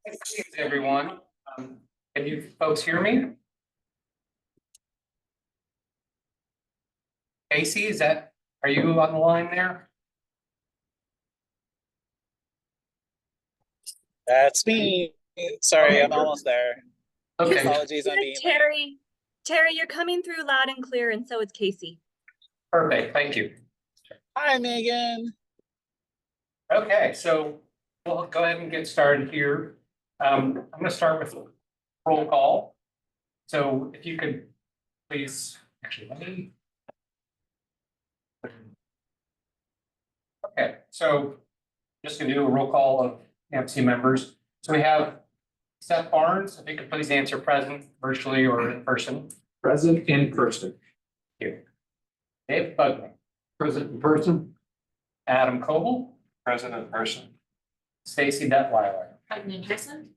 Thanks, everyone. Can you folks hear me? Casey, are you on the line there? That's me. Sorry, I'm almost there. Okay, Apologies on being late. Terry, you're coming through loud and clear, and so is Casey. perfect, thank you. Hi, Megan. Okay, so we'll go ahead and get started here. I'm gonna start with roll call. So if you could please, actually, let me. Okay, so just gonna do a roll call of AMC members. So we have Seth Barnes, if you could please answer present virtually or in person. Present in person. Here. Dave Bugman, Present in person. Adam Coble, Present in person. Stacy Detweiler, Present in person,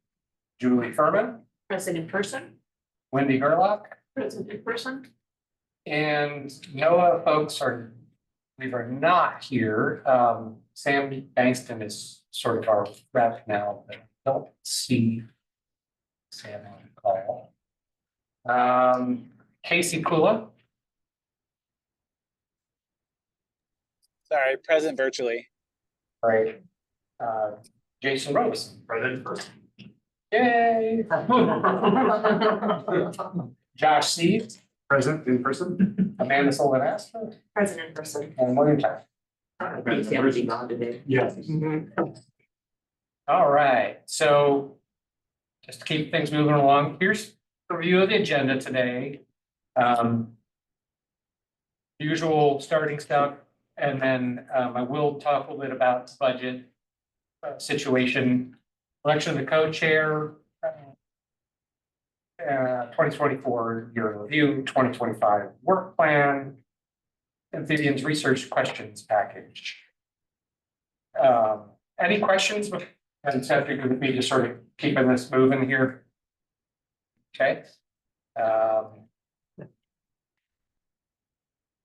Julie Furman, present in person, Wendy Gerlach, present in person, and Noah folks are, we are not here. Sam Bankston is sort of our rep now, but I don't see Sam on the call. Casey Kula, Sorry, present virtually. right? Jason Rose, Present in person. yay! Josh Steve, Present in person. Amanda Solonescu, present in person. and William Tyler. PTLD gone today. Yes. All right, so just to keep things moving along, here's a review of the agenda today. Usual starting stuff, and then I will talk a little bit about budget situation, election of the co-chair, 2024 year in review, 2025 work plan, amphibians research questions package. Any questions? And Seth, you're going to be just sort of keeping this moving here. Okay.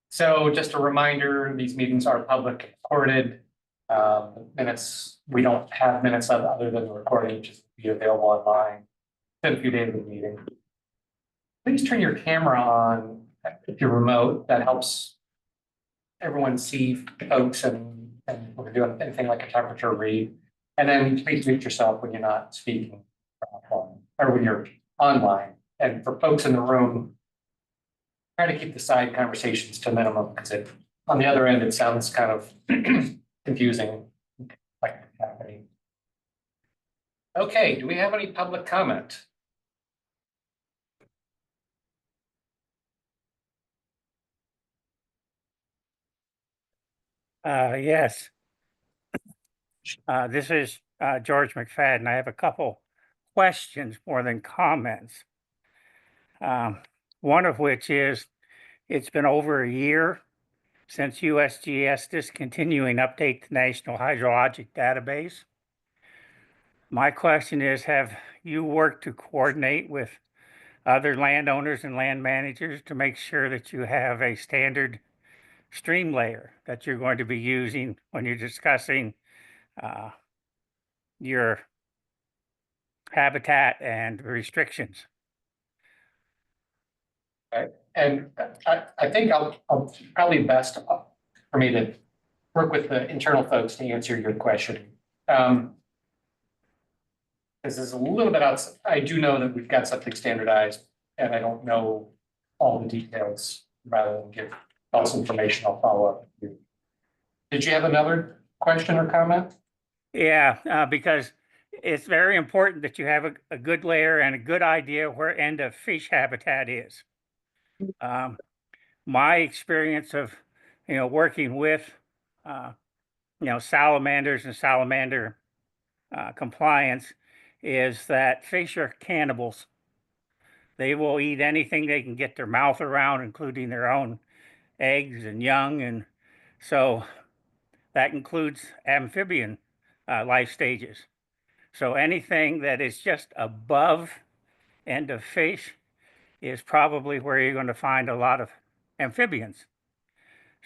So just a reminder, these meetings are public recorded. Minutes, we don't have minutes other than the recording, which is be available online within a few days of the meeting. Please turn your camera on if you're remote. That helps everyone see folks and we're doing anything like a temperature read. And then please mute yourself when you're not speaking or when you're online. And for folks in the room, try to keep the side conversations to a minimum because on the other end, it sounds kind of confusing, like happening. Okay, do we have any public comment? Yes. This is George McFadden. I have a couple questions more than comments. One of which is, it's been over a year since USGS discontinuing update the National Hydrologic Database. My question is, have you worked to coordinate with other landowners and land managers to make sure that you have a standard stream layer that you're going to be using when you're discussing your habitat and restrictions? Okay. And I think I'll probably best for me to work with the internal folks to answer your question. This is a little bit outside. I do know that we've got something standardized, and I don't know all the details. Rather than give false information, I'll follow up with you. Did you have another question or comment? Yeah, because it's very important that you have a good layer and a good idea where end of fish habitat is. My experience of, working with, salamanders and salamander compliance is that fish are cannibals. They will eat anything they can get their mouth around, including their own eggs and young. And so that includes amphibian life stages. So anything that is just above end of fish is probably where you're going to find a lot of amphibians.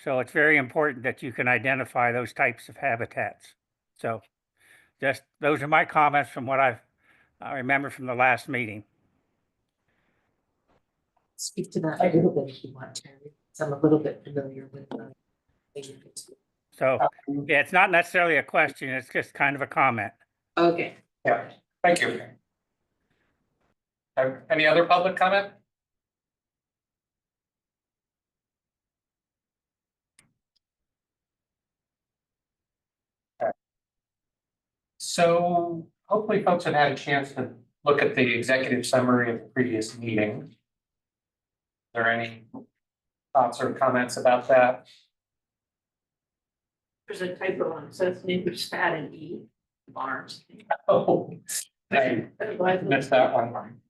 So it's very important that you can identify those types of habitats. So just those are my comments from what I've I remember from the last meeting. Speak to that a little bit if you want, Terry. 'Cause I'm a little bit familiar with So, yeah, it's not necessarily a question, it's just kind of a comment. Okay. Yeah, thank you. Any other public comment? So hopefully folks have had a chance to look at the executive summary of the previous meeting. Are there any thoughts or comments about that? There's a typo on it, so it's maybe just add an E, Barnes. Oh, I missed that one.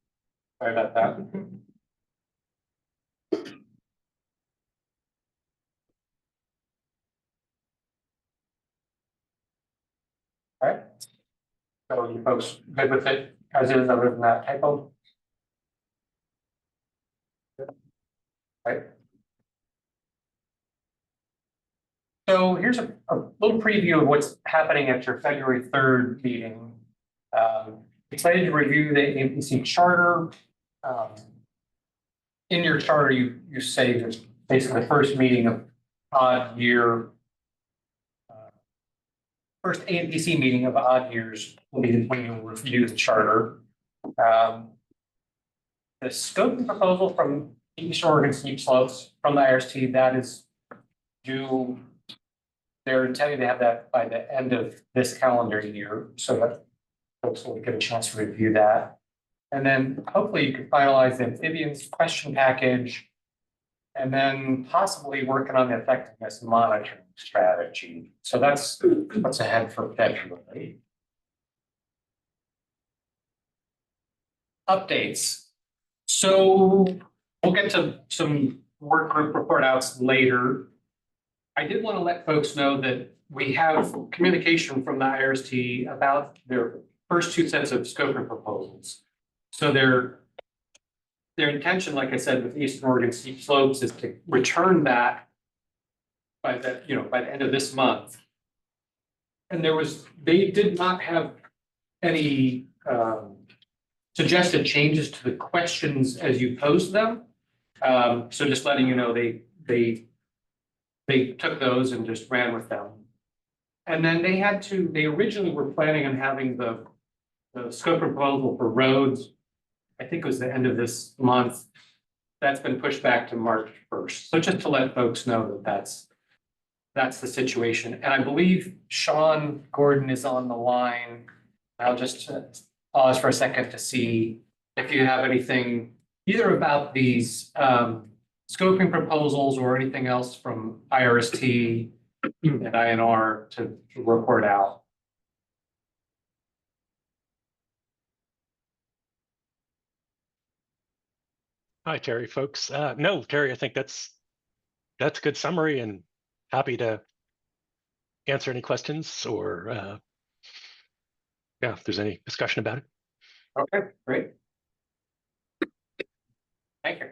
Sorry about that. All right. So you folks good with it as is other than that typo? Right. So here's a little preview of what's happening at your February 3rd meeting. Excited to review the APC charter. In your charter, you say there's basically the first meeting of odd year. First APC meeting of odd years will be when you review the charter. The scope proposal from East Oregon Steep Slopes from the IRST, that is due. They're intending to have that by the end of this calendar year, so that folks will get a chance to review that. And then hopefully you can finalize the amphibians question package. And then possibly working on the effectiveness monitoring strategy. So that's what's ahead for February. Updates. So we'll get to some work group report outs later. I did want to let folks know that we have communication from the IRST about their first two sets of scoping proposals. So their intention, like I said, with Eastern Oregon Steep Slopes is to return that by the end of this month. And they did not have any suggested changes to the questions as you posed them. So just letting you know, they took those and just ran with them. And then they originally were planning on having the scope proposal for roads, I think it was the end of this month. That's been pushed back to March 1st. So just to let folks know that that's the situation. And I believe Sean Gordon is on the line. I'll just pause for a second to see if you have anything either about these scoping proposals or anything else from IRST and INR to report out. Hi, Terry, folks. No, Terry, I think that's a good summary, and happy to answer any questions or yeah, if there's any discussion about it. Okay, great. Thank you.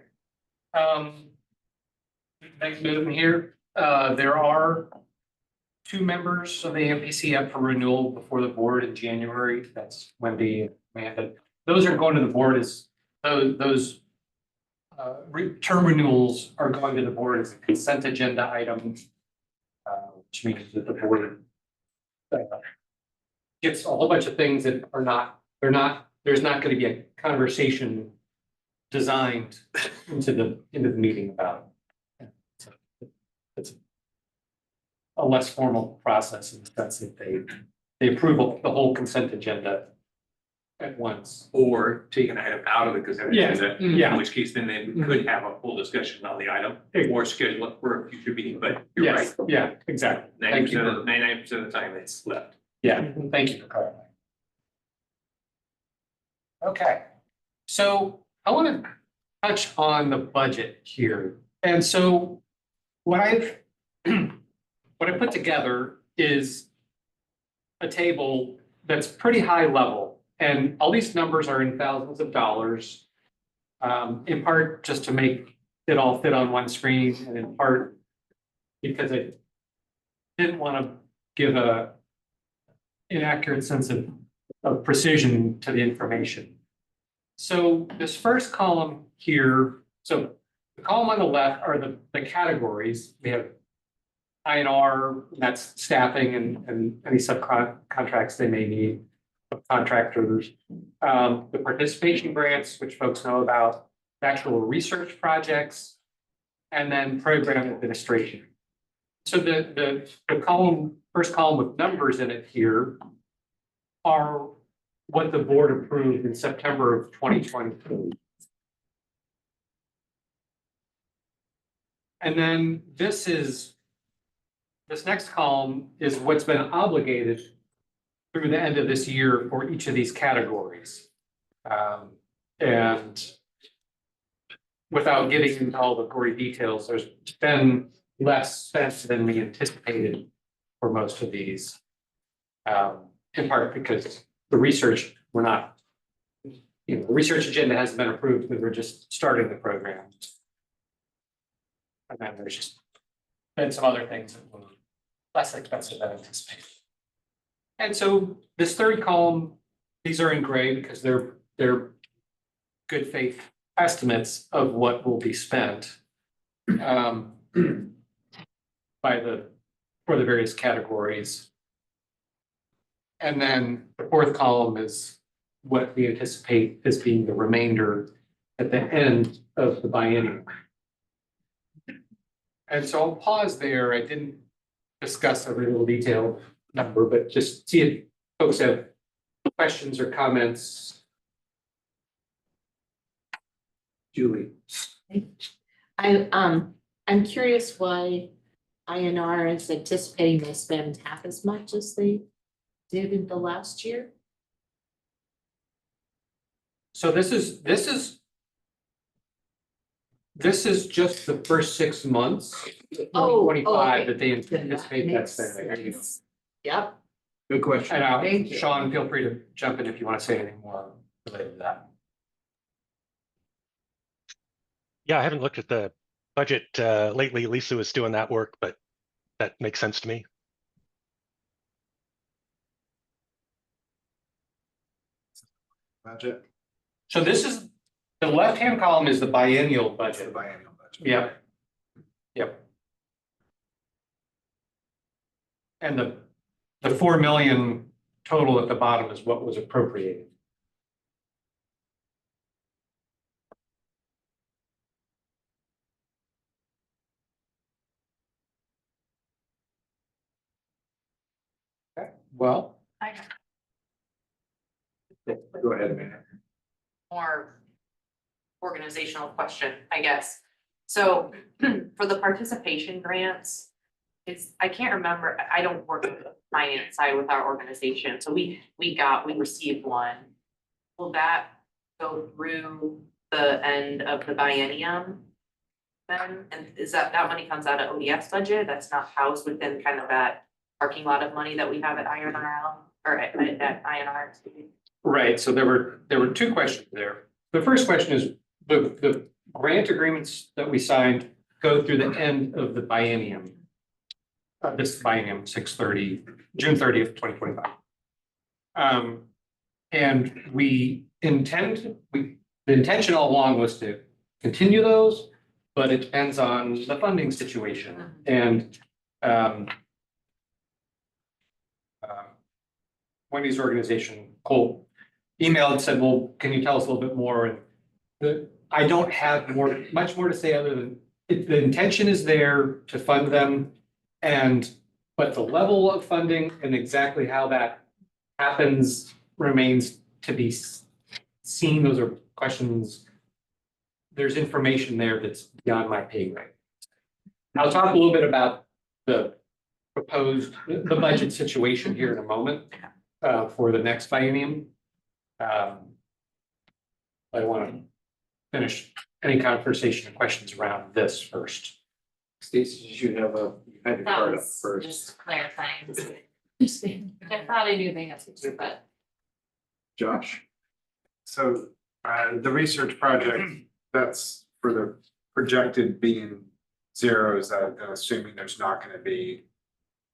Next moving here, there are two members of the MPC up for renewal before the board in January. That's Wendy and Amanda. Those are going to the board as those term renewals are going to the board as a consent agenda item, which means that the board gets a whole bunch of things that are not, there's not going to be a conversation designed into the meeting about it. So it's a less formal process in the sense that they approve the whole consent agenda at once. Or take an item out of the consent agenda. Yeah. In which case then they could have a full discussion on the item or schedule it for a future meeting, but you're right. Yes, yeah, exactly. Thank you. 99% of the time it's left. Yeah, thank you for clarifying. Okay, so I want to touch on the budget here. And so what I put together is a table that's pretty high level. And all these numbers are in thousands of dollars, in part just to make it all fit on one screen, and in part because I didn't want to give a inaccurate sense of of precision to the information. So this first column here, so the column on the left are the categories. We have INR, that's staffing and any subcontracts they may need, contractors. The participation grants, which folks know about, actual research projects, and then program administration. So the column, first column with numbers in it here are what the board approved in September of 2022. And then this next column is what's been obligated through the end of this year for each of these categories. And without getting into all the gory details, there's been less spent than we anticipated for most of these. In part because the research, we're not, the research agenda hasn't been approved because we're just starting the program. And then there's just been some other things that were less expensive than anticipated. And so this third column, these are in gray because they're good faith estimates of what will be spent for the various categories. And then the fourth column is what we anticipate as being the remainder at the end of the biennium. And so I'll pause there. I didn't discuss every little detail number, but just see if folks have questions or comments. Julie. I'm curious why INR is anticipating they spend half as much as they did in the last year. So this is just the first 6 months, Oh, 2025, okay. that they Then that anticipate that makes spending. There you go. sense. Yep. Good question. And Thank you. Sean, feel free to jump in if you want to say anything more related to that. Yeah, I haven't looked at the budget lately. Lisa was doing that work, but that makes sense to me. Budget, So this is, the left-hand column is the biennial the budget. biennial budget. Yep. Yep. And the 4 million total at the bottom is what was appropriated. Okay, well. Go ahead, man. More organizational question, I guess. So for the participation grants, I can't remember, I don't work with the finance side with our organization, so we received one. Will that go through the end of the biennium then? And is that money comes out of ODS budget? That's not housed within kind of that parking lot of money that we have at INRL or at INR? Right, so there were two questions there. The first question is, the grant agreements that we signed go through the end of the biennium. This biennium, June 30th, 2025. And the intention all along was to continue those, but it depends on the funding situation. And Wendy's organization, Cole, emailed and said, well, can you tell us a little bit more? And I don't have much more to say other than the intention is there to fund them. But the level of funding and exactly how that happens remains to be seen. Those are questions. There's information there that's beyond my pay grade. I'll talk a little bit about the the budget situation here in a moment for the next biennium. I want to finish any conversation and questions around this first. Stacy, you have you had your That card up was first. just clarifying. I thought I knew the answer to, but Josh? So the research project, that's for the projected being zeros, that assuming there's not going to be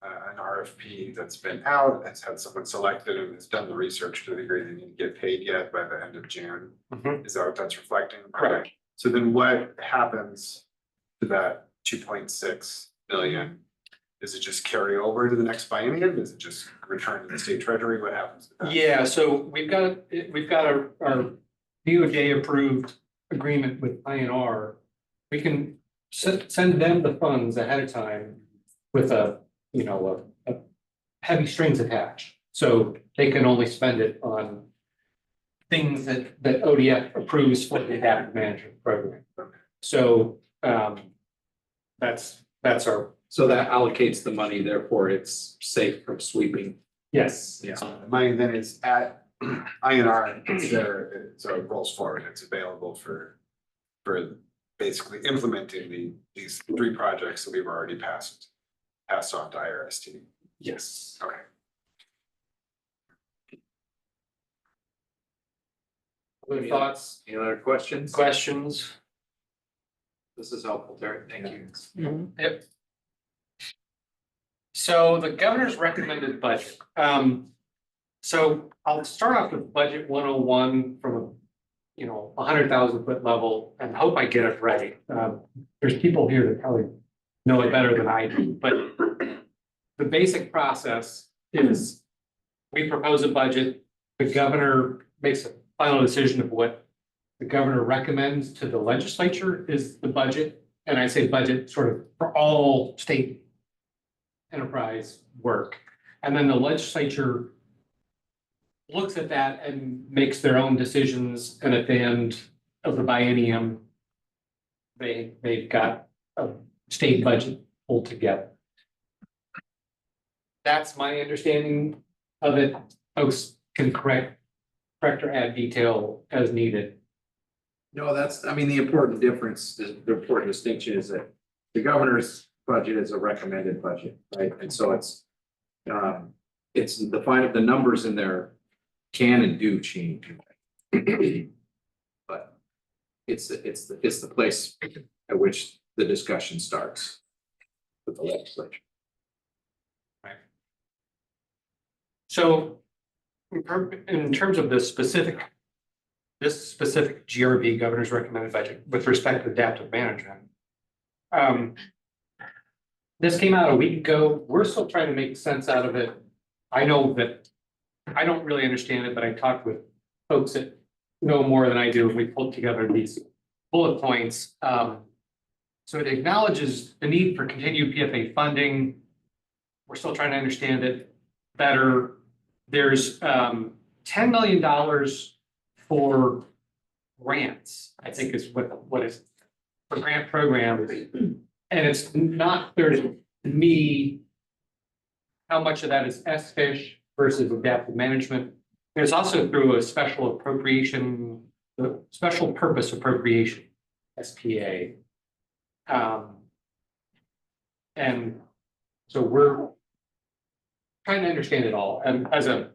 an RFP that's been out, has had someone selected and has done the research to the degree they need to get paid yet by the end of June. Mhm. Is that what that's reflecting? Correct. So then what happens to that 2.6 million? Does it just carry over to the next biennium? Does it just return to the state treasury? What happens to that? Yeah, so we've got our DOJ approved agreement with INR. We can send them the funds ahead of time with a heavy strings attached. So they can only spend it on things that ODF approves for the adaptive management program. So that's our, So that allocates the money, therefore it's safe from sweeping. yes. Yeah. The money then is at INR, it's there, so it rolls forward, it's available for basically implementing these 3 projects that we've already passed on to IRST. Yes. Okay. Other thoughts, Any other questions? questions? This is helpful, Terry. Thank you. Yep. So the governor's recommended budget. So I'll start off with budget 101 from a 100,000 foot level and hope I get it right. There's people here that probably know it better than I do, but the basic process is we propose a budget, the governor makes a final decision of what the governor recommends to the legislature is the budget. And I say budget sort of for all state enterprise work. And then the legislature looks at that and makes their own decisions. And at the end of the biennium, they've got a state budget pulled together. That's my understanding of it. Folks can correct or add detail as needed. No, the important difference, the important distinction is that the governor's budget is a recommended budget, right? And so it's the numbers in there can and do change. But it's the place at which the discussion starts with the legislature. So in terms of this specific GRB, governor's recommended budget with respect to adaptive management. This came out a week ago. We're still trying to make sense out of it. I know that I don't really understand it, but I talked with folks that know more than I do. We pulled together these bullet points. So it acknowledges the need for continued PFA funding. We're still trying to understand it better. There's $10 million for grants, I think is what is for grant programs. And it's not clear to me how much of that is SFISH versus adaptive management. There's also through a special appropriation, the special purpose appropriation, SPA. And so we're trying to understand it all. And as a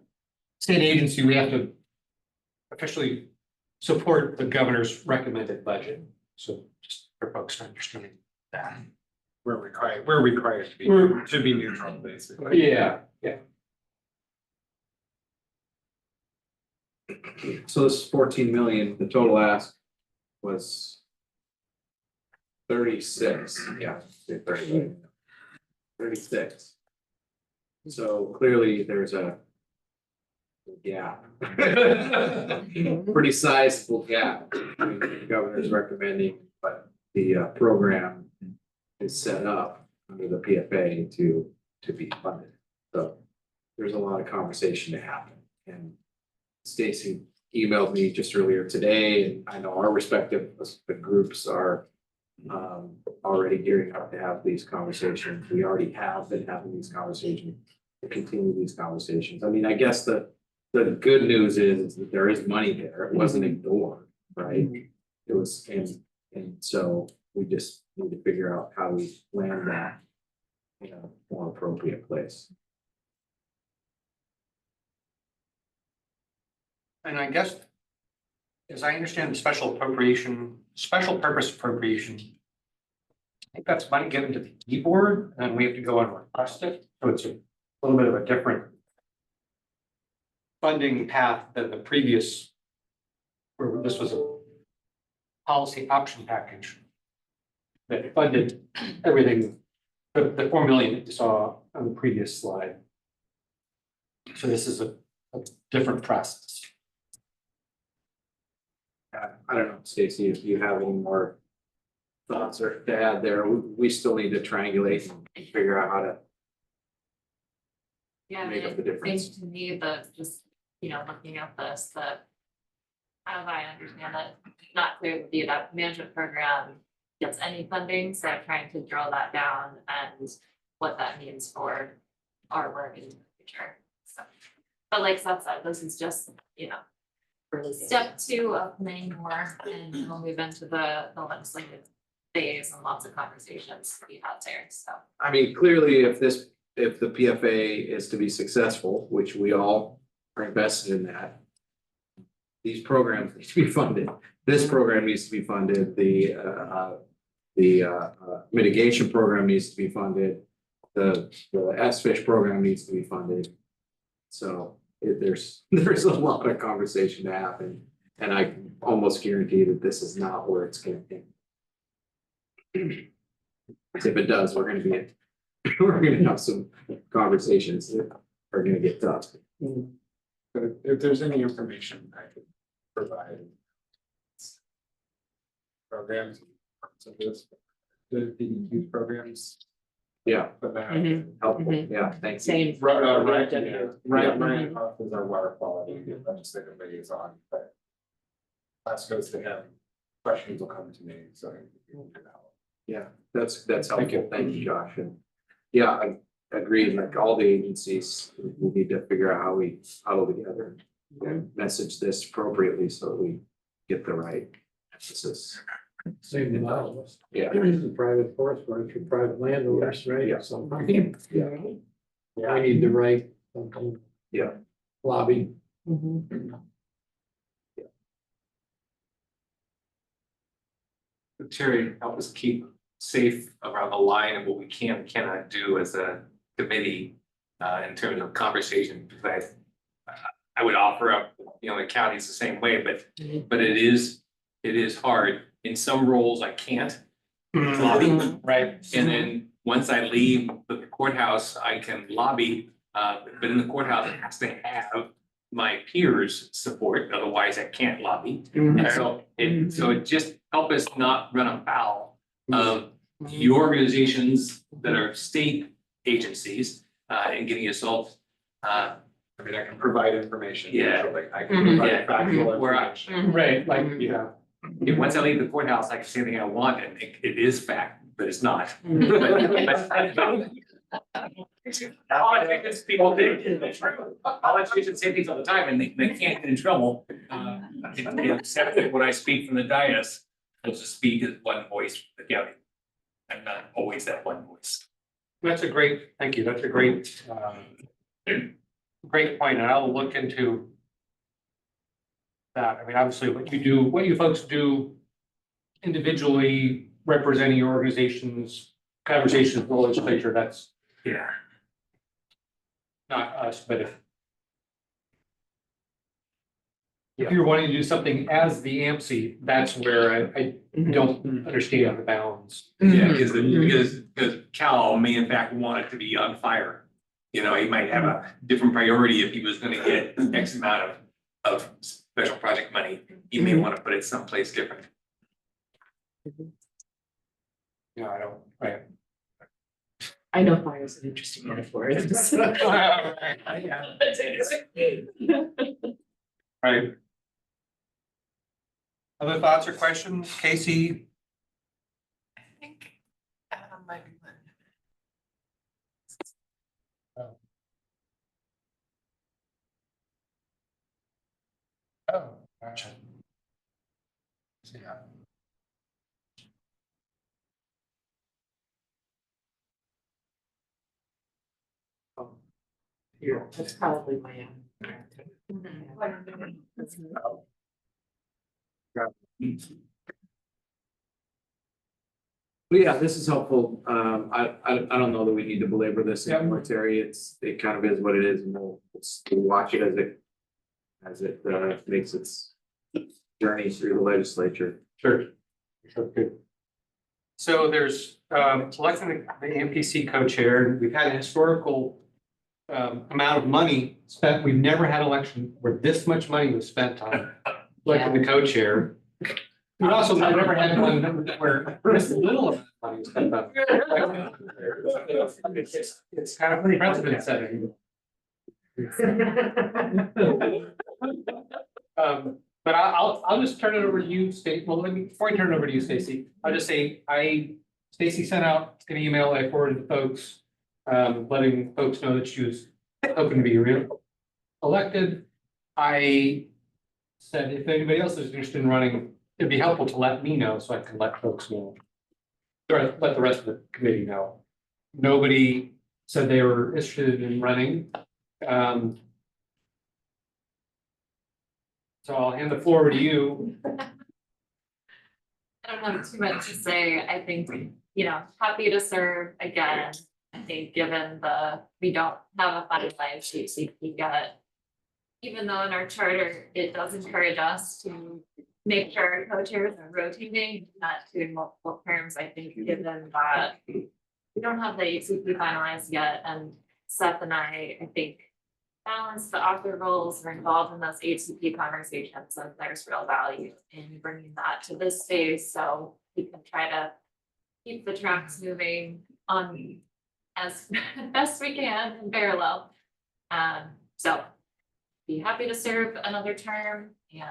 state agency, we have to officially support the governor's recommended budget. So just for folks to understand that. We're required to be neutral, basically. Yeah. So this 14 million, the total ask was 36, yeah, 30, 36. So clearly there's a gap. Pretty sizable gap between the governor's recommending, but the program is set up under the PFA to be funded. So there's a lot of conversation to happen. And Stacy emailed me just earlier today, and I know our respective groups are already gearing up to have these conversations. We already have been having these conversations, to continue these conversations. I mean, I guess the good news is that there is money there. It wasn't ignored, right? It was, and so we just need to figure out how we land that in a more appropriate place. And I guess, as I understand the special purpose appropriation, I think that's money given to the keyboard and we have to go and request it. So it's a little bit of a different funding path than the previous, where this was a policy option package that funded everything, the 4 million that you saw on the previous slide. So this is a different process. I don't know, Stacy, if you have any more thoughts or to add there, we still need to triangulate and figure out how to Yeah, I make mean, up the it difference. seems to me that just, looking at this, that as I understand it, not clear that the adaptive management program gets any funding, so I'm trying to draw that down and what that means for our work in the future, so. But like Seth said, this is just, step 2 of many more, and we'll move into the legislative phase and lots of conversations to be had there, so. I mean, clearly, if the PFA is to be successful, which we all are invested in that. These programs need to be funded. This program needs to be funded. The mitigation program needs to be funded. The S-fish program needs to be funded. So there's a lot of conversation to happen, and I can almost guarantee that this is not where it's going to be. If it does, we're going to have some conversations that are going to get tough. But if there's any information I could provide. Programs, parts of this, the DEQ programs. Yeah, But that helpful. Yeah, thanks. Same. Right, Yeah. Ryan Hoff is our water quality legislative liaison, but. Class goes to him, questions will come to me, so. Yeah, that's Thank helpful. you. Thank you, Josh. And yeah, I agree, like all the agencies, we need to figure out how we huddle together and message this appropriately so that we get the right emphasis. Same in Iowa. Yeah. There's the private forest for private landowners, right? Yeah. So Yeah. I need to write something. Yeah. Lobby. Terry, help us keep safe around the line of what we can and cannot do as a committee in terms of conversation, because I would offer up, the county's the same way, but it is hard. In some roles, I can't lobby, Right. and then once I leave the courthouse, I can lobby, but in the courthouse, it has to have my peers' support, otherwise I can't lobby. And so it just help us not run afoul of your organizations that are state agencies and getting yourself. I mean, I can provide information. Yeah. Like I can provide factual Where I- information. Right, like, Yeah. Once I leave the courthouse, I can say anything I want, and it is fact, but it's not. Politicians, people think it's true. Politicians say things all the time and they can't get in trouble. Except that when I speak from the dais, I'll just speak as one voice for the county. I'm not always that one voice. that's a great, thank you, that's a great, great point, and I'll look into that. I mean, obviously, what you folks do individually representing your organization's conversations with the legislature, that's Yeah. not us, but if you're wanting to do something as the AMSI, that's where I don't understand the bounds. Yeah, because Cal may in fact want it to be on fire. He might have a different priority if he was gonna get X amount of special project money. He may want to put it someplace different. No, I don't, right. I know fire is an interesting metaphor. Right. Other thoughts or questions, Casey? I think Adam might be one. Oh, gotcha. Yeah. Here, that's probably my own. But yeah, this is helpful. I don't know that we need to belabor this anymore, Terry. It kind of is what it is, and we'll watch it as it makes its journey through the legislature. Sure. Good. So there's selecting the MPC co-chair. We've had a historical amount of money spent. We've never had an election where this much money was spent on electing the co-chair. We also never had one where this little amount of money was spent on. It's kind of precedent setting. But I'll just turn it over to you, Stacy. Well, before I turn it over to you, Stacy, I'll just say Stacy sent out an email I forwarded to folks, letting folks know that she was hoping to be elected. I said if anybody else is interested in running, it'd be helpful to let me know so I can let folks know. Or let the rest of the committee know. Nobody said they were interested in running. So I'll hand the floor to you. I don't have too much to say. I think, happy to serve again. I think given we don't have a finalized HCP yet. Even though in our charter, it does encourage us to make sure our co-chairs are rotating, not doing multiple terms. I think given that we don't have the HCP finalized yet, and Seth and I think balance the author roles, are involved in those HCP conversations, and there's real value in bringing that to this space, so we can try to keep the tracks moving on as best we can in parallel. So be happy to serve another term. And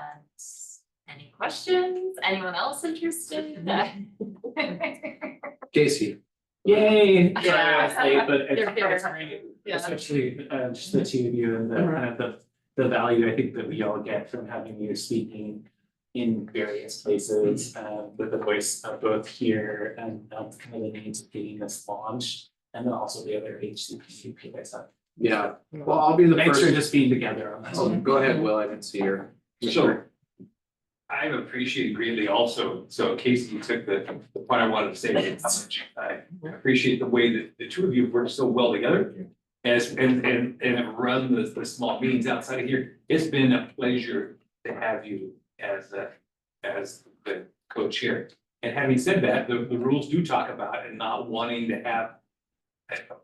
any questions? Anyone else interested? Casey. Yay! Yeah. Sorry I was late, but You're it's here. great, Yeah. especially just the two of you and the kind of the value I think that we all get from having you speaking in various places with the voice of both here and kind of the needs of getting this launched, and then also the other HCP stuff. Yeah, well, I'll be the Thanks first. for just being together on this. Oh, go ahead, Will, I didn't see her. So I've appreciated greatly also, so Casey, you took the point I wanted to say. I appreciate the way that the two of you have worked so well together and have run the small meetings outside of here. It's been a pleasure to have you as the co-chair. And having said that, the rules do talk about and not wanting to have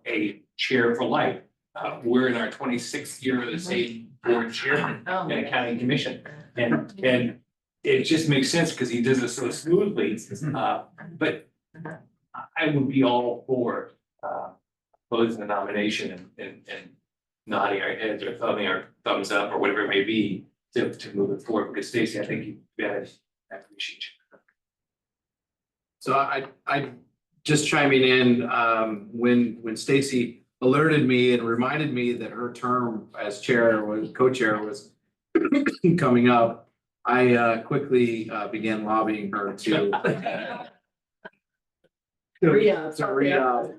a chair for life. We're in our 26th year of the same board chair and accounting commission. And it just makes sense because he does it so smoothly. But I would be all for closing the nomination and nodding our heads or thumbing our thumbs up or whatever it may be to move it forward. Because Stacy, I think you guys, I appreciate you. So I just chiming in, when Stacy alerted me and reminded me that her term as co-chair was coming up, I quickly began lobbying her to re-up.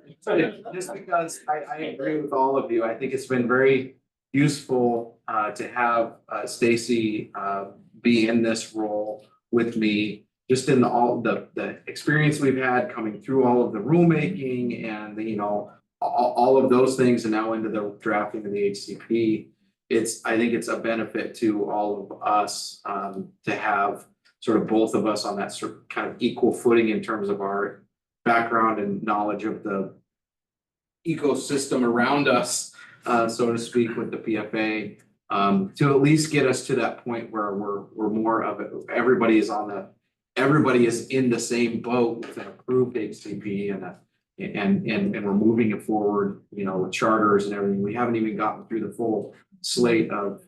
Just because I agree with all of you. I think it's been very useful to have Stacy be in this role with me, just in all the experience we've had coming through all of the rulemaking and all of those things, and now into the drafting of the HCP. I think it's a benefit to all of us to have sort of both of us on that sort of kind of equal footing in terms of our background and knowledge of the ecosystem around us, so to speak, with the PFA, to at least get us to that point where we're more of it. Everybody is in the same boat with an approved HCP and we're moving it forward, with charters and everything. We haven't even gotten through the full slate of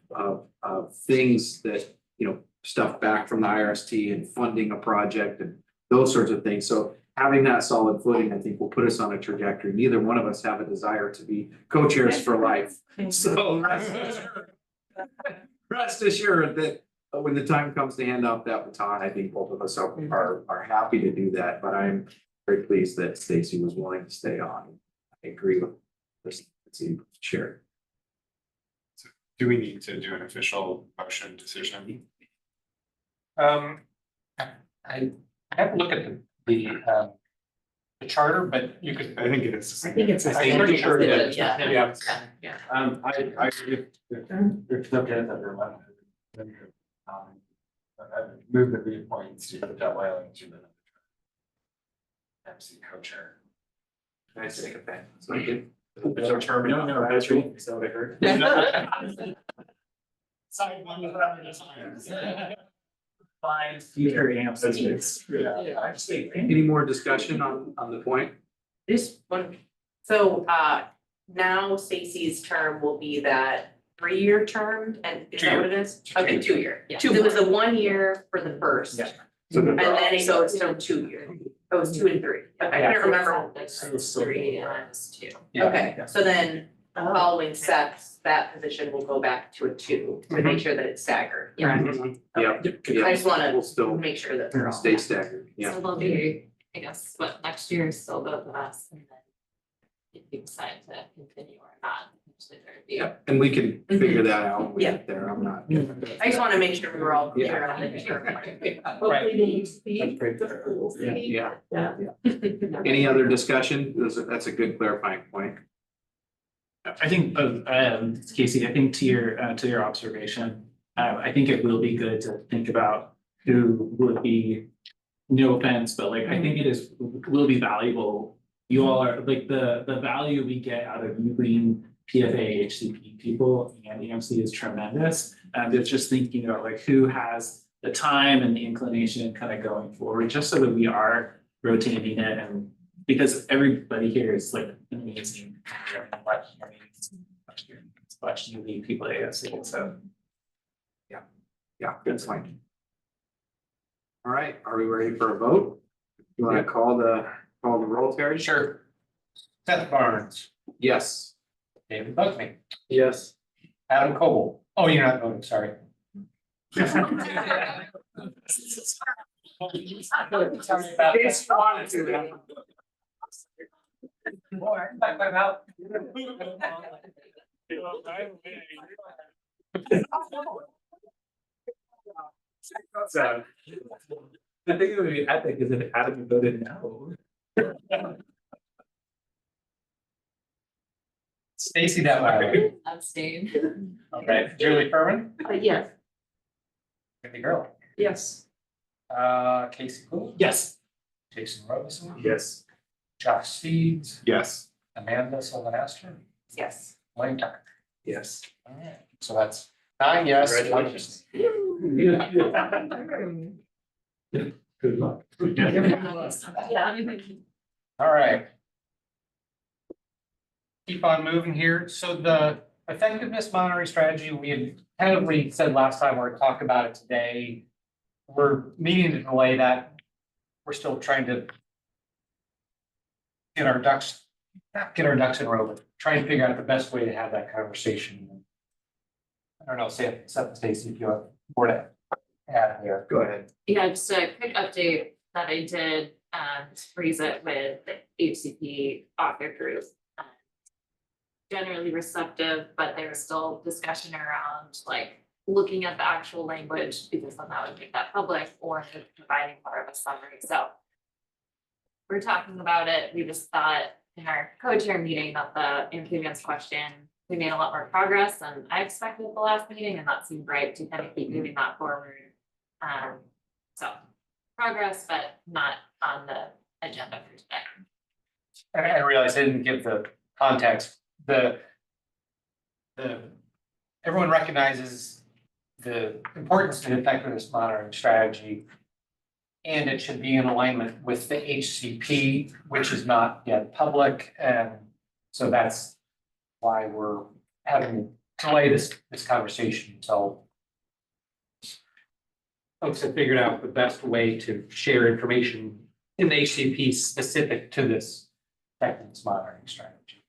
things that, stuff back from the IRST and funding a project and those sorts of things. So having that solid footing, I think, will put us on a trajectory. Neither one of us have a desire to be co-chairs for life. So rest assured that when the time comes to hand out that baton, I think both of us are happy to do that. But I'm very pleased that Stacy was willing to stay on. I agree with this chair. So do we need to do an official motion decision? I have to look at the the charter, but you could. I think it is. I think it's. I'm pretty sure it is. Yeah. Yeah. Yeah. I, if subject that they're allowed to. I move the reappoint Stephen Detweiler to the. MC co-chair. Can I take a pen? So I can- There's no term. No, that's right. Is that what I heard? Find future answers. Any more discussion on the point? Just one, so now Stacy's term will be that 3-year term, and is that what it is? Okay, 2-year. Yeah. So it was a 1 year for the first, Yeah. and then it goes to 2 year. Oh, it was 2 and 3. Okay, I can't remember. It's 3 and it's 2. Okay, so then following Seth's, that position will go back to a 2 to make sure that it's staggered. Yeah. correct? Yeah. I just We'll wanna still make sure that they're all. stay staggered, yeah. So they'll be, I guess, what, next year is still both of us, and then if you decide to continue or not, potentially there'd be. Yeah, and we can figure that out when we Yeah. get there, I'm not. I just wanna make sure we were all clear Yeah. on the term. Hopefully they speak. That's great. The full speak. Yeah. Yeah. Any other discussion? That's a good clarifying point. I think, Casey, I think to your observation, I think it will be good to think about who would be, no offense, but like, I think will be valuable. You all are, like, the value we get out of you being PFA, HCP people and EMC is tremendous. And it's just thinking about like who has the time and the inclination kind of going forward, just so that we are rotating it, and because everybody here is like amazing. Watch you lead people at ASC, so. Yeah, good point. All right, are we ready for a vote? You wanna call the roll, Terry? Sure. Seth Barnes, Yes. David Buckney, Yes. Adam Coble. Oh, you're not voting, sorry. Sorry about that. More, back my mouth. So, I think it would be epic is if Adam voted no. Stacy Detweiler. Abstain. Okay, Julie Furman, Yes. Cindy Girl, Yes. Casey Cool, Yes. Jason Robison, Yes. Josh Steeds, Yes. Amanda Sylvester, Yes. Wayne Tucker. Yes. All right, so that's 9 yes. 1 Congratulations. Good luck. Yeah. All right. Keep on moving here. So the effectiveness monitoring strategy, we had tentatively said last time, we're gonna talk about it today. We're needing to delay that. We're still trying to get our ducks in a row, but try and figure out the best way to have that conversation. I don't know, Seth and Stacy, if you have more to add here. Go ahead. Yeah, just a quick update that I did, to freeze it with the HCP author group. Generally receptive, but there was still discussion around like looking at the actual language, because then that would make that public, or providing more of a summary, so. We're talking about it, we just thought in our co-chair meeting that the amphibians question, we made a lot more progress than I expected at the last meeting, and that seemed right to kind of keep moving that forward. So progress, but not on the agenda for today. I realized I didn't give the context. Everyone recognizes the importance of effectiveness monitoring strategy. And it should be in alignment with the HCP, which is not yet public, and so that's why we're having to delay this conversation until folks have figured out the best way to share information in the HCP specific to this effectiveness monitoring strategy.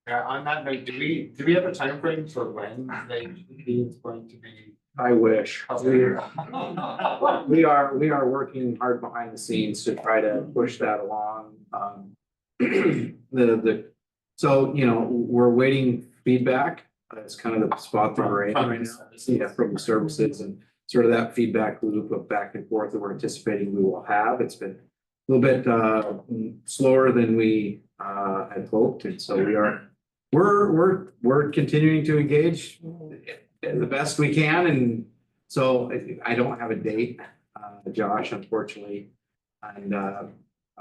On that note, do we have a time frame for when the HCP is going to be? I wish. We are working hard behind the scenes to try to push that along. So, you know, we're waiting feedback. That's kind of the spot that we're in right now. Yeah, from the services, and sort of that feedback loop of back and forth that we're anticipating we will have. It's been a little bit slower than we had hoped, and so we're continuing to engage the best we can, and so I don't have a date, Josh, unfortunately, and I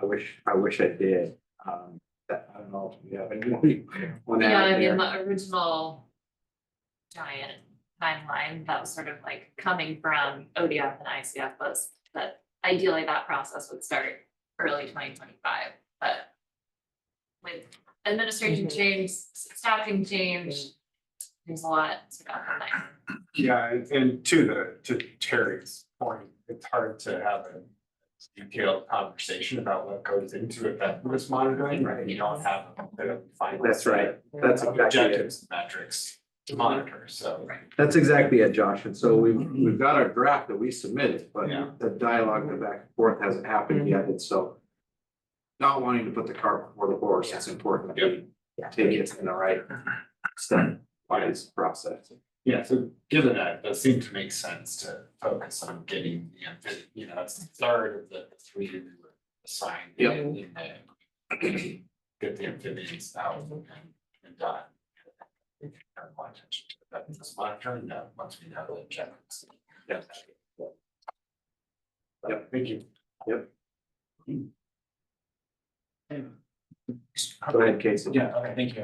wish I did. I don't know if you have any. Yeah, I mean, the original giant timeline that was sort of like coming from ODF and ICF was that ideally that process would start early 2025, but with administration change, staffing change, there's a lot to happen there. Yeah, and to Terry's point, it's hard to have a detailed conversation about what goes into effectiveness monitoring, right? You don't have a final. That's right. That's set of exactly it. Objectives, and metrics to monitor, so. That's exactly it, Josh. And so we've got our draft that we submitted, but Yeah. the dialogue, the back and forth hasn't happened yet. And so not wanting to put the cart before the horse, it's important that we take it in the right step-wise process. Yeah, so given that, it does seem to make sense to focus on getting it's the third of the three we were assigned. Yep. in the- Get the amphibians out and done. Turn my attention to that, this monitoring, once we know the objectives. Yeah. Yep, thank you. Yep. Go ahead, Casey. Yeah, okay, thank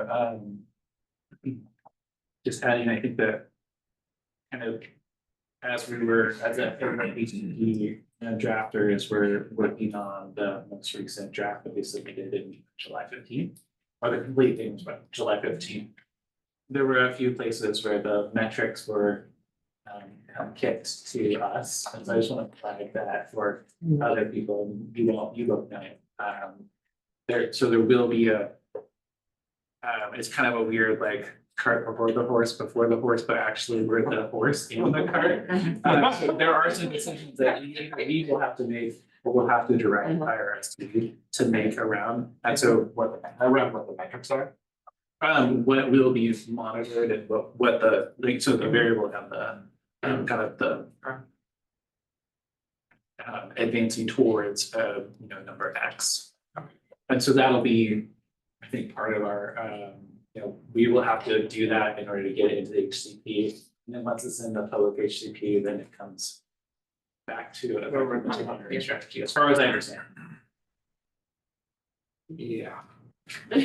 you. Just adding, I think that kind of as a HTTP drafters, we're working on the most recent draft that we submitted in July 15th, or the complete thing was about July 15th. There were a few places where the metrics were kicked to us, and so I just want to flag that for other people, you both know it. There will be it's kind of a weird like cart before the horse, but actually we're the horse in the cart. So there are some decisions that we will have to make, or we'll have to direct IRST to make around, and so what the metrics are. What will be monitored and what the, like, so the variable and the kind of the advancing towards number X. And so that'll be, I think, part of our we will have to do that in order to get it into the HCP. And then once it's in the public HCP, then it comes back to a monitoring strategy, as far as I understand. Yeah. I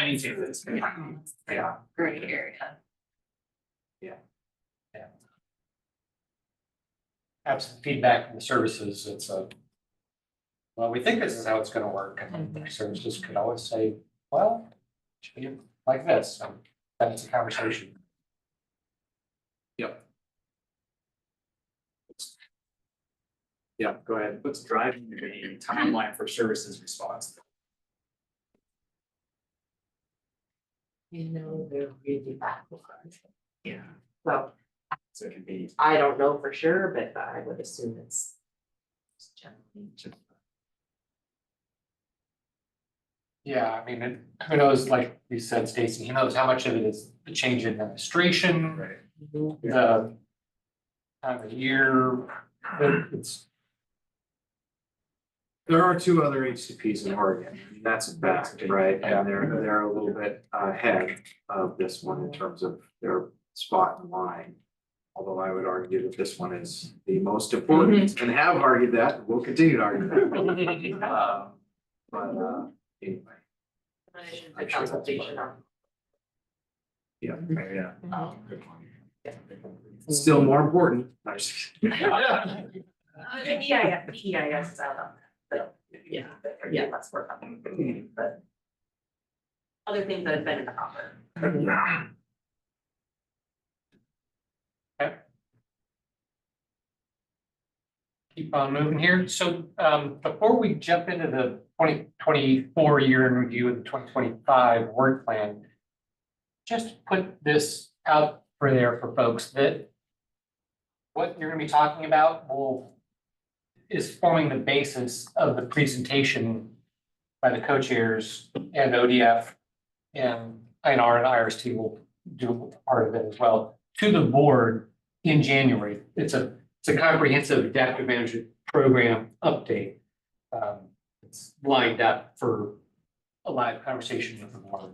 need to this. Yeah. Great area. Absent feedback from the services, it's well, we think this is how it's gonna work, and the services could always say, well, it should be like this, and then it's a conversation. Yep. Yeah, go ahead. What's driving the timeline for services response? They're really backward. Yeah. So So it can be. I don't know for sure, but I would assume it's generally. Yeah, I mean, who knows, like you said, Stacy, who knows how much of it is the change in administration, Right. the time of year, it's. There are two other HCPs in Oregon, that's a fact, right? And they're a little bit ahead of this one in terms of their spot in line. Although I would argue that this one is the most important and have argued that, and will continue to argue that. But anyway. The consultation. Yeah, yeah. Oh. Good point. Still more important. EIS is out on that, but yeah, that's work on, but other things that have been in the hopper. Keep on moving here. So before we jump into the 2024 year in review of the 2025 work plan, just put this out for there for folks that what you're gonna be talking about is forming the basis of the presentation by the co-chairs and ODF, and INR and IRST will do part of it as well, to the board in January. It's a comprehensive adaptive management program update. It's lined up for a live conversation with the board.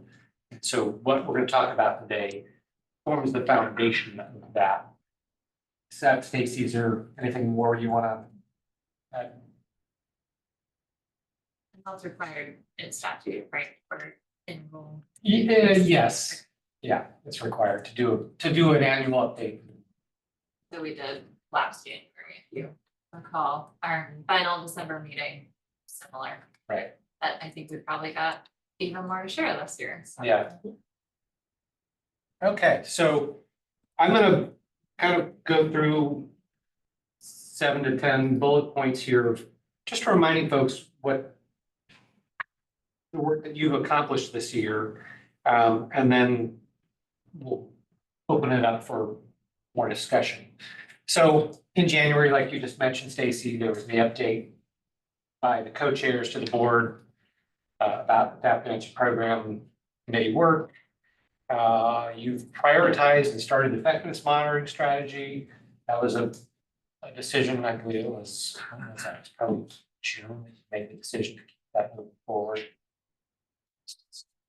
And so what we're going to talk about today forms the foundation of that. Seth, Stacy, is there anything more you want to add? That's required in statute, right, for enroll. Yes, yeah, it's required to do an annual update. So we did last January, if you recall, our final December meeting, similar. Right. But I think we probably got even more to share this year. So. Yeah. Okay, so I'm gonna kind of go through 7 to 10 bullet points here, just reminding folks what the work that you've accomplished this year, and then we'll open it up for more discussion. So in January, like you just mentioned, Stacy, there was the update by the co-chairs to the board about that adaptive program committee work. You've prioritized and started the effectiveness monitoring strategy. That was a decision, I believe it was probably June, that you made the decision to keep that moving forward.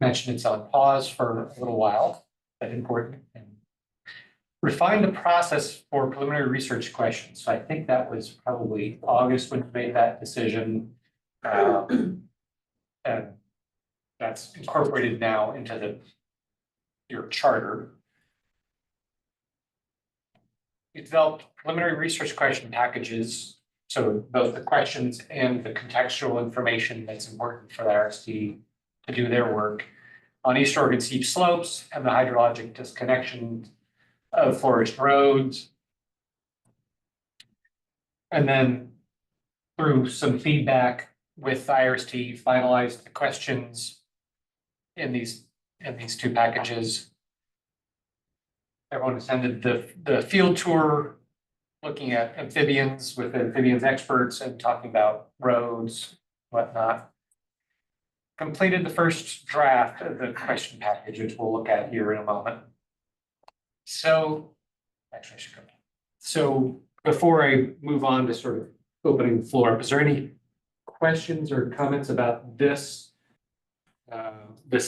Mentioned it's on pause for a little while, but important. And refine the process for preliminary research questions. So I think that was probably August when you made that decision. And that's incorporated now into your charter. You developed preliminary research question packages, so both the questions and the contextual information that's important for the RSD to do their work on East Oregon steep slopes and the hydrologic disconnection of forest roads. And then through some feedback with IRST, finalized the questions in these two packages. Everyone attended the field tour, looking at amphibians with amphibians experts and talking about roads, whatnot. Completed the first draft of the question package, which we'll look at here in a moment. So, actually, I should go back. So before I move on to sort of opening the floor up, is there any questions or comments about this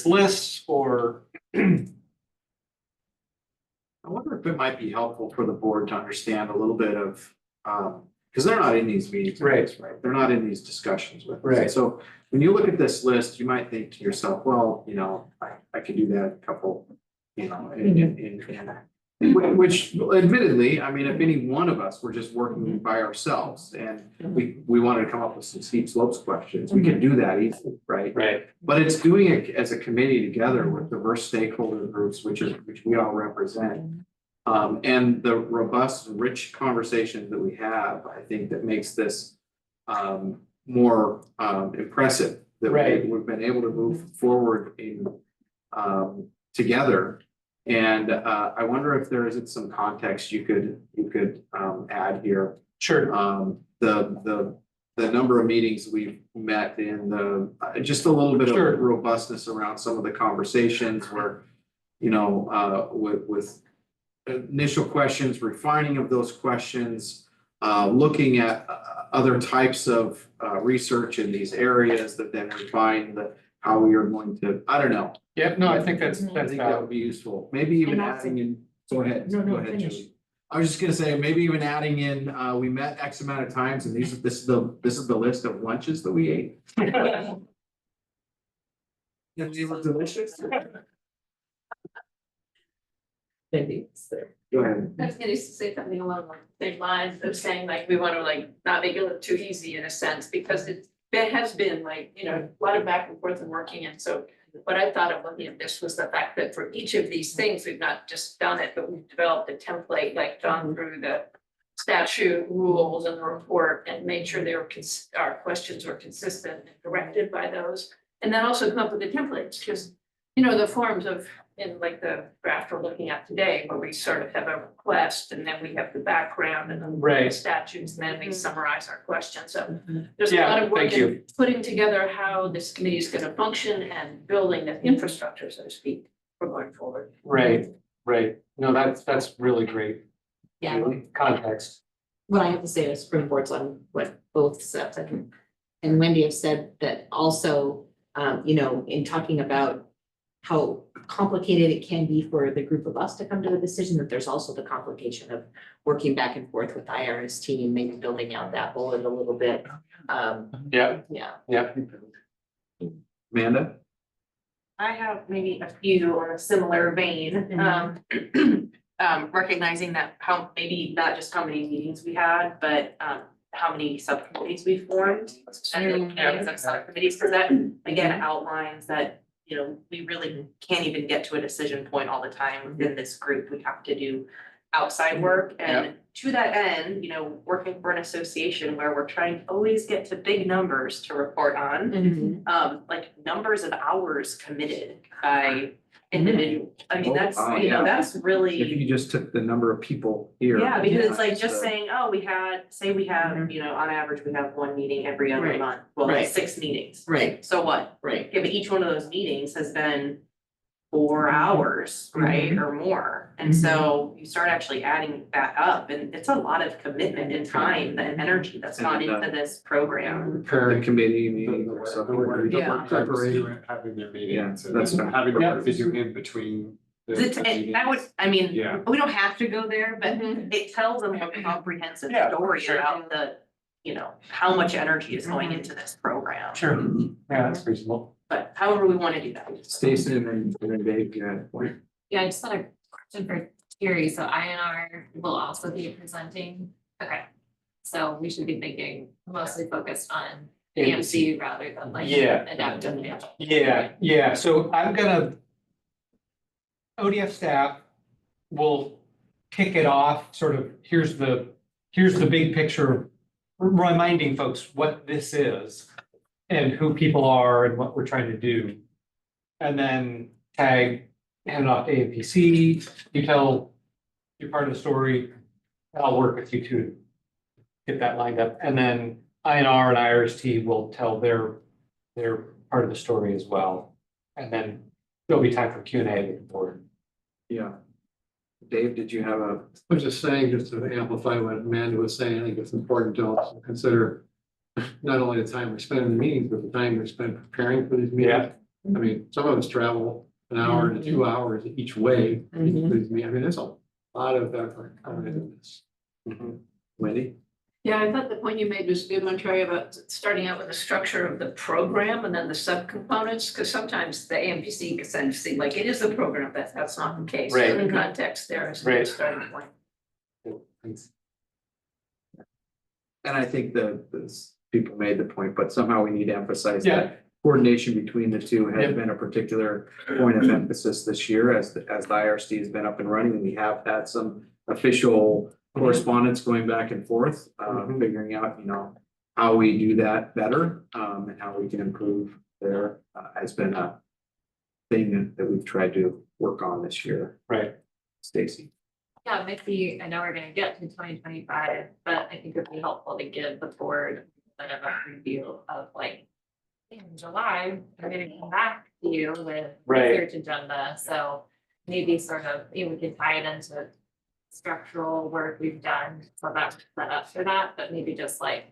list, or I wonder if it might be helpful for the board to understand a little bit of, because they're not in these meetings. Right. Right, they're not in these discussions with us. Right. So when you look at this list, you might think to yourself, well, I could do that a couple, which admittedly, I mean, if any one of us were just working by ourselves and we wanted to come up with some steep slopes questions, we could do that easily, right? right? But it's doing it as a committee together with diverse stakeholder groups, which we all represent. And the robust, rich conversations that we have, I think that makes this more impressive. That we've been able to move forward in together. And I wonder if there isn't some context you could add here. Sure. The number of meetings we've met in just a little bit Sure. of robustness around some of the conversations where, with initial questions, refining of those questions, looking at other types of research in these areas that then refine how we are going to, I don't know. Yep, no, I think I think That would be useful. Maybe even And also- adding in, go ahead. No, Go ahead, finish. Julie. I was just gonna say, maybe even adding in, we met X amount of times and this is the list of lunches that we ate. And they were delicious. Maybe. Go ahead. I was gonna say something along the same lines of saying like, we want to not make it look too easy in a sense, because it has been a lot of back and forth and working. And so what I thought of looking at this was the fact that for each of these things, we've not just done it, but we've developed a template, gone through the statute rules and the report and made sure our questions were consistent and corrected by those. And then also come up with the templates, because the forms in the draft we're looking at today, where we sort of have a request and then we have the background and then Right. the statutes, and then we summarize our questions. So there's a Yeah, lot of work thank in you. putting together how this committee is going to function and building the infrastructure, so to speak, for going forward. Right. No, that's really great. Yeah, Context. what I have to say is springboards on what both Seth and Wendy have said, that also, you know, in talking about how complicated it can be for the group of us to come to a decision, that there's also the complication of working back and forth with IRS team, maybe building out that bullet a little bit. Yeah, Yeah. yeah. Amanda? I have maybe a few on a similar vein, recognizing that maybe not just how many meetings we had, but, how many subcommittees we formed. And the names of subcommittees, because that again outlines that, you know, we really can't even get to a decision point all the time within this group. We have to do outside work, and to that end, you know, working for an association where we're trying to always get to big numbers to report on. Like numbers of hours committed by individuals. I mean, that's, wow, you know, yeah. that's really. If you just took the number of people here. Yeah, because it's like times just the- saying, oh, we have, you know, on average, we have one meeting every other Right. month, well, Right. 6 meetings. Right, So what? right. Okay, but each one of those meetings has been 4 hours, right, or more. And so you start actually adding that up, and it's a lot of commitment and time and energy that's gone into this program. The committee meeting or The something. work Yeah. preparation, having their Yeah, meetings, and that's then right. having the work to do in between. the That would, meetings. I mean, Yeah. we don't have to go there, but it tells a more comprehensive Yeah, story sure. about the, you know, how much energy is going into this program. Sure. Yeah, that's reasonable. But however we want to do that. Stacy and then Dave, you had a point. yeah, I just had a question for Terry, so INR will also be presenting, okay. So we should be thinking mostly focused on AMC rather than like Yeah. adaptive. Yeah, so I'm gonna. ODF staff will kick it off, sort of, here's the big picture. Reminding folks what this is and who people are and what we're trying to do. And then hand it off to AMPC, you tell your part of the story, I'll work with you to get that lined up. And then INR and IRST will tell their part of the story as well. And then there'll be time for Q&A with the board. Yeah. Dave, did you have a? I was just saying, just to amplify what Amanda was saying, I think it's important to also consider not only the time we spend in the meetings, but the time we spend preparing for these meetings. I mean, some of us travel an hour to 2 hours each way. For these meetings. I mean, there's a lot of effort coming into this. Wendy? Yeah, I thought the point you made was a good one, Trey, about starting out with the structure of the program and then the subcomponents, because sometimes the AMPC can send seem like it is the program, but that's not the case. Right. So the context there is a Right. good starting point. And I think the people made the point, but somehow we need to emphasize Yeah. that coordination between the two has been a particular point of emphasis this year as the IRSD has been up and running. And we have had some official correspondence going back and forth, figuring out, you know, how we do that better, and how we can improve there, has been a thing that we've tried to work on this year. Right. Stacy. Yeah, maybe, I know we're gonna get to 2025, but I think it'd be helpful to give the board a bit of a preview of like. In July, I'm gonna come back to you with Right. research agenda, so maybe sort of, you know, we can tie it into. Structural work we've done, so that's set up for that, but maybe just like.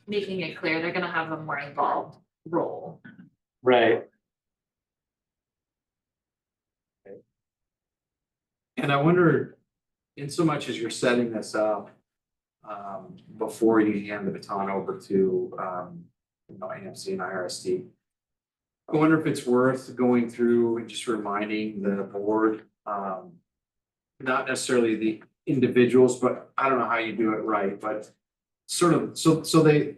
Making it clear they're gonna have a more involved role. Right. And I wonder, in so much as you're setting this up, before you hand the baton over to, you know, AMC and IRST. I wonder if it's worth going through and just reminding the board, not necessarily the individuals, but I don't know how you do it right, but sort of, so they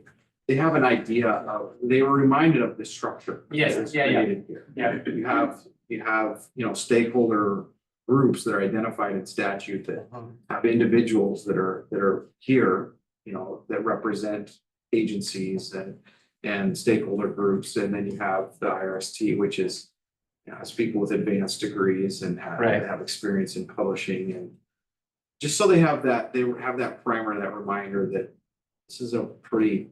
have an idea of, they were reminded of the structure. Yes, that is yeah. created here. Yeah. You have, you know, stakeholder groups that are identified in statute that have individuals that are here, you know, that represent agencies and stakeholder groups, and then you have the IRST, which is, you know, has people with advanced degrees and have experience in publishing, and just so they have that primer, that reminder that this is a pretty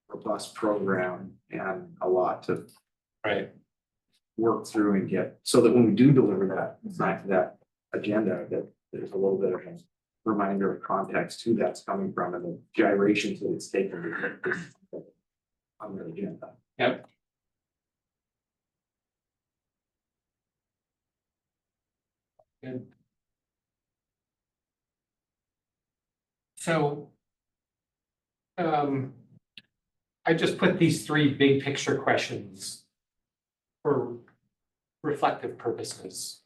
robust program and a lot to work through and get, so that when we do deliver that agenda, that there's a little bit of a reminder of context who that's coming from and the gyrations that it's taken to get this on the agenda. Yep. Good. So. I just put these three big picture questions for reflective purposes.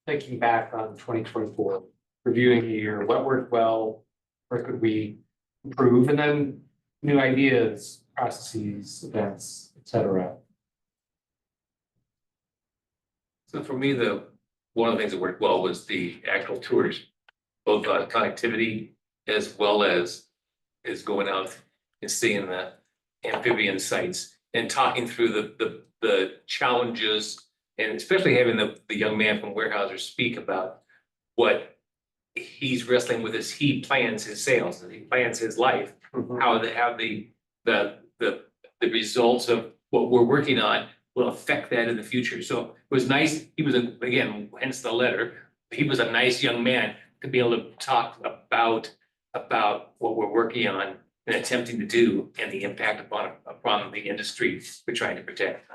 Thinking back on 2024, reviewing the year, what worked well, where could we improve, and then new ideas, processes, events, etc. So for me, one of the things that worked well was the actual tours, both connectivity as well as going out and seeing the amphibian sites and talking through the challenges, and especially having the young man from Weyerhaeuser speak about what he's wrestling with as he plans his sales and he plans his life, how the results of what we're working on will affect that in the future. So it was nice. He was, again, hence the letter. He was a nice young man to be able to talk about what we're working on and attempting to do and the impact upon the industry we're trying to protect.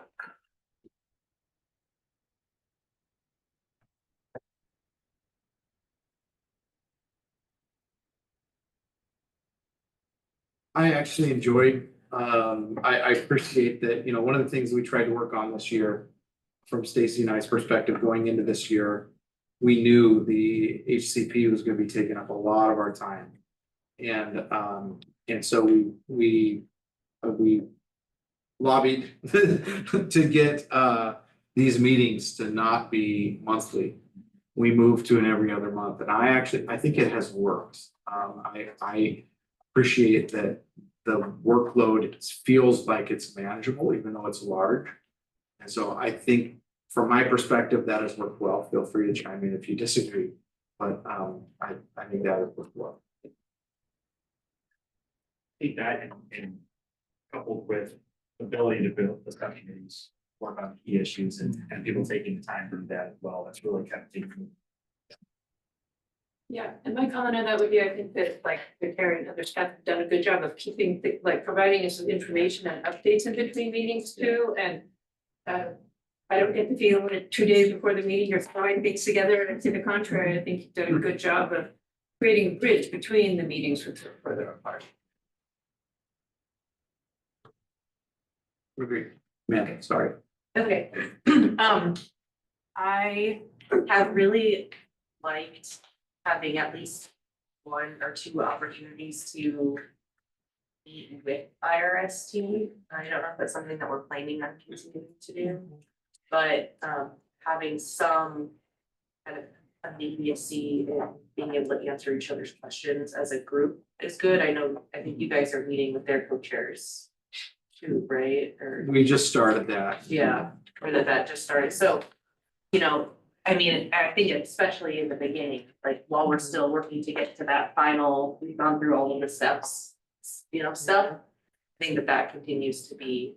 I actually enjoyed, I appreciate that, one of the things we tried to work on this year, from Stacy and I's perspective, going into this year, we knew the HCP was gonna be taking up a lot of our time. And so we lobbied to get, these meetings to not be monthly. We moved to an every other month, and I think it has worked. I appreciate that the workload feels like it's manageable, even though it's large. And so I think from my perspective, that has worked well. Feel free to chime in if you disagree, but I think that has worked well. I think that and coupled with ability to build discussion committees, work on key issues and people taking the time to do that as well, that's really kind of taking. Yeah, and my comment on that would be, I think that like Terry and other staff have done a good job of keeping, providing us with information and updates in between meetings too, and I don't get the feeling that 2 days before the meeting, you're throwing things together, and to the contrary, I think you've done a good job of creating a bridge between the meetings which are further apart. Agree. Man, sorry. Okay. I have really liked having at least 1 or 2 opportunities to meet with IRST. I don't know if that's something that we're planning on continuing to do, but having some kind of immediacy and being able to answer each other's questions as a group is good. I think you guys are meeting with their co-chairs too, right? Or We just started that. yeah, or that just started. So, I mean, I think especially in the beginning, like while we're still working to get to that final, we've gone through all of the steps, stuff. I think that continues to be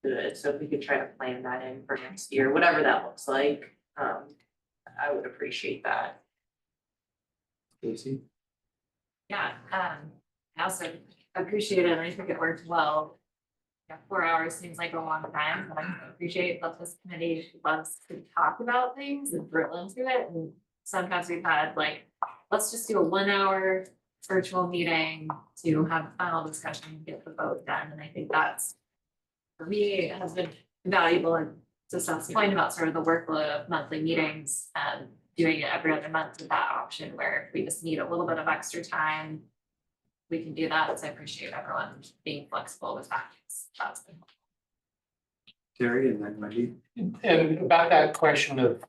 good. So if we could try to plan that in for next year, whatever that looks like, I would appreciate that. Stacy? Yeah, I also appreciate it, and I think it worked well. Yeah, 4 hours seems like a long time, but I appreciate that this committee loves to talk about things and drill into it. And sometimes we've had let's just do a 1 hour virtual meeting to have a final discussion and get the vote done. And I think that's, for me, has been valuable. And to Seth's point about sort of the workload of monthly meetings and doing it every other month with that option where if we just need a little bit of extra time, we can do that. So I appreciate everyone being flexible with that. That's been Terry and then Wendy. And about that question of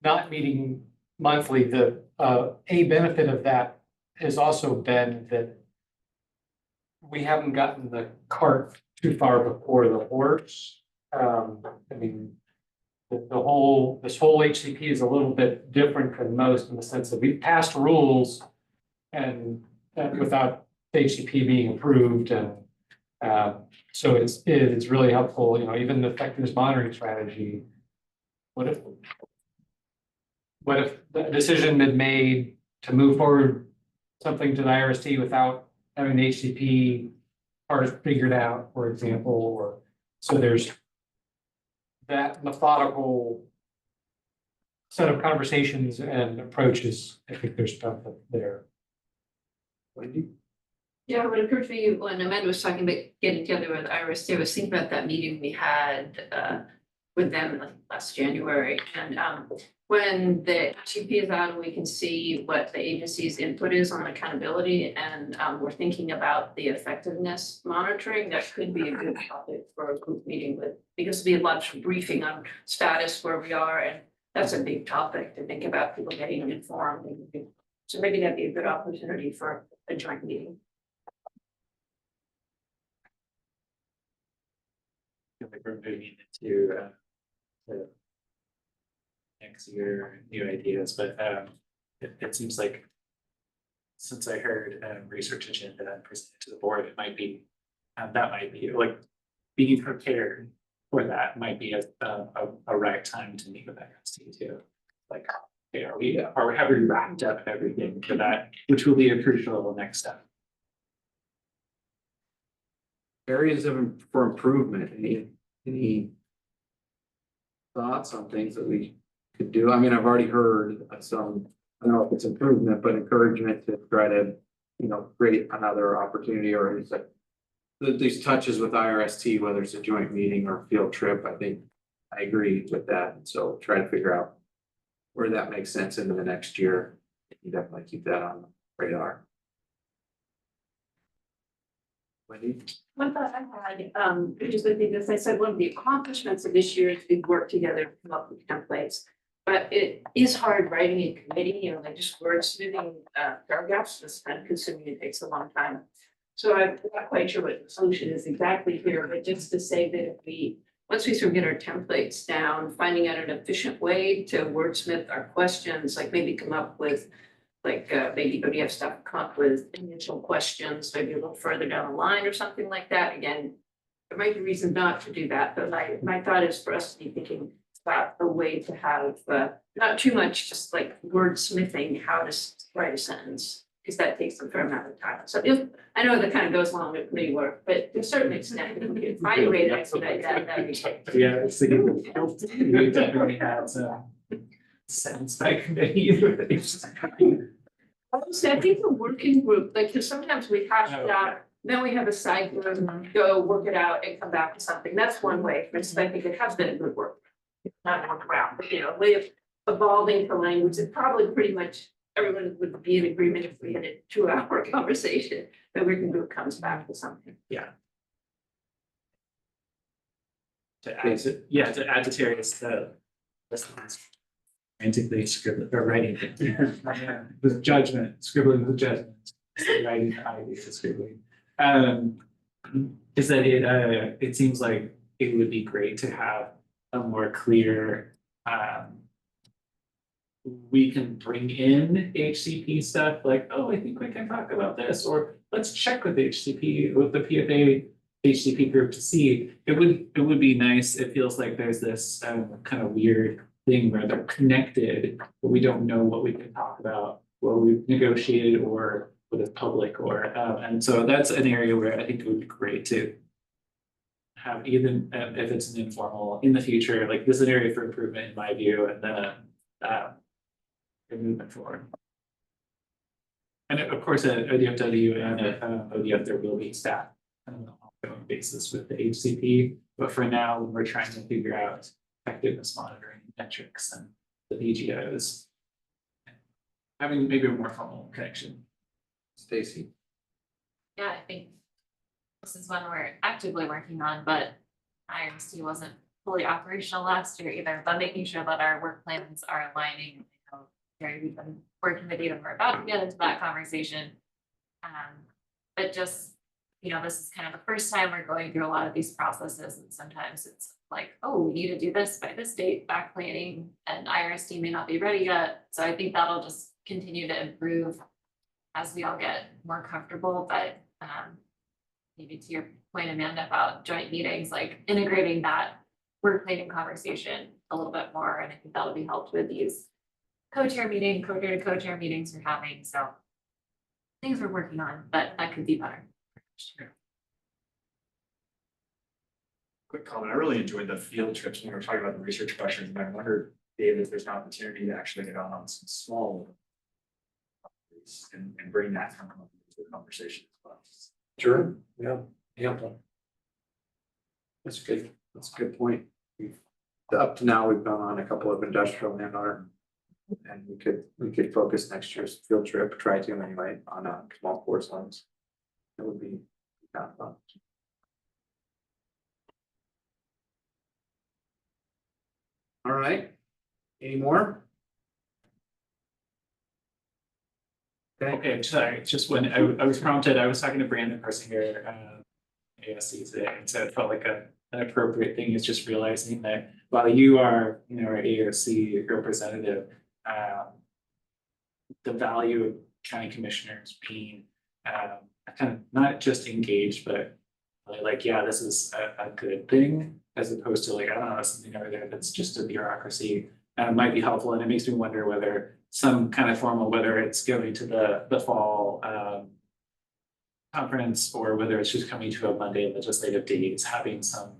not meeting monthly, the a benefit of that has also been that we haven't gotten the cart too far before the horse. I mean, this whole HCP is a little bit different than most in the sense that we've passed rules and without the HCP being approved, and so it's really helpful. Even the effectiveness monitoring strategy. What what if the decision had made to move forward something to the IRST without having the HCP part figured out, for example, or so there's that methodical set of conversations and approaches. I think there's stuff there. Wendy? Yeah, what occurred to me when Amanda was talking about getting together with Iris, I was thinking about that meeting we had with them last January. And when the HCP is out, we can see what the agency's input is on accountability. And we're thinking about the effectiveness monitoring. That could be a good topic for a group meeting with, because there'll be a lot of briefing on status where we are. And that's a big topic to think about, people getting informed. So maybe that'd be a good opportunity for a joint meeting. Like we're moving into the next year, new ideas, but it seems like since I heard research agenda presented to the board, it might be that might be like being prepared for that might be a right time to meet with IRST too. Like, okay, have we wrapped up everything for that, which will be a crucial next step. Areas for improvement, any thoughts on things that we could do? I mean, I've already heard some, I don't know if it's improvement, but encouragement to try to, create another opportunity or is that these touches with IRST, whether it's a joint meeting or field trip, I think I agree with that. So try to figure out where that makes sense into the next year. You definitely keep that on the radar. Wendy? One thought I had, which is, I think, as I said, one of the accomplishments of this year is we've worked together to come up with templates. But it is hard writing in committee, like just wordsmithing paragraphs, it's kind of consuming, it takes a long time. So I'm not quite sure what the solution is exactly here, but just to say that if once we sort of get our templates down, finding out an efficient way to wordsmith our questions, like maybe come up with maybe ODF stuff, come up with initial questions, maybe a little further down the line or something like that. Again, there might be reason not to do that, but my thought is for us to be thinking about a way to have not too much just like wordsmithing how to write a sentence, because that takes a fair amount of time. So I know that kind of goes along with committee work, but to a certain extent, if we could find a way to expedite that, that'd be great. Yeah, it's we definitely have sentence by committee. Honestly, I think the working group, like, because sometimes we hash it out, then we have a side group, go work it out and come back to something. That's one way. For instance, I think it has been a good work. Not work around, but way of evolving the language. It probably pretty much everyone would be in agreement if we had a 2-hour conversation. The working group comes back to something. Yeah. To add to Terry's frantically scribbling or writing with judgment, scribbling with judgment, writing ideas, scribbling. Is that it seems like it would be great to have a more clear we can bring in HCP stuff like, oh, I think we can talk about this, or let's check with HCP, with the PFA HCP group to see. It would be nice. It feels like there's this kind of weird thing where they're connected, but we don't know what we can talk about, what we've negotiated or with the public or and so that's an area where I think it would be great to have, even if it's an informal in the future, like this is an area for improvement in my view, and then a movement forward. And of course at ODFW and at ODF there will be staff on an ongoing basis with the HCP, but for now we're trying to figure out effectiveness monitoring metrics and the VGOs, having maybe a more formal connection. Stacy. Yeah, I think this is one we're actively working on, but IRC wasn't fully operational last year either, but making sure that our work plans are aligning. We've been working with you and we're about to get into that conversation. But just, this is kind of the first time we're going through a lot of these processes, and sometimes it's like, oh, we need to do this by this date, back planning, and IRST may not be ready yet. So I think that'll just continue to improve as we all get more comfortable. But maybe to your point, Amanda, about joint meetings, like integrating that work planning conversation a little bit more. And I think that'll be helped with these co-chair meeting, co-chair to co-chair meetings we're having, so. Things we're working on, but that could be better. Quick comment, I really enjoyed the field trips when we were talking about the research questions, and I wondered, David, if there's an opportunity to actually get on some small and bring that kind of into the conversation as well. Sure, yeah. That's good, that's a good point. Up to now, we've gone on a couple of industrial landowner. And we could focus next year's field trip, try to anyway, on small forest lands. That would be kind of fun. All right, any more? Okay, sorry, just when I was prompted, I was talking to Brandon Persinger, ASC today, and so it felt like an appropriate thing is just realizing that while you are, our AOC representative, the value of county commissioners being kind of not just engaged, but really like, yeah, this is a good thing, as opposed to like, I don't know, something over there that's just a bureaucracy, might be helpful. And it makes me wonder whether some kind of formal, whether it's going to the fall conference, or whether it's just coming to a Monday legislative days, having some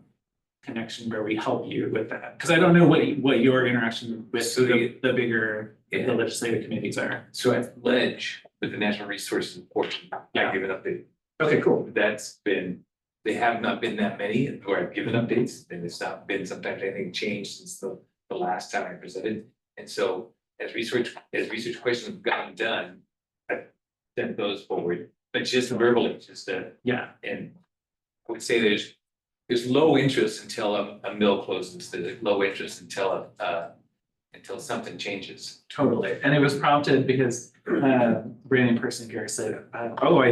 connection where we help you with that. Because I don't know what your interaction with So the bigger the legislative committees are. So at Ledge, with the natural resources portion, I give an update. Okay, cool. They have not been that many, or I've given updates, and it's not been sometimes anything changed since the last time I presented. And so as research questions have gotten done, I've sent those forward, but just verbally, and I would say there's low interest until a mill closes, there's low interest until something changes. Totally. And it was prompted because Brandon Persinger said, oh, I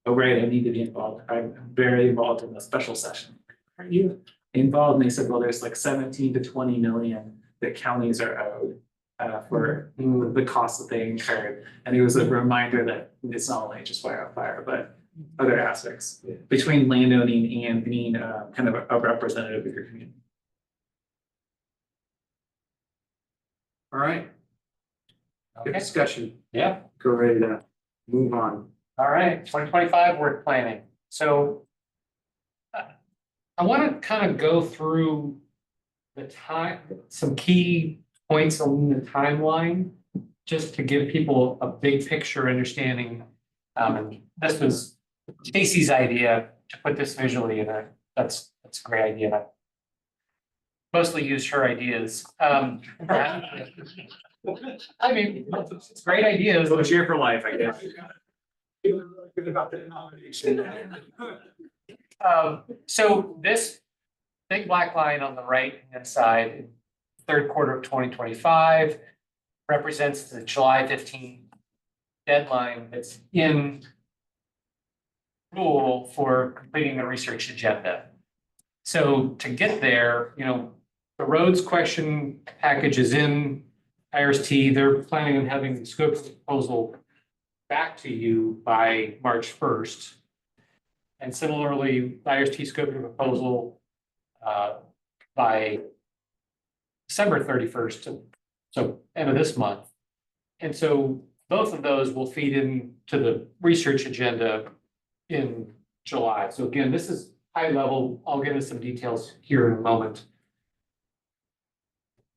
right, I need to be involved. I'm very involved in the special session. Are you involved? And they said, well, there's like 17 to 20 million that counties are owed for the costs that they incurred. And it was a reminder that it's not only just wildfire, but other aspects between landowning and being kind of a representative of your community. All right. Good Okay. discussion. Yeah. Go ready to move on. All right, 2025 work planning. So I want to kind of go through some key points along the timeline, just to give people a big picture understanding. And this was Stacy's idea to put this visually, and that's a great idea. I mostly used her ideas. I mean, it's great ideas. So cheer for life, I guess. Feeling really good about the nomination. So this big black line on the right hand side, third quarter of 2025, represents the July 15th deadline that's in rule for completing the research agenda. So to get there, the roads question package is in IRST. They're planning on having the scope of the proposal back to you by March 1st. And similarly, IRST scope of proposal by December 31st, so end of this month. And so both of those will feed into the research agenda in July. So again, this is high level. I'll get into some details here in a moment,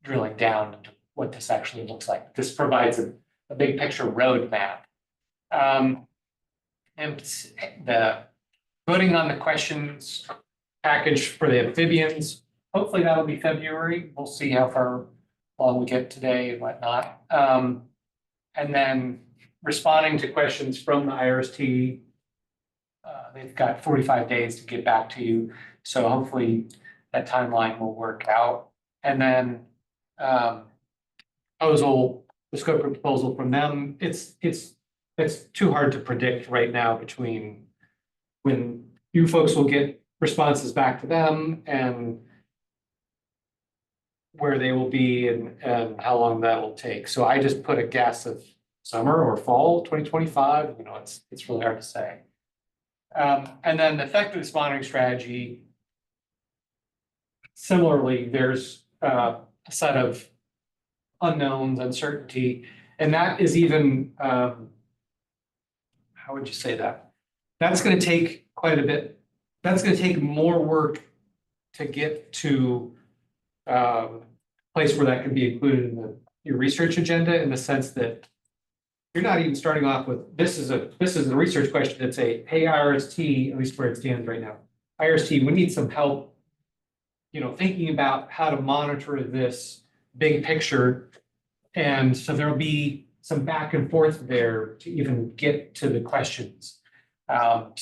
drilling down into what this actually looks like. This provides a big picture roadmap. And the voting on the questions package for the amphibians, hopefully that'll be February. We'll see how far along we get today and whatnot. And then responding to questions from the IRST, they've got 45 days to get back to you. So hopefully that timeline will work out. And then the scope of proposal from them, it's too hard to predict right now between when you folks will get responses back to them and where they will be and how long that will take. So I just put a guess of summer or fall 2025. It's really hard to say. And then the effectiveness monitoring strategy. Similarly, there's a set of unknowns, uncertainty, and that is even, how would you say that? That's gonna take quite a bit, that's gonna take more work to get to place where that can be included in your research agenda, in the sense that you're not even starting off with, this is a research question that's a, hey, IRST, at least where it stands right now. IRST, we need some help, thinking about how to monitor this big picture. And so there'll be some back and forth there to even get to the questions. That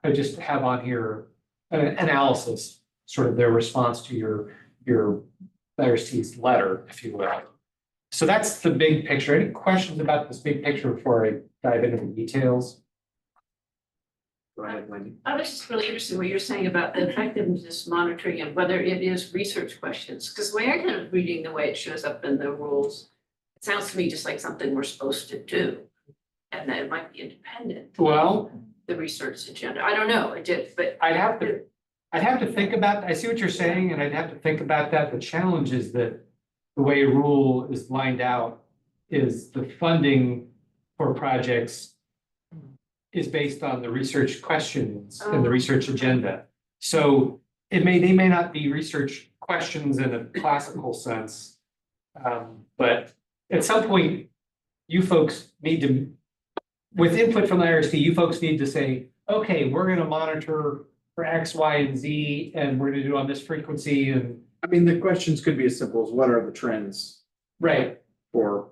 I just have on here an analysis, sort of their response to your IRST's letter, if you will. So that's the big picture. Any questions about this big picture before I dive into the details? Go ahead, Wendy. I was just really interested in what you're saying about the effectiveness monitoring and whether it is research questions, because the way I kind of reading the way it shows up in the rules, it sounds to me just like something we're supposed to do. And that it might be independent. Well, the research agenda. I don't know, it did, but. I'd have to think about, I see what you're saying, and I'd have to think about that. The challenge is that the way rule is lined out is the funding for projects is based on the research questions and the research agenda. So they may not be research questions in a classical sense. But at some point, you folks need to, with input from the IRC, you folks need to say, okay, we're gonna monitor for X, Y, and Z, and we're gonna do it on this frequency. And I mean, the questions could be as simple as what are the trends right, for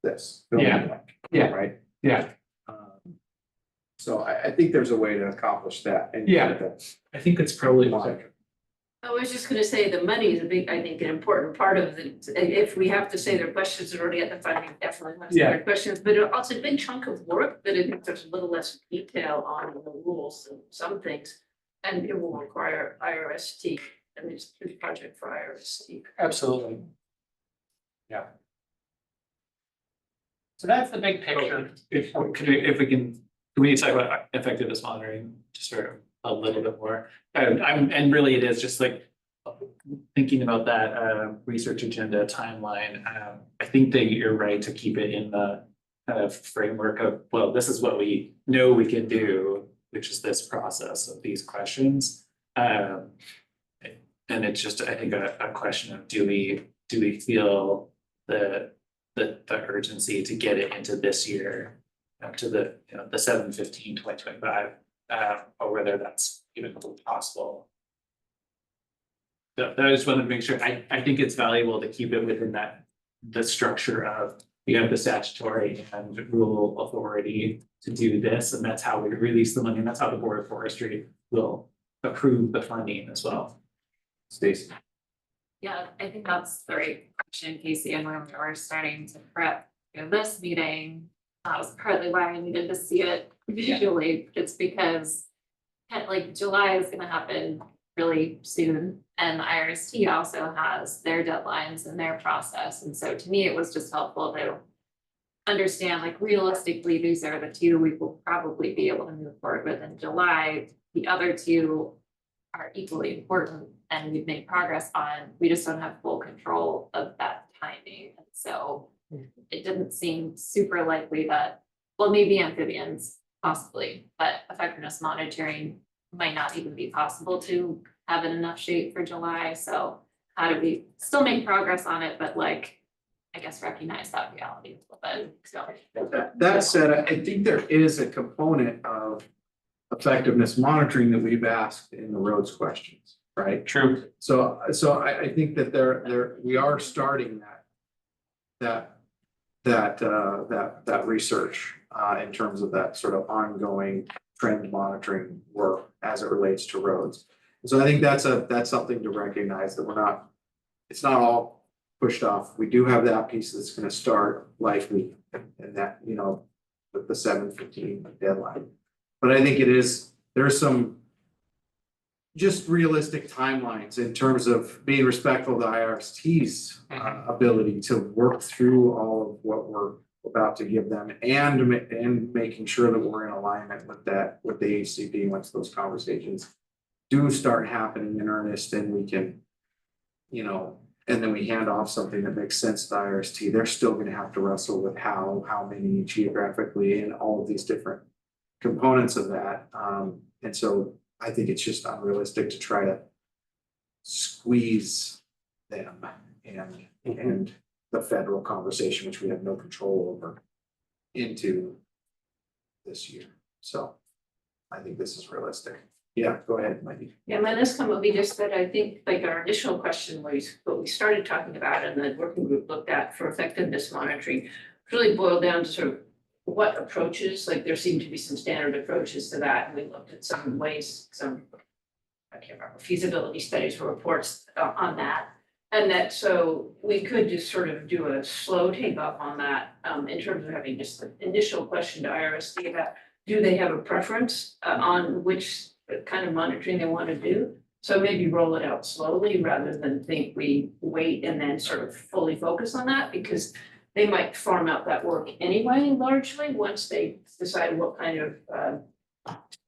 this? Yeah. Yeah. Right? yeah, So I think there's a way to accomplish that. And Yeah. I think it's probably. I was just gonna say the money is a big, I think, an important part of it. If we have to say their questions are already at the funding, definitely want to say their questions, but it also a big chunk of work that I think there's a little less detail on the rules and some things. And it will require IRST, and it's a project for IRST. absolutely. Yeah. So that's the big picture. If we can we talk about effectiveness monitoring just for a little bit more? And really it is just like thinking about that research agenda timeline. I think that you're right to keep it in the kind of framework of, well, this is what we know we can do, which is this process of these questions. And it's just, I think, a question of do we feel the urgency to get it into this year, to the 7/15/2025, or whether that's even possible. So I just wanted to make sure, I think it's valuable to keep it within the structure of, you have the statutory and rule authority to do this, and that's how we release the money, and that's how the Board of Forestry will approve the funding as well. Stacy. Yeah, I think that's the right question, Casey, and when we were starting to prep this meeting, that was partly why I needed to see it visually. It's because like July is gonna happen really soon, and IRST also has their deadlines and their process, and so to me, it was just helpful to understand, like, realistically, these are the two we will probably be able to move forward with in July. The other two are equally important and we've made progress on, we just don't have full control of that timing. And so it didn't seem super likely that, well, maybe amphibians possibly, but effectiveness monitoring might not even be possible to have in enough shape for July. So how do we still make progress on it, but like, I guess recognize that reality a little bit. So That said, I think there is a component of effectiveness monitoring that we've asked in the roads questions, right? True. So I think that we are starting that research in terms of that sort of ongoing trend monitoring work as it relates to roads. So I think that's something to recognize, that it's not all pushed off. We do have that piece that's going to start likely, and that, with the 7/15 deadline. But I think there's some just realistic timelines in terms of being respectful of the IRST's ability to work through all of what we're about to give them, and making sure that we're in alignment with the HCP once those conversations do start happening in earnest, and we can, and then we hand off something that makes sense to IRST, they're still gonna have to wrestle with how many geographically and all of these different components of that. And so I think it's just unrealistic to try to squeeze them and the federal conversation, which we have no control over, into this year. So I think this is realistic. Yeah, go ahead, Mikey. Yeah, my last comment would be just that I think like our initial question was what we started talking about and the working group looked at for effectiveness monitoring really boiled down to sort of what approaches, like there seemed to be some standard approaches to that, and we looked at some ways, I can't remember, feasibility studies or reports on that. And that, so we could just sort of do a slow take up on that, in terms of having just the initial question to IRSD about, do they have a preference on which kind of monitoring they want to do? So maybe roll it out slowly rather than think we wait and then sort of fully focus on that, because they might farm out that work anyway, largely, once they decide what kind of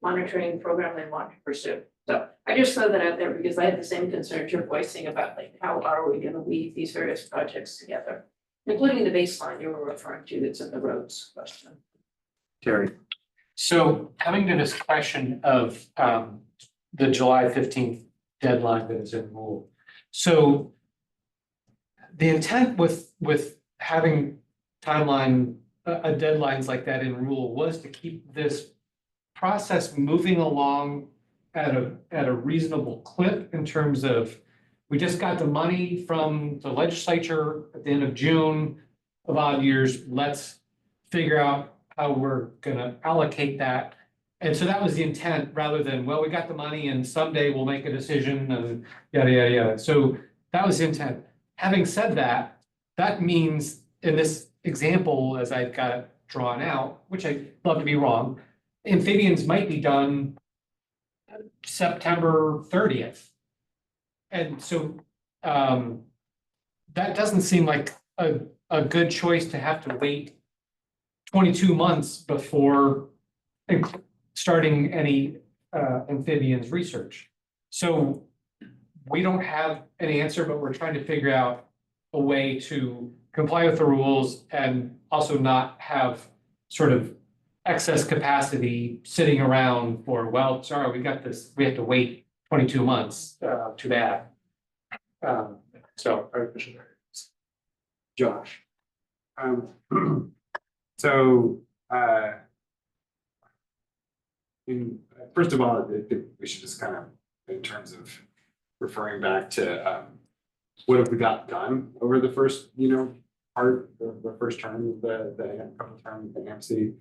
monitoring program they want to pursue. So I just throw that out there because I had the same concerns you're voicing about like, how are we gonna weave these various projects together? Including the baseline you were referring to that's in the roads question. Terry. So coming to this question of the July 15th deadline that is in rule. So the intent with having timeline deadlines like that in rule was to keep this process moving along at a reasonable clip in terms of, we just got the money from the legislature at the end of June of odd years. Let's figure out how we're gonna allocate that. And so that was the intent, rather than, well, we got the money and someday we'll make a decision and yada, yada, yada. So that was the intent. Having said that, that means in this example, as I've got it drawn out, which I'd love to be wrong, amphibians might be done September 30th. And so that doesn't seem like a good choice to have to wait 22 months before starting any amphibians research. So we don't have an answer, but we're trying to figure out a way to comply with the rules and also not have sort of excess capacity sitting around for, well, sorry, we got this, we have to wait 22 months, too bad. So. Josh. So, first of all, I think we should just kind of, in terms of referring back to, what have we got done over the first, part of the first term of the couple terms of the AMC.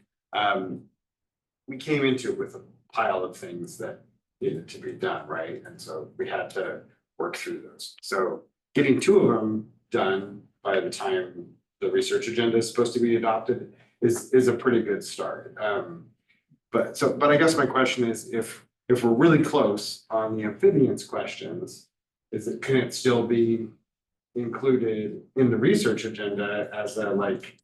We came into it with a pile of things that needed to be done, right? And so we had to work through those. So getting two of them done by the time the research agenda is supposed to be adopted is a pretty good start. But I guess my question is, if we're really close on the amphibians questions, can it still be included in the research agenda as a, like,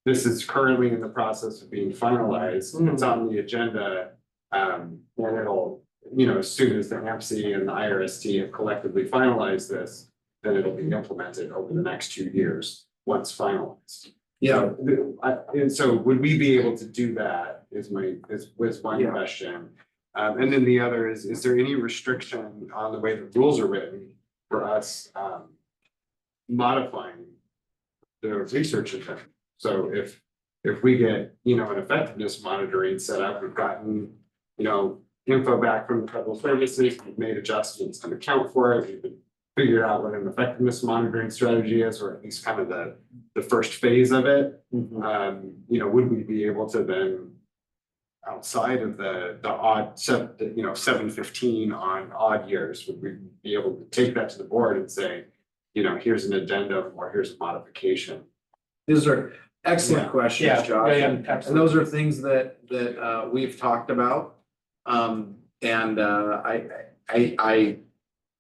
this is currently in the process of being finalized, it's on the agenda, and it'll, as soon as the AMC and the IRST have collectively finalized this, then it'll be implemented over the next 2 years, once finalized. Yeah. And so would we be able to do that is one question. And then the other is there any restriction on the way the rules are written for us modifying the research agenda? So if we get, an effectiveness monitoring set up, we've gotten, info back from the federal services, we've made adjustments to account for it, we've figured out what an effectiveness monitoring strategy is, or at least kind of the first phase of it. Would we be able to then, outside of the odd 715 on odd years, would we be able to take that to the board and say, here's an addendum or here's a modification? These are excellent questions, Josh. And absolutely. those are things that we've talked about. And I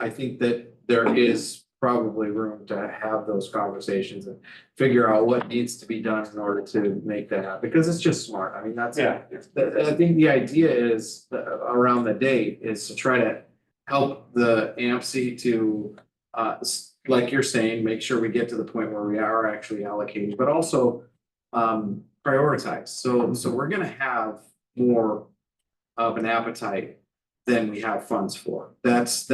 think that there is probably room to have those conversations and figure out what needs to be done in order to make that happen, because it's just smart. I mean, I think the idea is around the date is to try to help the AMC to like you're saying, make sure we get to the point where we are actually allocating, but also prioritize. So we're gonna have more of an appetite than we have funds for. That's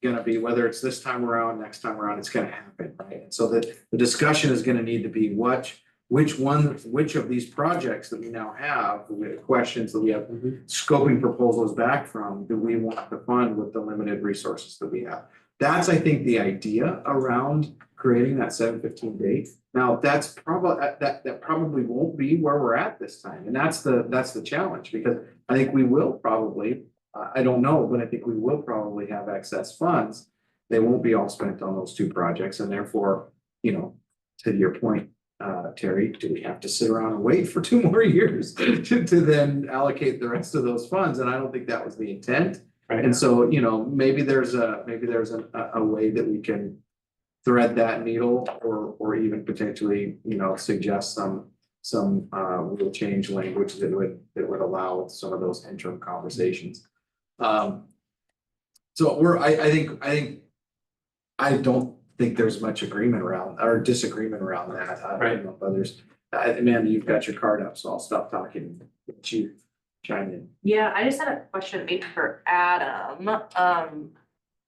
gonna be, whether it's this time around, next time around, it's gonna happen, right? And so the discussion is gonna need to be which of these projects that we now have, the questions that we have scoping proposals back from, do we want to fund with the limited resources that we have? That's, I think, the idea around creating that 7/15 date. Now, that's probably, that probably won't be where we're at this time, and that's the challenge, because I think we will probably, I don't know, but I think we will probably have excess funds. They won't be all spent on those two projects, and therefore, to your point, Terry, do we have to sit around and wait for 2 more years to then allocate the rest of those funds? And I don't think that was the intent. Right. And so, maybe there's a way that we can thread that needle, or even potentially, suggest some rule change language that would allow some of those interim conversations. So I don't think there's much agreement around, or disagreement around that. I don't know if others, Amanda, you've got your card up, so I'll stop talking and let you chime in. Yeah, I just had a question maybe for Adam.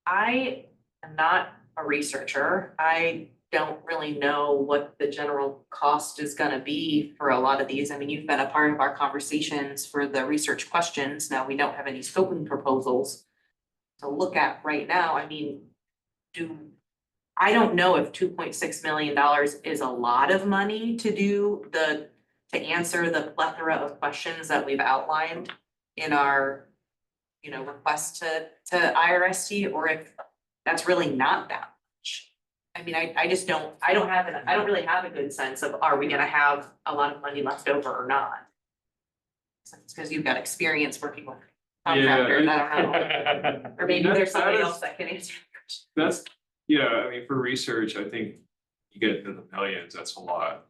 I am not a researcher. I don't really know what the general cost is gonna be for a lot of these. I mean, you've been a part of our conversations for the research questions. Now, we don't have any scoping proposals to look at right now. I mean, I don't know if $2.6 million is a lot of money to answer the plethora of questions that we've outlined in our, request to IRST, or if that's really not that much. I mean, I don't really have a good sense of, are we gonna have a lot of money left over or not? It's because you've got experience working with contractors, I don't know. Or maybe there's somebody else that can answer. That's, I mean, for research, I think you get into the millions, that's a lot.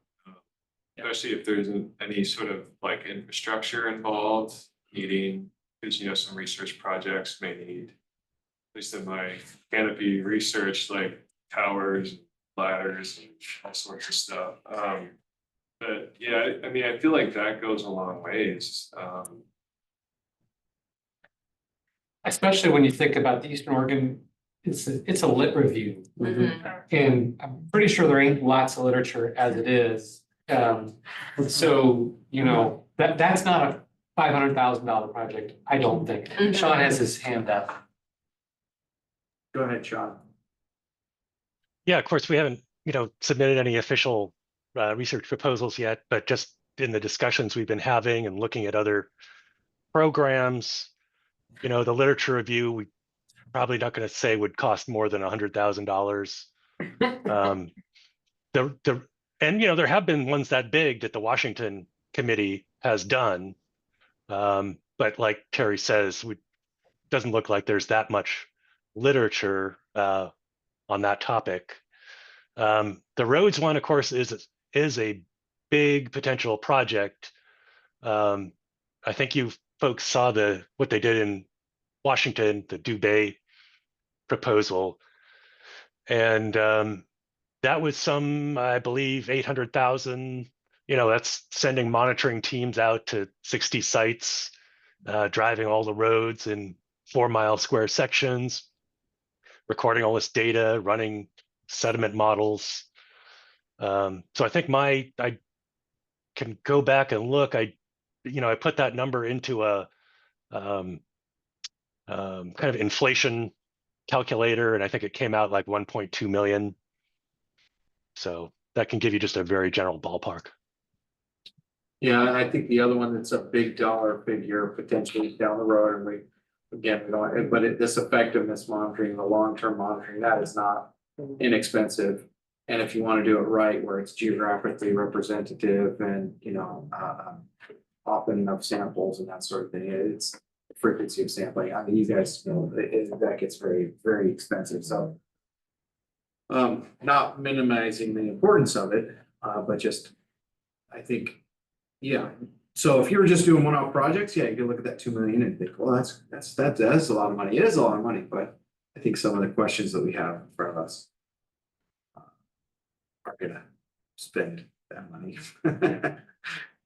Especially if there isn't any sort of like infrastructure involved, needing, because some research projects may need, at least in my canopy research, like towers, ladders, and all sorts of stuff. But yeah, I mean, I feel like that goes a long ways. Especially when you think about the Eastern Oregon, it's a lit review. And I'm pretty sure there ain't lots of literature as it is. So, that's not a $500,000 project, I don't think. Sean has his hand up. Go ahead, Sean. Yeah, of course, we haven't, submitted any official research proposals yet, but just in the discussions we've been having and looking at other programs, the literature review, we probably not going to say would cost more than $100,000. And there have been ones that big that the Washington committee has done, but like Terry says, doesn't look like there's that much literature on that topic. The roads one, of course, is a big potential project. I think you folks saw what they did in Washington, the Dubay proposal, and that was some, I believe, 800,000. That's sending monitoring teams out to 60 sites, driving all the roads in 4-mile square sections, recording all this data, running sediment models. So I think I can go back and look. I put that number into a kind of inflation calculator, and I think it came out like 1.2 million. So that can give you just a very general ballpark. Yeah, and I think the other one that's a big dollar figure potentially down the road, and we don't, but this effectiveness monitoring, the long-term monitoring, that is not inexpensive. And if you want to do it right, where it's geographically representative and, often enough samples and that sort of thing, it's the frequency of sampling. I mean, you guys know that gets very, very expensive. So not minimizing the importance of it, but just, I think, yeah. So if you were just doing one-off projects, yeah, you could look at that 2 million and think, well, that's a lot of money. It is a lot of money, but I think some of the questions that we have in front of us are gonna spend that money.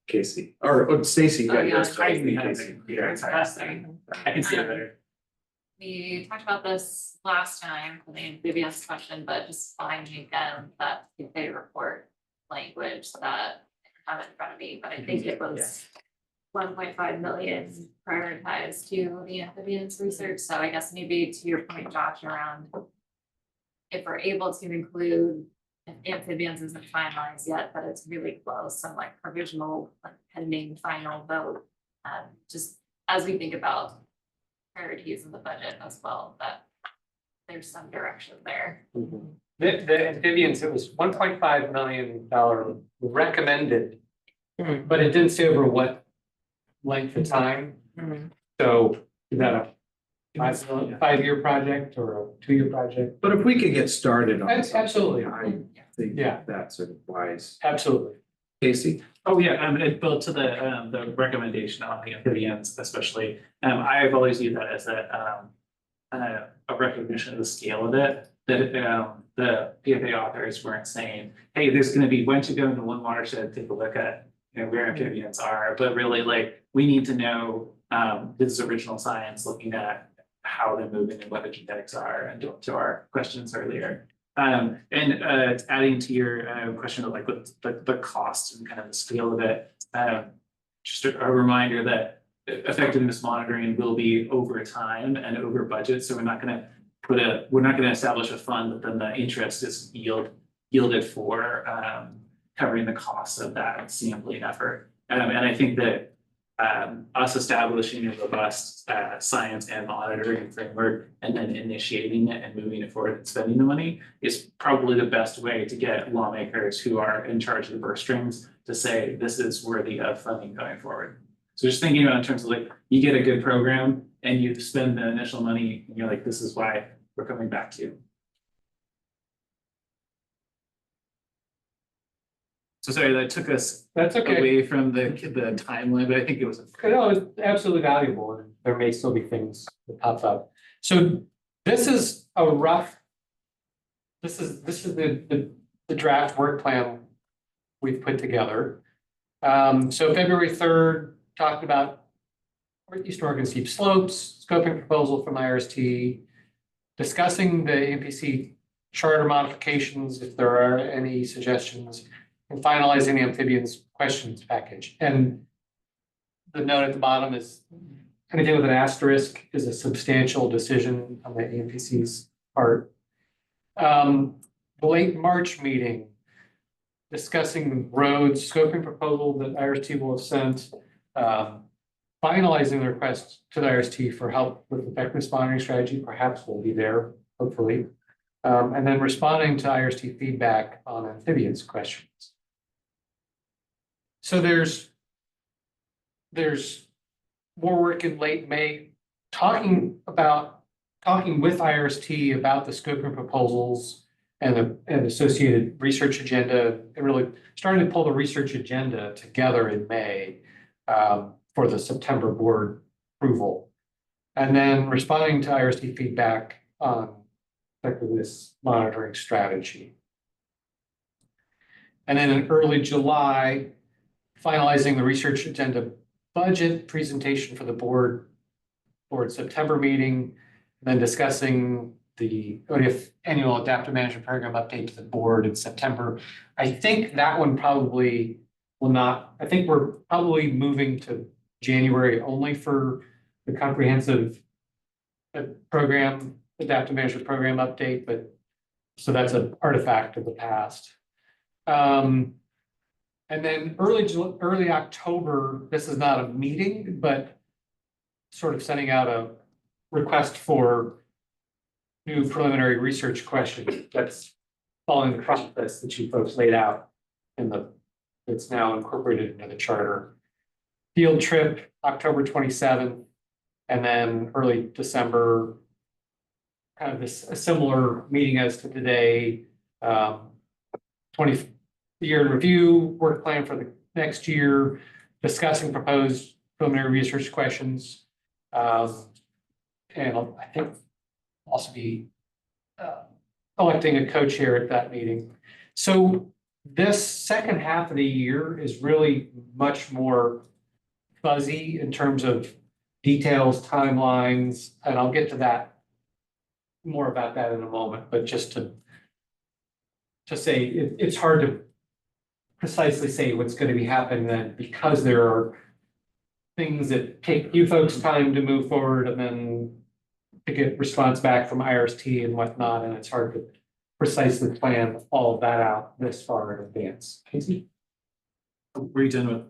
Casey, or Stacy, you Oh, got yeah, yours. it's hard to Casey. have Casey. it. It's sorry. I can see it better. We talked about this last time for the amphibious question, but just finding again that PFA report language that I have in front of me, but I think it was 1.5 million prioritized to the amphibians research. So I guess maybe to your point, Josh, around if we're able to include amphibians isn't finalized yet, but it's really close, some like provisional like, pending final vote. Just as we think about priorities in the budget as well, that there's some direction there. The amphibians, it was $1.5 million recommended, but it didn't say over what length of time. So is that a 5-year project or a 2-year project? But if we could get started on That's absolutely. I think Yeah. that's sort of wise. Absolutely. Casey? Oh, yeah, it built to the recommendation on the amphibians especially. I've always viewed that as a recognition of the scale of it. That the PFA authors weren't saying, hey, there's gonna be, why don't you go into one watershed, take a look at, you know, where amphibians are, but really like, we need to know, this is original science looking at how they're moving and what the genetics are, and to our questions earlier. Adding to your question of like the cost and kind of the scale of it, just a reminder that effectiveness monitoring will be over time and over budget. So we're not gonna establish a fund that then the interest is yielded for covering the costs of that sampling effort. And I think that us establishing a robust science and monitoring framework and then initiating it and moving it forward and spending the money is probably the best way to get lawmakers who are in charge of the purse strings to say this is worthy of funding going forward. So just thinking about in terms of like, you get a good program and you spend the initial money and you're like, this is why we're coming back to you. So sorry, that took us That's okay. away from the timeline, but I think it was. No, it's absolutely valuable, and there may still be things that pop up. So this is a rough. This is the draft work plan we've put together. So February 3rd, talked about East Oregon steep slopes, scoping proposal from IRST, discussing the MPC charter modifications, if there are any suggestions, and finalizing the amphibians questions package. And the note at the bottom is anything with an asterisk is a substantial decision on the AMPC's part. The late March meeting, discussing roads, scoping proposal that IRST will have sent, finalizing the request to the IRST for help with effectiveness monitoring strategy, perhaps we'll be there, hopefully. And then responding to IRST feedback on amphibians questions. So there's more work in late May, talking with IRST about the scoping proposals and associated research agenda, and really starting to pull the research agenda together in May for the September board approval. And then responding to IRST feedback on effectiveness monitoring strategy. And then in early July, finalizing the research agenda budget presentation for the board September meeting, then discussing the ODF annual adaptive management program update to the board in September. I think that one probably will not, I think we're probably moving to January only for the comprehensive program, adaptive management program update, but so that's an artifact of the past. And then early October, this is not a meeting, but sort of sending out a request for new preliminary research questions. That's following the process that you folks laid out in it's now incorporated into the charter. Field trip, October 27th, and then early December, kind of a similar meeting as to today, 20 year in review, work plan for the next year, discussing proposed preliminary research questions. And I think also be electing a co-chair at that meeting. So this second half of the year is really much more fuzzy in terms of details, timelines, and I'll get to that, more about that in a moment, but just to say, it's hard to precisely say what's going to be happening then, because there are things that take you folks time to move forward and then to get response back from IRST and whatnot, and it's hard to precisely plan all of that out this far in advance. Casey? Were you done with?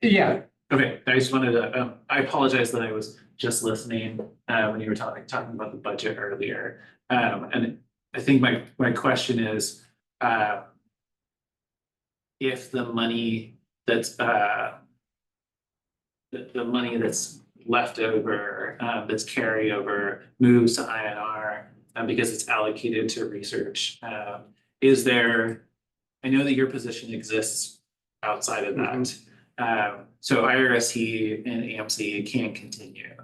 Yeah, Okay, I just wanted to, I apologize that I was just listening, when you were talking about the budget earlier. And I think my question is, if the money that's, the money that's left over, that's carryover moves to INR, because it's allocated to research, is there, I know that your position exists outside of that. So IRST and AMC can continue,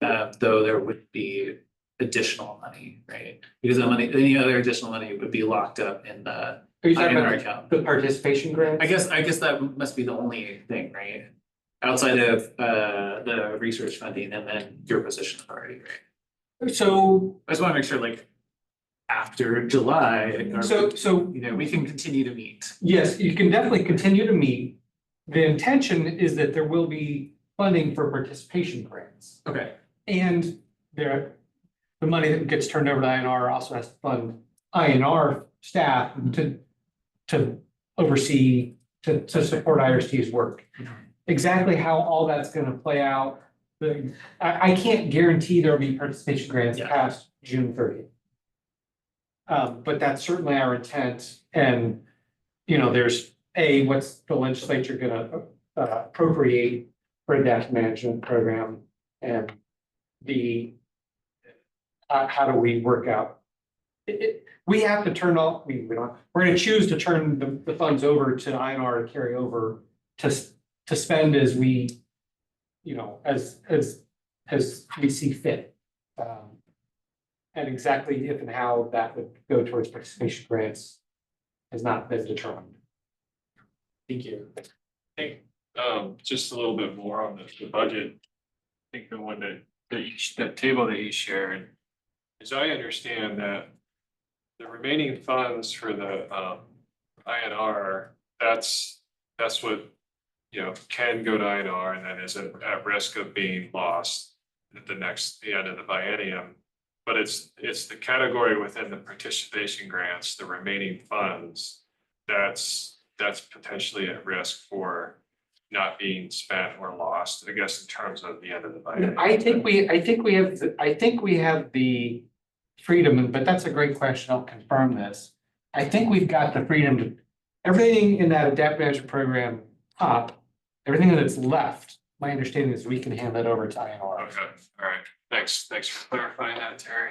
though there would be additional money, right? Because the money, any other additional money would be locked up in the are you talking INR about account. the participation grants? I guess that must be the only thing, right? Outside of the research funding and then your position authority, right? So, I just want to make sure, like, after July, or, so you know, we can continue to meet. yes, you can definitely continue to meet. The intention is that there will be funding for participation grants. Okay. And the money that gets turned over to INR also has to fund INR staff to oversee, to support IRST's work. Exactly how all that's gonna play out, I can't guarantee there'll be participation grants past June 30th. But that's certainly our intent, and, you know, there's what's the legislature gonna appropriate for a adaptive management program, and how do we work out? We have to turn off, we don't, we're gonna choose to turn the funds over to INR to carry over to spend as we, you know, as we see fit. And exactly if and how that would go towards participation grants has not been determined. Thank you. I think, just a little bit more on the budget. I think the one that table that you shared, as I understand that the remaining funds for the INR, that's what, you know, can go to INR and then is at risk of being lost at the end of the biennium. But it's the category within the participation grants, the remaining funds, that's potentially at risk for not being spent or lost, I guess, in terms of the end of the biennium. I think we have the freedom, but that's a great question. I'll confirm this. I think we've got the freedom to, everything in that adaptive management program everything that's left, my understanding is we can hand that over to INR. Okay, all right. Thanks for clarifying that, Terry.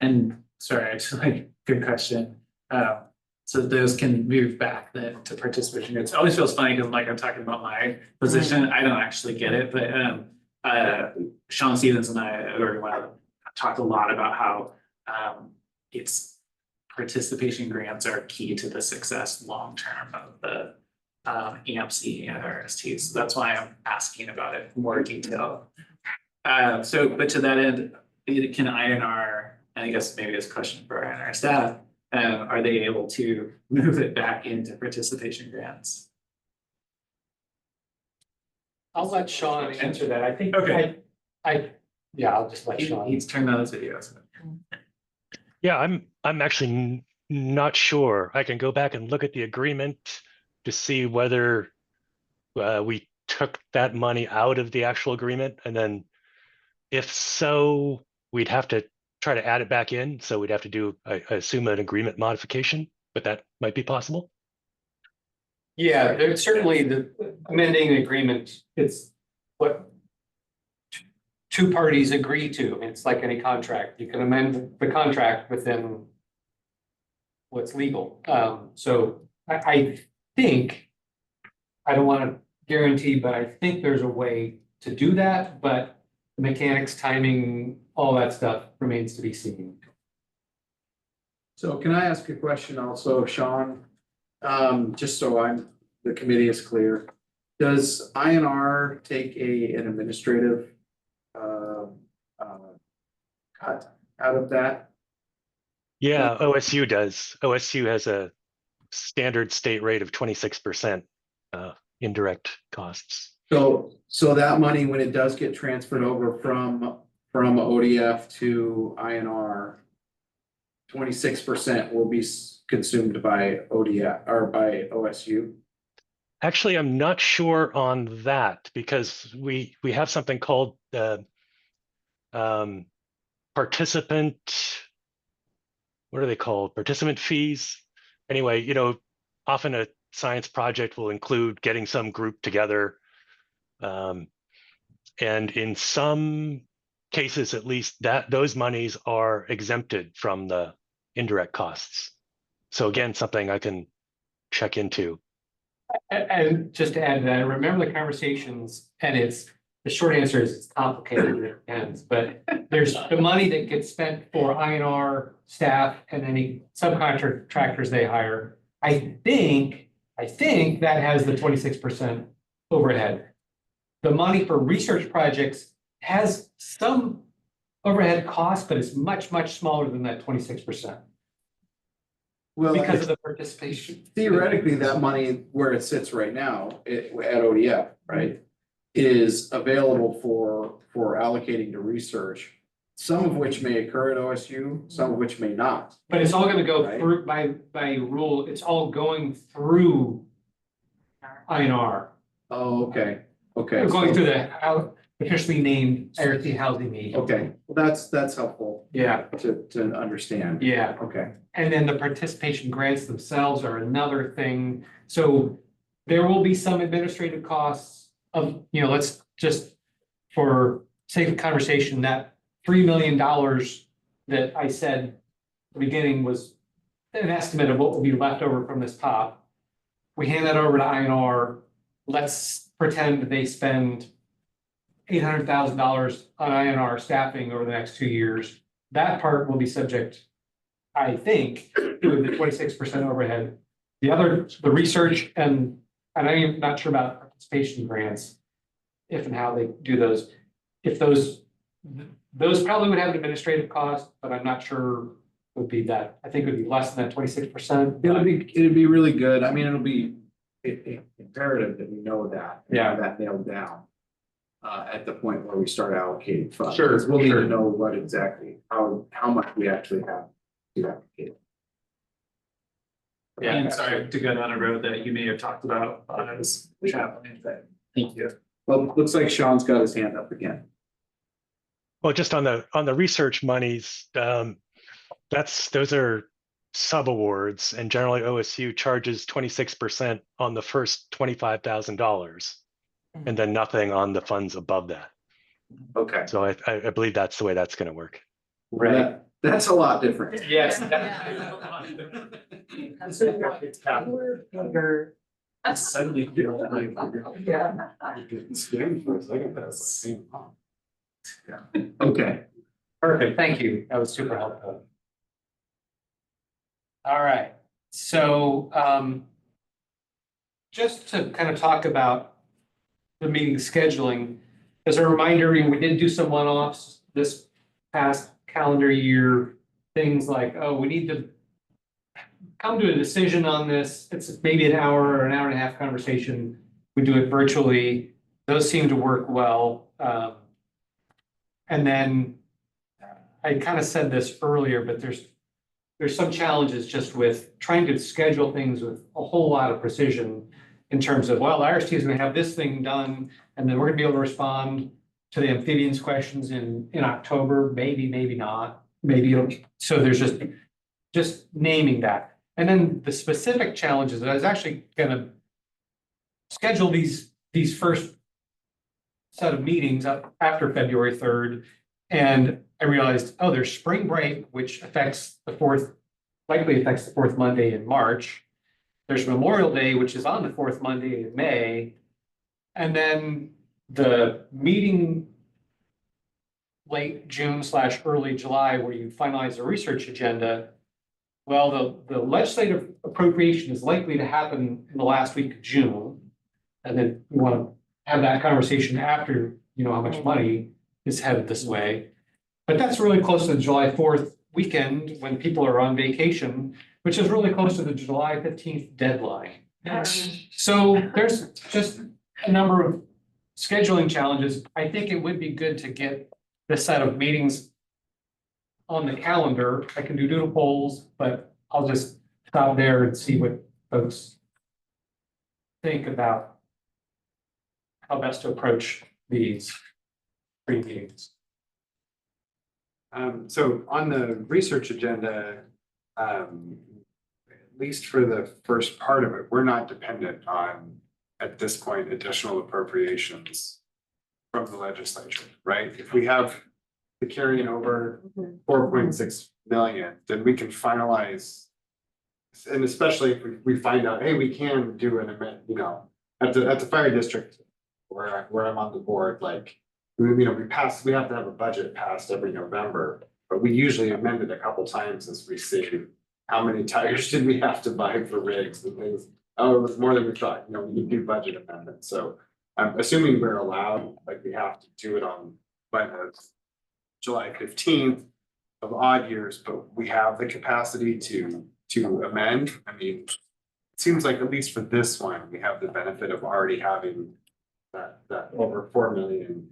And sorry, I just like, good question. So those can move back then to participation. It always feels funny because like I'm talking about my position. I don't actually get it, but Sean Stevens and I talked a lot about how it's participation grants are key to the success long term of the EMC and RST. So that's why I'm asking about it in more detail. But to that end, can INR, and I guess maybe it's a question for INR staff, are they able to move it back into participation grants? I'll let Sean answer that. I think, Okay. Yeah, I'll just let Sean. He's turned on his video. So. Yeah, I'm actually not sure. I can go back and look at the agreement to see whether we took that money out of the actual agreement, and then if so, we'd have to try to add it back in. So we'd have to do, I assume, an agreement modification, but that might be possible. Yeah, there's certainly the amending the agreement. It's what two parties agree to. I mean, it's like any contract. You can amend the contract within what's legal. So I think, I don't want to guarantee, but I think there's a way to do that, but the mechanics, timing, all that stuff remains to be seen. So can I ask a question also, Sean? just so the committee is clear, does INR take an administrative cut out of that? Yeah, OSU does. OSU has a standard state rate of 26% indirect costs. So that money, when it does get transferred over from ODF to INR, 26% will be consumed by ODF or by OSU. Actually, I'm not sure on that because we have something called participant, what are they called? Participant fees. Anyway, often a science project will include getting some group together. And in some cases, at least, those monies are exempted from the indirect costs. So again, something I can check into. And just to add to that, I remember the conversations, and the short answer is it's complicated, and it depends, but there's the money that gets spent for INR staff and any subcontractors they hire. I think that has the 26% overhead. The money for research projects has some overhead costs, but it's much, much smaller than that 26%. Well, Because of the participation. Theoretically, that money where it sits right now at ODF, right, is available for allocating to research, some of which may occur at OSU, some of which may not. But it's all gonna go Right. through by rule, it's all going through INR. Oh, okay, okay. Going through the officially named IRC housing agency. Okay, well, that's helpful Yeah, to understand. yeah. Okay. And then the participation grants themselves are another thing. So there will be some administrative costs of, let's just, for sake of conversation, that $3 million that I said at the beginning was an estimate of what will be left over from this top. We hand that over to INR. Let's pretend they spend $800,000 on INR staffing over the next 2 years. That part will be subject, I think, to the 26% overhead. The research and I'm not sure about participation grants, if and how they do those. If those probably would have an administrative cost, but I'm not sure would be that. I think it would be less than that 26%. It'd be really good. I mean, it'll be imperative that we know that. Yeah. That nailed down. At the point where we start allocating funds. Sure, 'Cause we'll need sure. to know what exactly, how much we actually have to allocate. Yeah. And sorry to go down a road that you may have talked about as chaplain, but thank you. Well, looks like Sean's got his hand up again. Well, just on the research monies, those are subawards, and generally OSU charges 26% on the first $25,000, and then nothing on the funds above that. Okay. So I believe that's the way that's going to work. Right. That's a lot different. Yes. I suddenly feel like. Okay. Perfect, thank you. That was super helpful. All right, so just to kind of talk about the meeting scheduling, as a reminder, we did do some one-offs this past calendar year. Things like, we need to come to a decision on this. It's maybe an hour or an hour and a half conversation. We do it virtually. Those seem to work well. And then I kind of said this earlier, but there's some challenges just with trying to schedule things with a whole lot of precision in terms of, well, the IRC is going to have this thing done, and then we're going to be able to respond to the amphibians questions in October, maybe not, maybe it'll, so there's just naming that. And then the specific challenges, I was actually going to schedule these first set of meetings up after February 3rd. And I realized, there's spring break, which likely affects the fourth Monday in March. There's Memorial Day, which is on the fourth Monday in May. And then the meeting late June / early July, where you finalize the research agenda, Well, the legislative appropriation is likely to happen in the last week of June. And then we want to have that conversation after, you know, how much money is headed this way. But that's really close to the July 4th weekend when people are on vacation, which is really close to the July 15th deadline. So there's just a number of scheduling challenges. I think it would be good to get this set of meetings on the calendar. I can do doodle polls, but I'll just stop there and see what folks think about how best to approach these three meetings. So on the research agenda, at least for the first part of it, we're not dependent on, at this point, additional appropriations from the legislature, right? If we have the carrying over 4.6 million, then we can finalize. And especially if we find out, hey, we can do an amendment, you know, at the fire district where I'm on the board, like, we have to have a budget passed every November, but we usually amend it a couple times as we see how many tires did we have to buy for rigs and things. Oh, it was more than we thought, you know, we do budget amendments. So I'm assuming we're allowed, like we have to do it by the July 15th of odd years, but we have the capacity to amend. I mean, it seems like at least for this one, we have the benefit of already having that over 4 million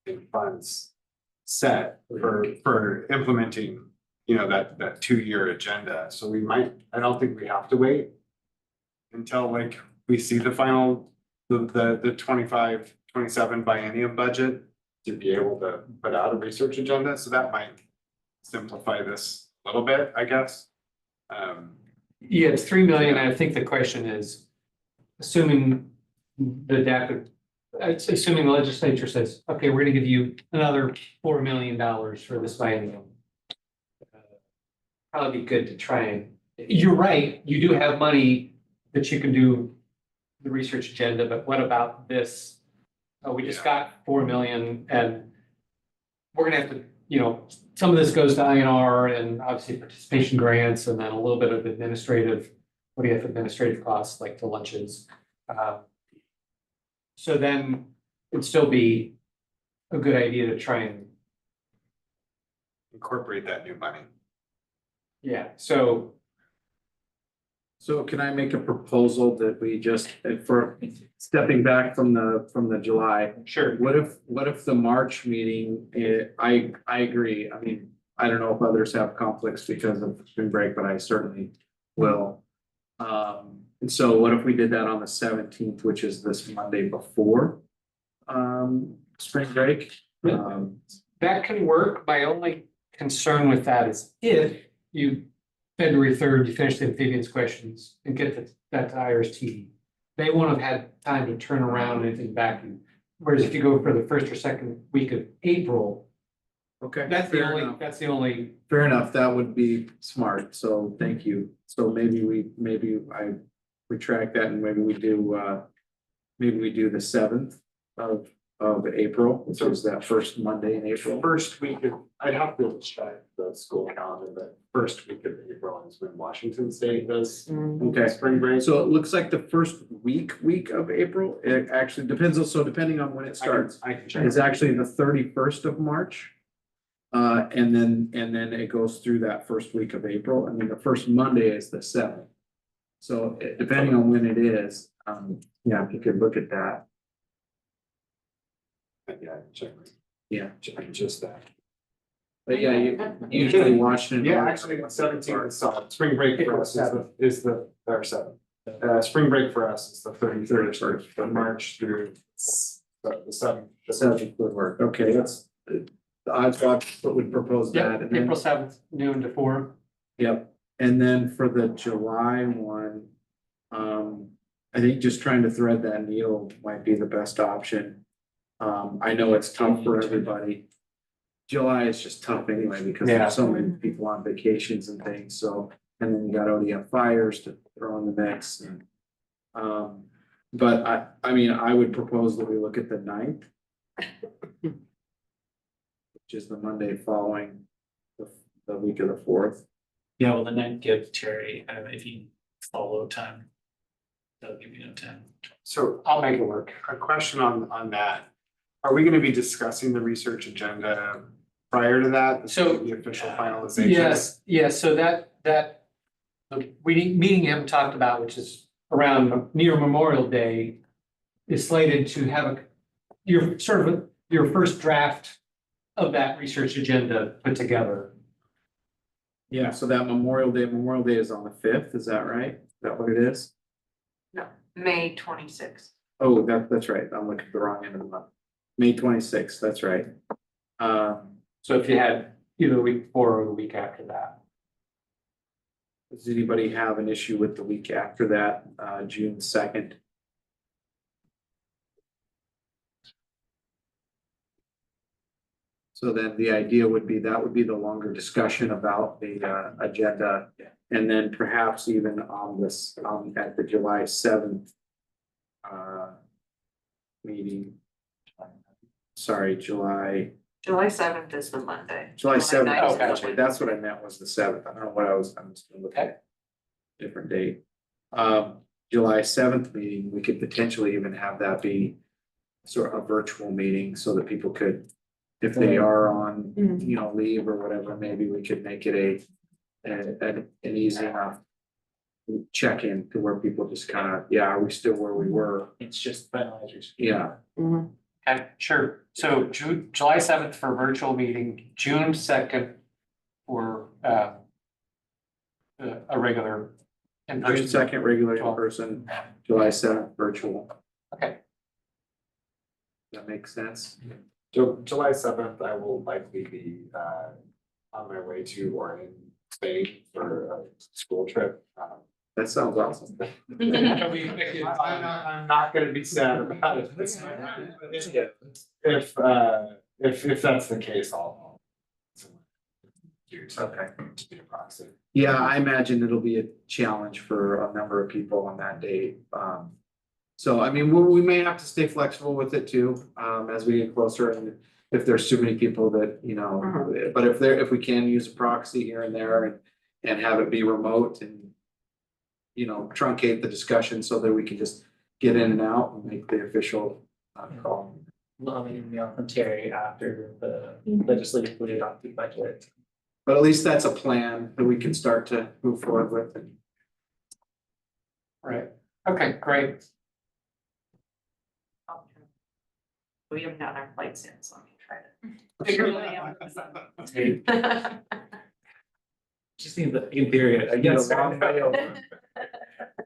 in funds set for implementing, you know, that 2-year agenda. So we might, I don't think we have to wait until like we see the final, the 25, 27 biennium budget to be able to put out a research agenda. So that might simplify this a little bit, I guess. Yeah, it's 3 million. I think the question is, assuming assuming the legislature says, okay, we're gonna give you another $4 million for this biennium. Probably be good to try and, you're right, you do have money that you can do the research agenda, but what about this? We just got 4 million and we're gonna have to, you know, some of this goes to INR and obviously participation grants and then a little bit of administrative, what do you have for administrative costs like the lunches? So then it'd still be a good idea to try and incorporate that new money. Yeah, so can I make a proposal that we just, for stepping back from the July? Sure. What if the March meeting, I agree. I mean, I don't know if others have conflicts because of spring break, but I certainly will. And so what if we did that on the 17th, which is this Monday before spring break? that can work. My only concern with that is if you, February 3rd, you finish the amphibians questions and get that to IRST, they won't have had time to turn around anything back. Whereas if you go for the first or second week of April, okay, that's the only. Fair enough. That would be smart. So thank you. So maybe I retract that and maybe we do the 7th of April, which is that first Monday in April. First week of, I'd have to check the school calendar, but first week of April is when Washington State does spring break. So it looks like the first week of April, it actually depends, so depending on when it starts. I can check. It's actually the 31st of March. And then it goes through that first week of April, and then the first Monday is the 7th. So depending on when it is, yeah, if you could look at that. Yeah, check. Yeah. Check just that. But yeah, you usually Washington. Yeah, actually, 17th is solid. Spring break for us is the 7th. Spring break for us is the 31st of March through the 7th. 7th would work. Okay, that's the odds watch would propose that. Yeah, And then, April 7th, noon to 4. yep. And then for the July one, I think just trying to thread that needle might be the best option. I know it's tough for everybody. July is just tough anyway, because there's so many people on vacations and things, so, and then you got ODM fires to throw in the mix. And, but I mean, I would propose that we look at the 9th. Which is the Monday following the week of the 4th. Yeah, well, then I'd give Terry, if you follow time. That'll give you no time. So I'll make it work. A question on that. Are we gonna be discussing the research agenda prior to that? So, The official finalization? Yes, so that, the meeting you haven't talked about, which is around near Memorial Day, is slated to have your sort of your first draft of that research agenda put together. Yeah, so that Memorial Day is on the fifth, is that right? Is that what it is? No, May 26th. Oh, that's right, I'm looking at the wrong end of the month. May 26th, that's right. So if you had either the week before or the week after that. Does anybody have an issue with the week after that, June 2nd? So then the idea would be, that would be the longer discussion about the agenda. And then perhaps even on this, at the July 7th meeting. Sorry, July 7th is the Monday. July 7th, 9th is the actually, Wednesday. that's what I meant was the 7th. I don't know what I was looking at. Different date. July 7th meeting, we could potentially even have that be sort of a virtual meeting so that people could, if they are on, leave or whatever, maybe we could make it an easy enough check-in to where people just kind of, yeah, are we still where we were? It's just finalizers. Yeah. Okay, sure. So July 7th for virtual meeting, June 2nd for a regular. in June person. 2nd, regular in person, July 7th, virtual. Okay. That makes sense. July 7th, I will likely be on my way to or in Spain for a school trip. That sounds awesome. I'm not gonna be sad about it. If that's the case, I'll. Okay. To be a proxy. Yeah, I imagine it'll be a challenge for a number of people on that date. So I mean, we may have to stay flexible with it too, as we get closer, and if there's too many people that, but if we can use a proxy here and there and have it be remote and truncate the discussion so that we can just get in and out and make the official call. Well, I'm email from Terry after the legislatively adopted budget. But at least that's a plan that we can start to move forward with. Right. Okay, great. We haven't gotten our flights in, so let me try to. Hey, just need the in theory, I guess.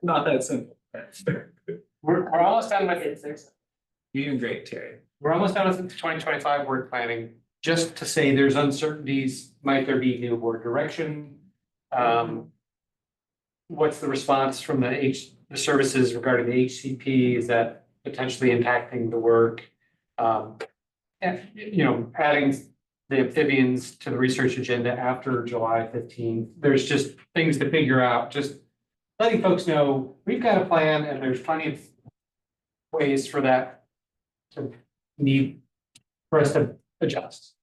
Not that simple. We're almost done with, You're doing great, Terry. we're almost done with the 2025 work planning. Just to say there's uncertainties, might there be new board direction? What's the response from the services regarding the HCP? Is that potentially impacting the work? And, adding the amphibians to the research agenda after July 15th. There's just things to figure out, just letting folks know we've got a plan and there's plenty of ways for that to need for us to adjust.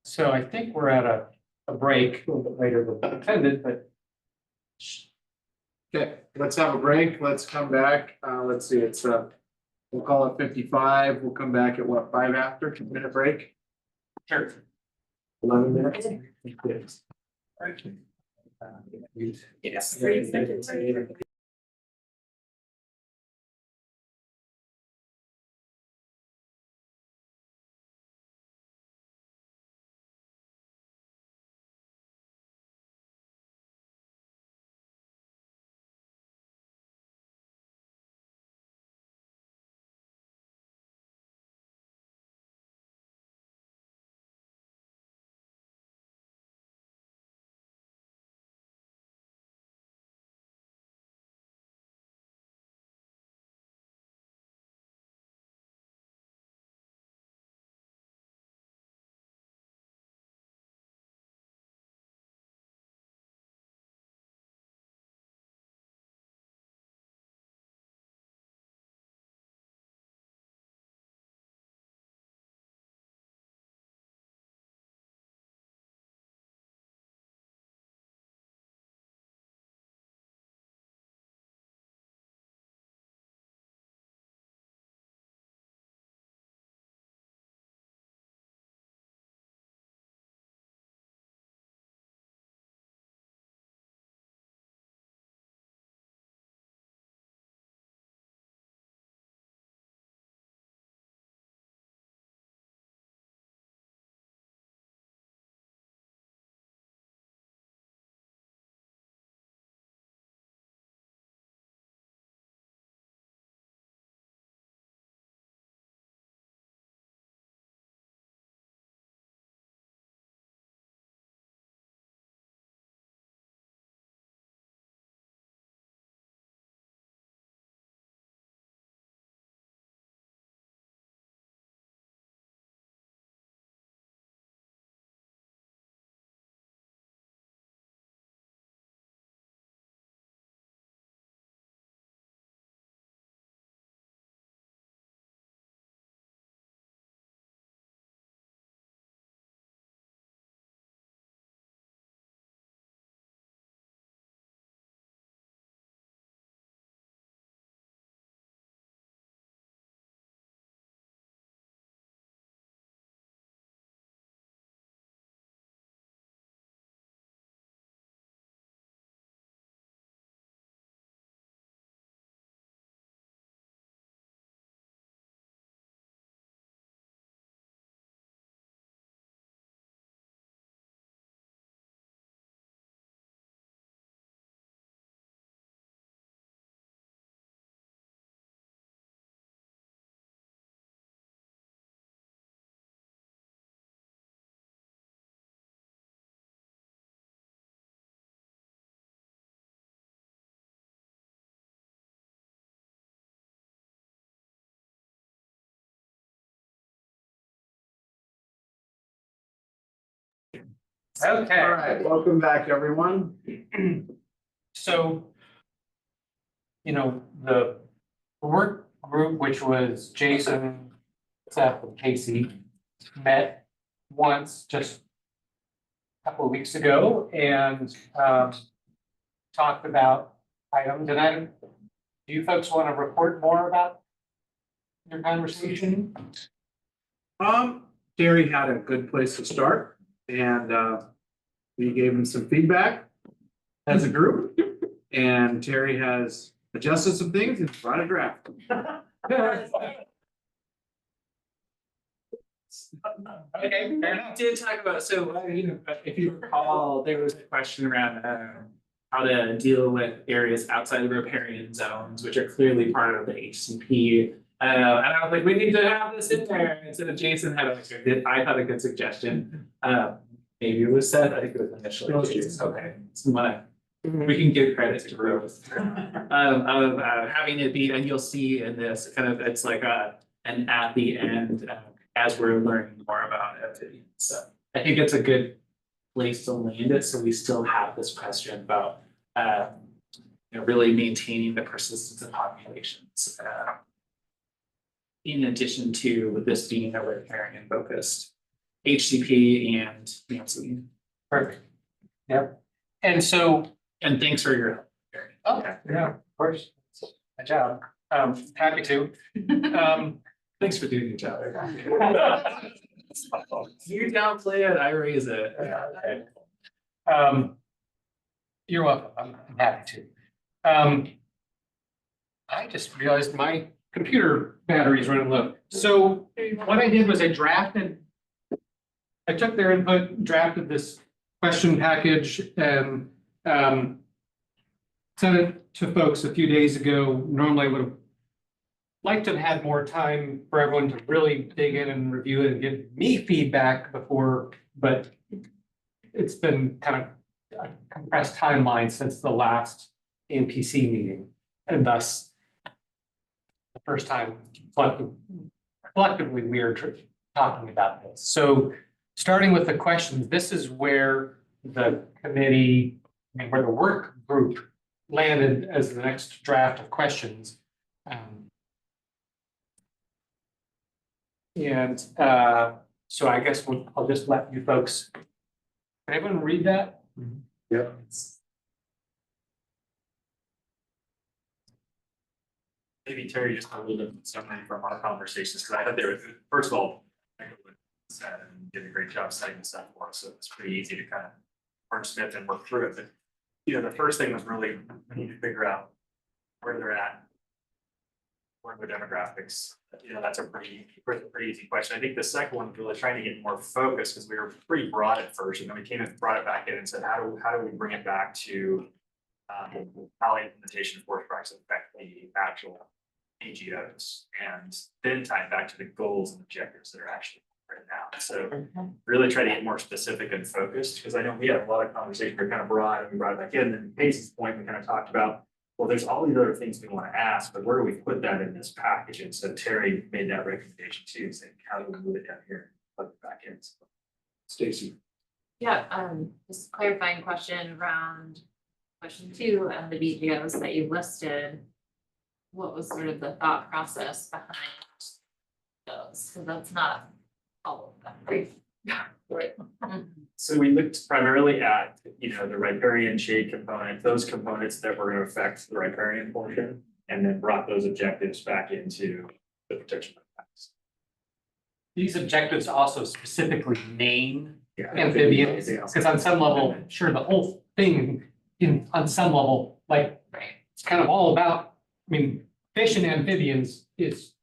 So I think we're at a break a little bit later than intended, but. Okay, let's have a break. Let's come back. Let's see, it's we'll call it 55. We'll come back at what, 5 after, 2-minute break? Sure. 11 minutes? Yes. Okay. All right, welcome back, everyone. So, the work group, which was Jason, Seth, and Casey, met once just a couple of weeks ago and talked about items. And do you folks want to report more about your conversation? Terry had a good place to start and we gave him some feedback as a group. And Terry has adjusted some things and brought a draft. Okay, fair enough. Did talk about, so, if you recall, there was a question around, how to deal with areas outside of riparian zones, which are clearly part of the HCP. And I was like, we need to have this in there, and so Jason had I thought a good suggestion. Maybe it was Seth, I think it was initially Jason, okay, so we can give credit to growth. Of having it be, and you'll see in this, kind of, it's like an at the end, as we're learning more about it. So I think it's a good place to land it, so we still have this question about really maintaining the persistence of populations. In addition to this being a riparian focused HCP and Nancy. Perfect. Yep. And so. And thanks for your help. Okay, yeah, of course. Good job. Happy to. Thanks for doing your job. You downplay it, I raise it. You're welcome. I'm happy to. I just realized my computer battery is running low. So what I did was I took their input, drafted this question package and sent it to folks a few days ago. Normally I would have liked to have had more time for everyone to really dig in and review it and give me feedback before, but it's been kind of a compressed timeline since the last NPC meeting, and thus the first time collectively we are talking about this. So starting with the questions, this is where the committee, where the work group landed as the next draft of questions. So I guess I'll just let you folks, can everyone read that? Yep. Maybe Terry, just a little bit of summary from our conversations, because I had there, first of all, I said and did a great job setting this up for us, so it's pretty easy to kind of wordsmith and work through it. But the first thing was really we need to figure out where they're at, where are the demographics. That's a pretty easy question. I think the second one was really trying to get more focused because we were pretty broad at first, and then we came and brought it back in and said, how do we bring it back to how implementation of forest practices affect the actual AGOs, and then tie it back to the goals and objectives that are actually right now. So really try to get more specific and focused, because I know we had a lot of conversation, we're kind of broad, and we brought it back in. And Casey's point, we kind of talked about, well, there's all these other things we want to ask, but where do we put that in this package? And so Terry made that recommendation too, saying, how do we move it down here, plug it back in? So, Stacy. Yeah, just clarifying question around question 2 and the BGOs that you listed. What was sort of the thought process behind those? Because that's not all of them, right? Right. So we looked primarily at, the riparian shade component, those components that were going to affect the riparian portion, and then brought those objectives back into the protection impacts. These objectives also specifically name Yeah. amphibians, because on some level, sure, the whole thing on some level, like, it's kind of all about, fish and amphibians is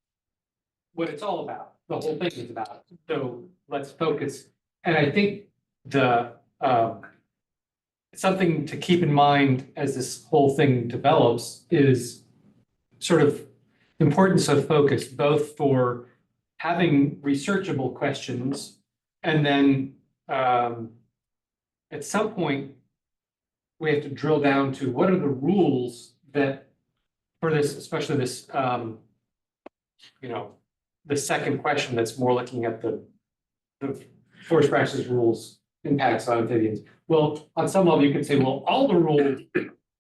what it's all about. The whole thing is about. So let's focus. And I think something to keep in mind as this whole thing develops is sort of importance of focus, both for having researchable questions, and then at some point we have to drill down to what are the rules that for this, especially this, the second question that's more looking at the forest practices rules impacts on amphibians. Well, on some level, you could say, well, all the rules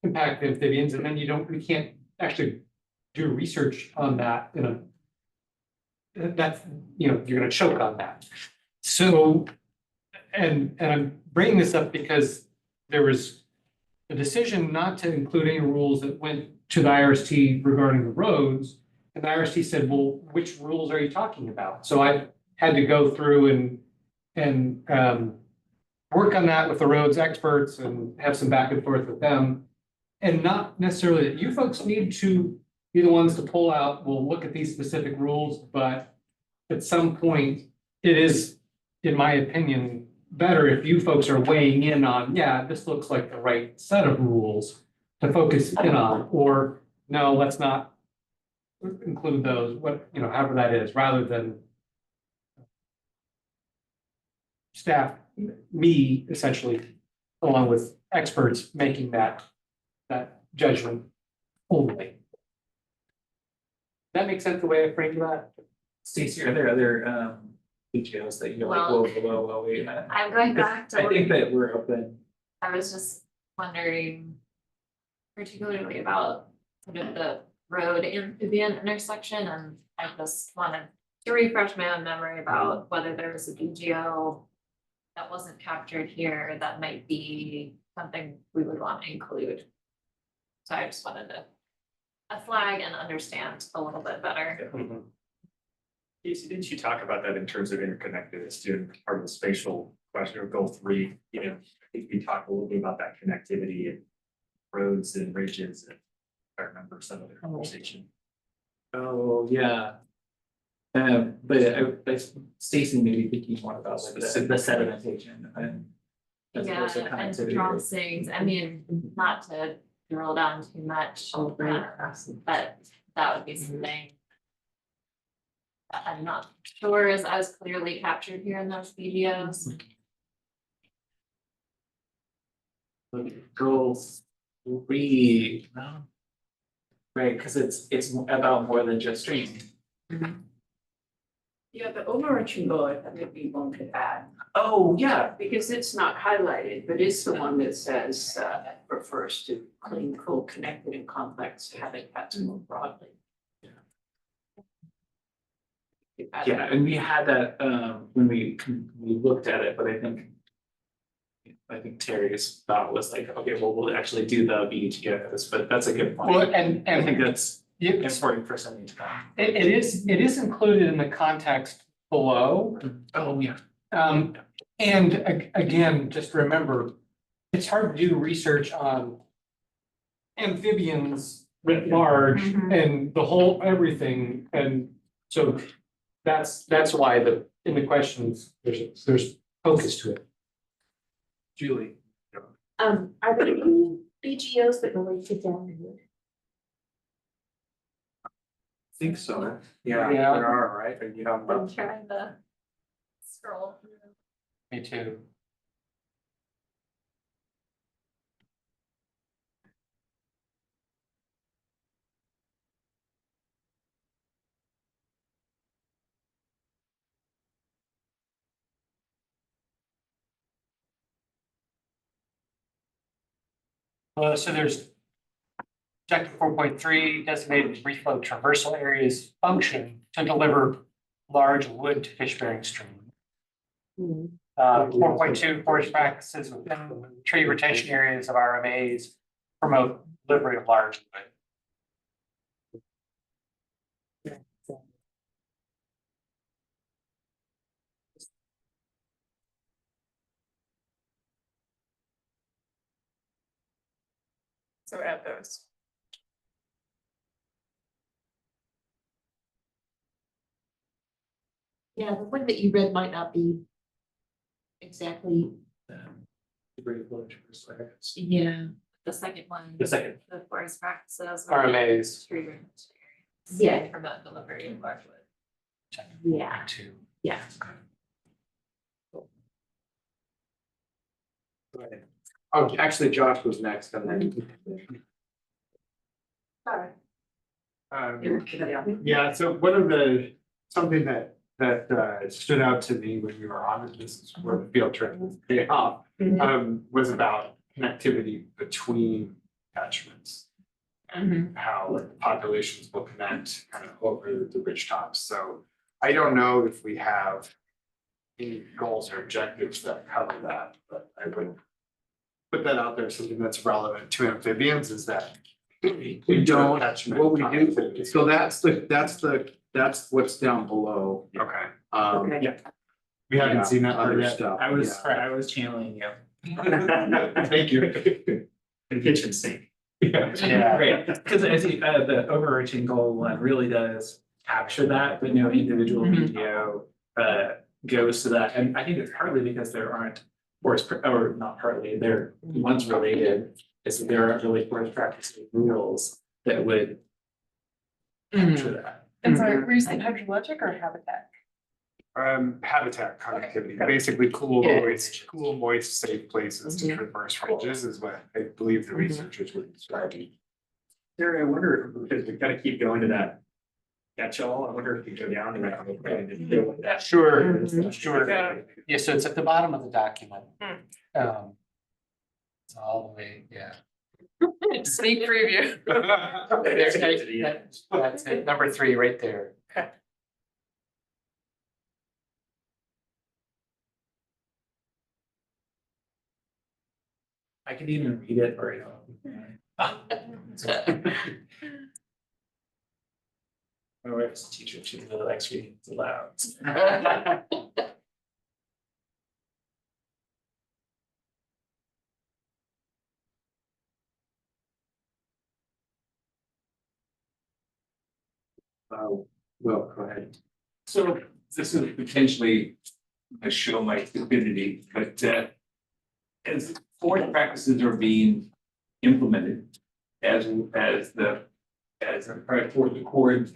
impact amphibians, and then we can't actually do research on that in a. That's, you're gonna choke on that. So, and I'm bringing this up because there was a decision not to include any rules that went to the IRST regarding the roads. And the IRST said, well, which rules are you talking about? So I had to go through and work on that with the roads experts and have some back and forth with them. And not necessarily that you folks need to be the ones to pull out, we'll look at these specific rules, but at some point, it is, in my opinion, better if you folks are weighing in on, yeah, this looks like the right set of rules to focus in on, or no, let's not include those, however that is, rather than staff, me essentially, along with experts making that judgment only. That makes sense the way I framed that? Stacey, are there other details that you're like, Well, whoa, wait a minute? I'm going back to. I think that we're open. I was just wondering particularly about sort of the road amphibian intersection, and I just wanted to refresh my own memory about whether there was a DGO that wasn't captured here that might be something we would want to include. So I just wanted to flag and understand a little bit better. Casey, didn't you talk about that in terms of interconnectedness too, part of the spatial question of goal 3? I think we talked a little bit about that connectivity and roads and ridges, and I remember some of the conversation. Oh, yeah. But Stacy maybe thinking more about like the sedimentation and. as Yeah, opposed to and connectivity. crossings, I mean, not to drill down too much, but that would be something that I'm not sure is as clearly captured here in those videos. Goal 3, right, because it's about more than just stream. Yeah, the overarching goal, I thought maybe one could add, Oh, yeah, because it's not highlighted, but it's the one that says, refers to clean, cool, connected and complex habitats more broadly. yeah, and we had that when we looked at it, but I think Terry's thought was like, okay, well, we'll actually do the BGOs, but that's a good point. Well, and I think that's it's, important for something to come. it is included in the context below. Oh, yeah. And again, just remember, it's hard to do research on amphibians writ large and the whole everything. And so that's why in the questions, there's focus to it. Julie. Are there any BGOs that relate to Downwood? I think so. Yeah. There are, right? But you don't. I'm trying to scroll through. Me too. So there's objective 4.3 designated reflow traversal areas function to deliver large wood to fish bearing stream. 4.2 forest practices within tree rotation areas of RMAs promote delivery of large wood. So add those. Yeah, the one that you read might not be exactly. Yeah, the second one. The second. The forest practices. RMAs. Tree root areas. Yeah. Promote delivery of large wood. Yeah. Yeah. Oh, actually, Josh was next and then. Sorry. Yeah, so one of something that that stood out to me when we were on it, this is where the field trip paid off, was about connectivity between catchments. And how like the populations will connect kind of over the ridge tops. So I don't know if we have any goals or objectives that cover that, but I would put that out there, something that's relevant to amphibians is that. We don't, Catchment what we do, connectivity. so that's what's down below. Okay, Yeah. we haven't Yeah, seen that part other yet. stuff. I was, yeah. I was channeling you. Thank you. The kitchen sink. Yeah. Great, because I think the overarching goal one really does capture that, but no individual video goes to that. And I think it's partly because there aren't or not partly, they're ones related, is that there aren't really forest practice rules that would capture that. And sorry, were you saying hydrologic or habitat? Habitat connectivity, basically cool, moist, safe places to traverse ridges is what I believe the researchers were describing. Terry, I wonder, because we kind of keep going to that catch-all, I wonder if you go down to that. Sure, sure. Yeah, so it's at the bottom of the document. It's all the way, yeah. Sneak preview. That's it, number 3 right there. I could even read it or my wife's a teacher, she really likes reading it aloud. Well, go ahead. So this is potentially a show my stupidity, but as forest practices are being implemented as the forest accord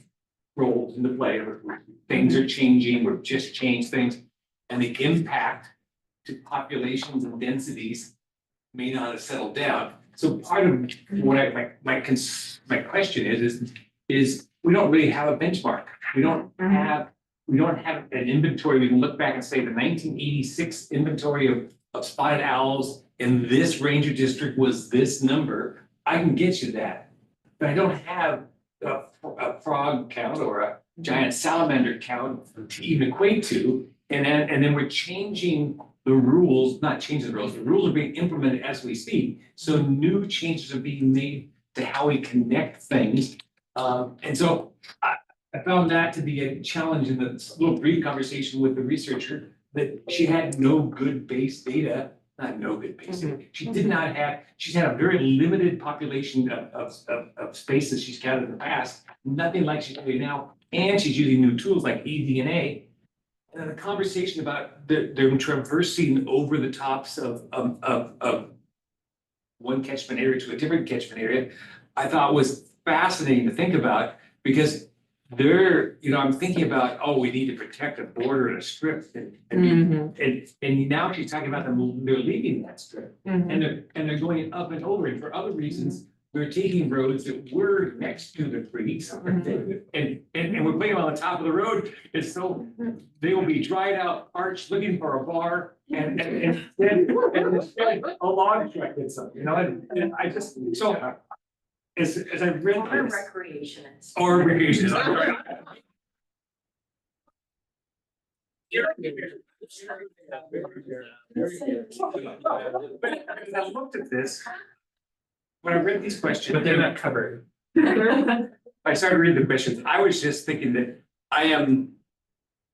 rolls into play, things are changing, we've just changed things, and the impact to populations and densities may not have settled down. So part of what my question is we don't really have a benchmark. We don't have an inventory. We can look back and say the 1986 inventory of spotted owls in this ranger district was this number. I can get you that, but I don't have a frog count or a giant salamander count to even equate to. And then we're changing the rules, not changing the rules are being implemented as we speak. So new changes are being made to how we connect things. And so I found that to be a challenge in the little brief conversation with the researcher, that she had no good base data, not no good base data. She did not have, she's had a very limited population of spaces she's counted in the past, nothing like she's doing now. And she's using new tools like eDNA. And then a conversation about them traversing over the tops of one catchment area to a different catchment area, I thought was fascinating to think about, because I'm thinking about, oh, we need to protect a border and a strip, and now she's talking about they're leaving that strip, and they're going up and over, and for other reasons, we're taking roads that were next to the creeks, and we're putting them on the top of the road, and so they will be dried out, parched, looking for a bar, and instead a log truck did something, and I just, so as I read Or this. recreationists. Or recreation. As I looked at this, when I read these questions. But they're not covered. I started reading the questions, I was just thinking that I am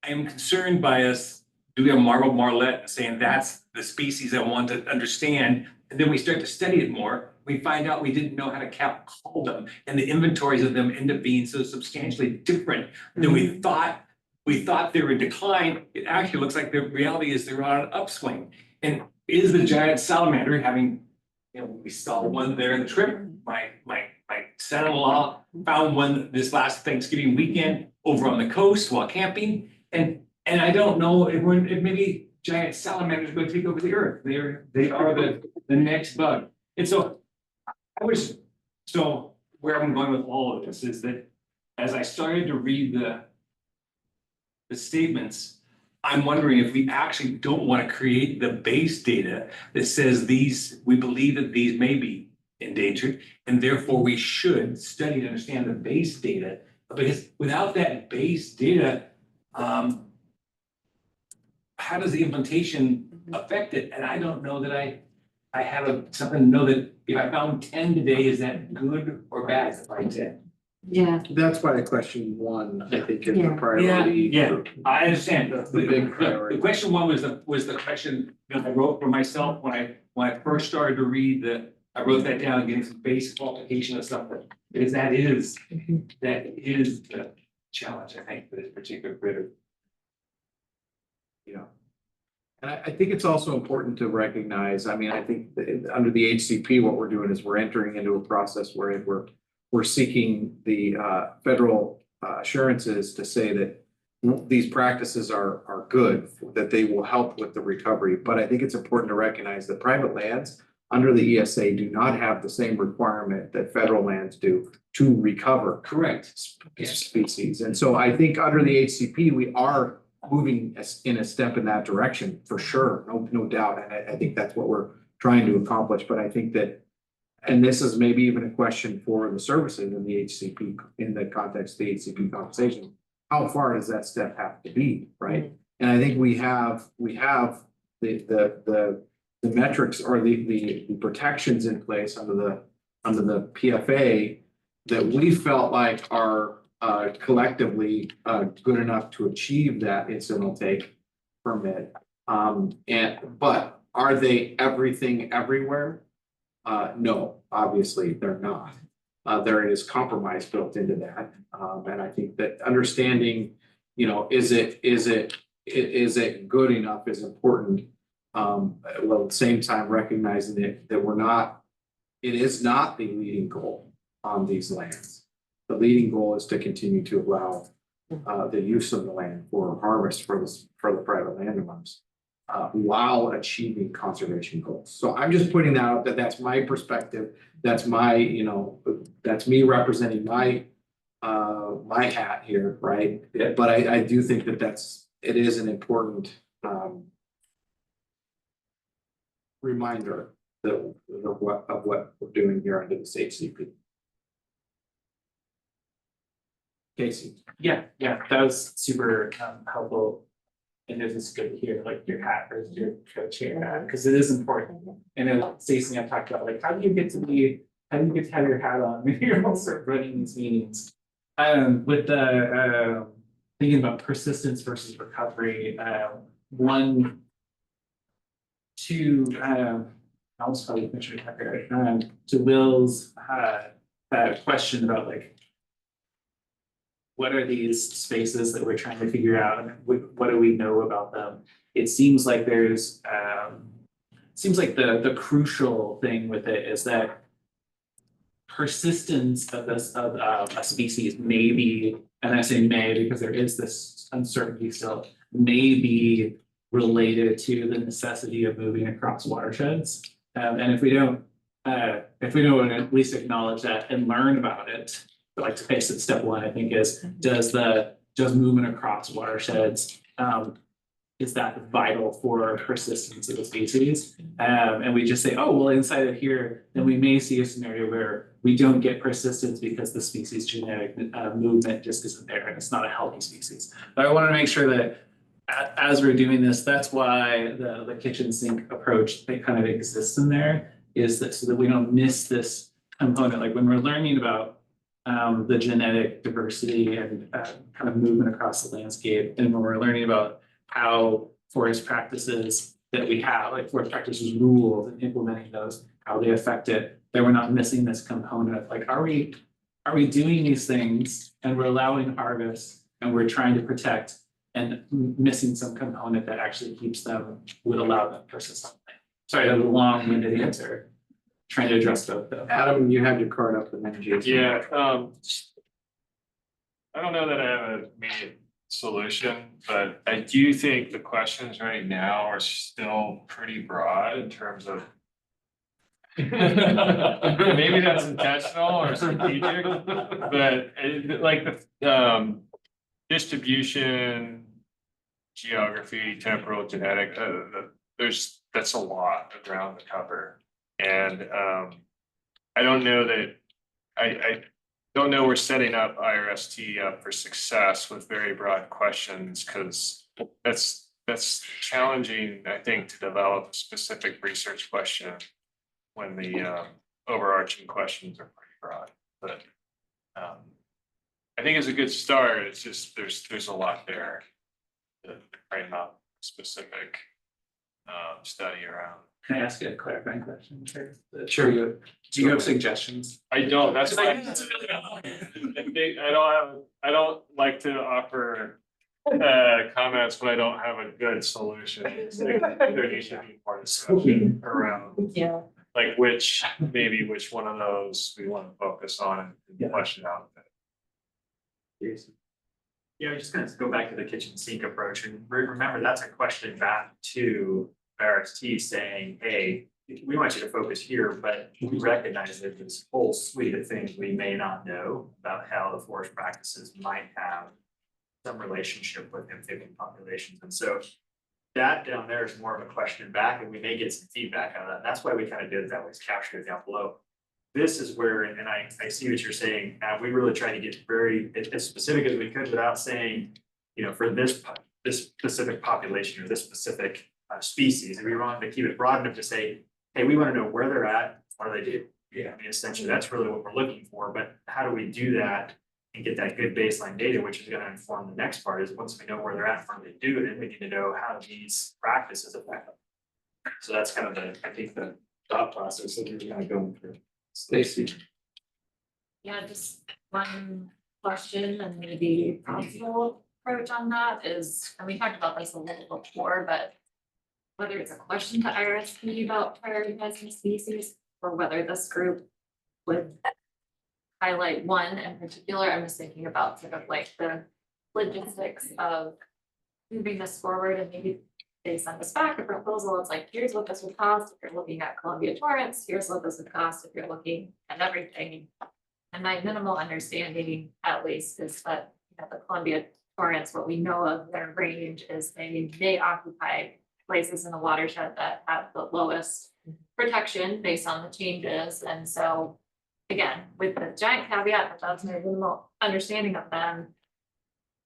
concerned by us doing a marble marlet, saying that's the species I want to understand. And then we start to study it more, we find out we didn't know how to call them, and the inventories of them end up being so substantially different than we thought. We thought they were in decline. It actually looks like the reality is they're on an upswing. And is the giant salamander having, we saw one there in the trip. My son-in-law found one this last Thanksgiving weekend over on the coast while camping. And I don't know if maybe giant salamanders are going to take over the earth. They are the next bug. And so where I'm going with all of this is that as I started to read the statements, I'm wondering if we actually don't want to create the base data that says these, we believe that these may be endangered, and therefore we should study and understand the base data, because without that base data, how does the implementation affect it? And I don't know that I have something to know that if I found 10 today, is that good or bad if I 10? Yeah. That's why question one, I think, is the Yeah. priority. Yeah, I understand. The big priority. The question one was the question that I wrote for myself when I first started to read I wrote that down and getting some basic qualification of stuff, because that is the challenge, I think, for this particular critter. Yeah. And I think it's also important to recognize, I mean, I think that under the HCP, what we're doing is we're entering into a process where we're seeking the federal assurances to say that these practices are good, that they will help with the recovery. But I think it's important to recognize that private lands under the ESA do not have the same requirement that federal lands do to recover. Correct. Species. And so I think under the HCP, we are moving in a step in that direction for sure, no doubt. And I think that's what we're trying to accomplish. But I think that, and this is maybe even a question for the services in the HCP, in the context of the HCP conversation, how far does that step have to be, right? And I think we have the metrics or the protections in place under the PFA that we felt like are collectively good enough to achieve that incidental take permit. But are they everything everywhere? No, obviously they're not. There is compromise built into that. And I think that understanding, is it good enough is important. While at the same time recognizing that it is not the leading goal on these lands. The leading goal is to continue to allow the use of the land for harvest for the private landowners while achieving conservation goals. So I'm just putting that out that's my perspective. That's my, that's me representing my hat here, right? Yeah. But I do think that it is an important reminder of what we're doing here under this HCP. Casey. Yeah, that was super helpful. And it is good to hear like your hat or your co-chair hat, because it is important. And then Stacey and I talked about like, how do you get to have your hat on when you're also running these meetings? With the thinking about persistence versus recovery, I almost probably picture it to Will's question about like, what are these spaces that we're trying to figure out, and what do we know about them? It seems like there's the crucial thing with it is that persistence of a species may be, and I say may because there is this uncertainty still, may be related to the necessity of moving across watersheds. And if we don't at least acknowledge that and learn about it, like to face it, step one, I think is, does movement across watersheds, is that vital for persistence of the species? And we just say, oh, well, inside of here, then we may see a scenario where we don't get persistence because the species genetic movement just isn't there and it's not a healthy species. But I want to make sure that as we're doing this, that's why the kitchen sink approach that kind of exists in there, is that so that we don't miss this component. Like when we're learning about the genetic diversity and kind of movement across the landscape, and when we're learning about how forest practices that we have, like forest practices rules and implementing those, how they affect it, that we're not missing this component. Like, are we doing these things and we're allowing harvest and we're trying to protect and missing some component that actually keeps them, would allow them persistently? Sorry, that was a long-winded answer. Trying to address both though. Adam, you have your card up and then Jason. Yeah, I don't know that I have an immediate solution, but I do think the questions right now are still pretty broad in terms of maybe that's intentional or strategic, but like the distribution geography, temporal, genetic, that's a lot of ground to cover. And I don't know that, I don't know we're setting up IRST up for success with very broad questions, because that's challenging, I think, to develop a specific research question when the overarching questions are pretty broad. But I think it's a good start. It's just there's a lot there to frame up specific study around. Can I ask you a clarifying question? Sure, you, Do you have suggestions? I don't, that's why. I don't like to offer comments when I don't have a good solution. It's like, there needs to be more discussion around Yeah. like which one of those we want to focus on and flesh it out. Yeah, I'm just gonna go back to the kitchen sink approach and remember, that's a question back to RST saying, hey, we want you to focus here, but we recognize that this whole suite of things we may not know about how the forest practices might have some relationship with amphibian populations. And so that down there is more of a question back, and we may get some feedback out of that. That's why we kind of did it that way, is capture it down below. This is where, and I see what you're saying, we really try to get very as specific as we could without saying, you know, for this specific population or this specific species, and we wanted to keep it broad enough to say, hey, we want to know where they're at, what do they do? Yeah, I mean, essentially, that's really what we're looking for, but how do we do that and get that good baseline data, which is going to inform the next part, is once we know where they're at, what they do, then we need to know how these practices affect them. So that's kind of I think the thought process that we're kind of going through. Stacy. Yeah, just one question and maybe possible approach on that is, and we talked about this a little before, but whether it's a question to IRSP about prioritizing species, or whether this group would highlight one in particular. I'm just thinking about sort of like the logistics of moving this forward, and maybe they send us back a proposal. It's like, here's what this would cost if you're looking at Columbia torrents, here's what this would cost if you're looking at everything. And my minimal understanding, at least, is that, you know, the Columbia torrents, what we know of their range is they occupy places in the watershed that have the lowest protection based on the changes. And so, again, with the giant caveat that that's my minimal understanding of them,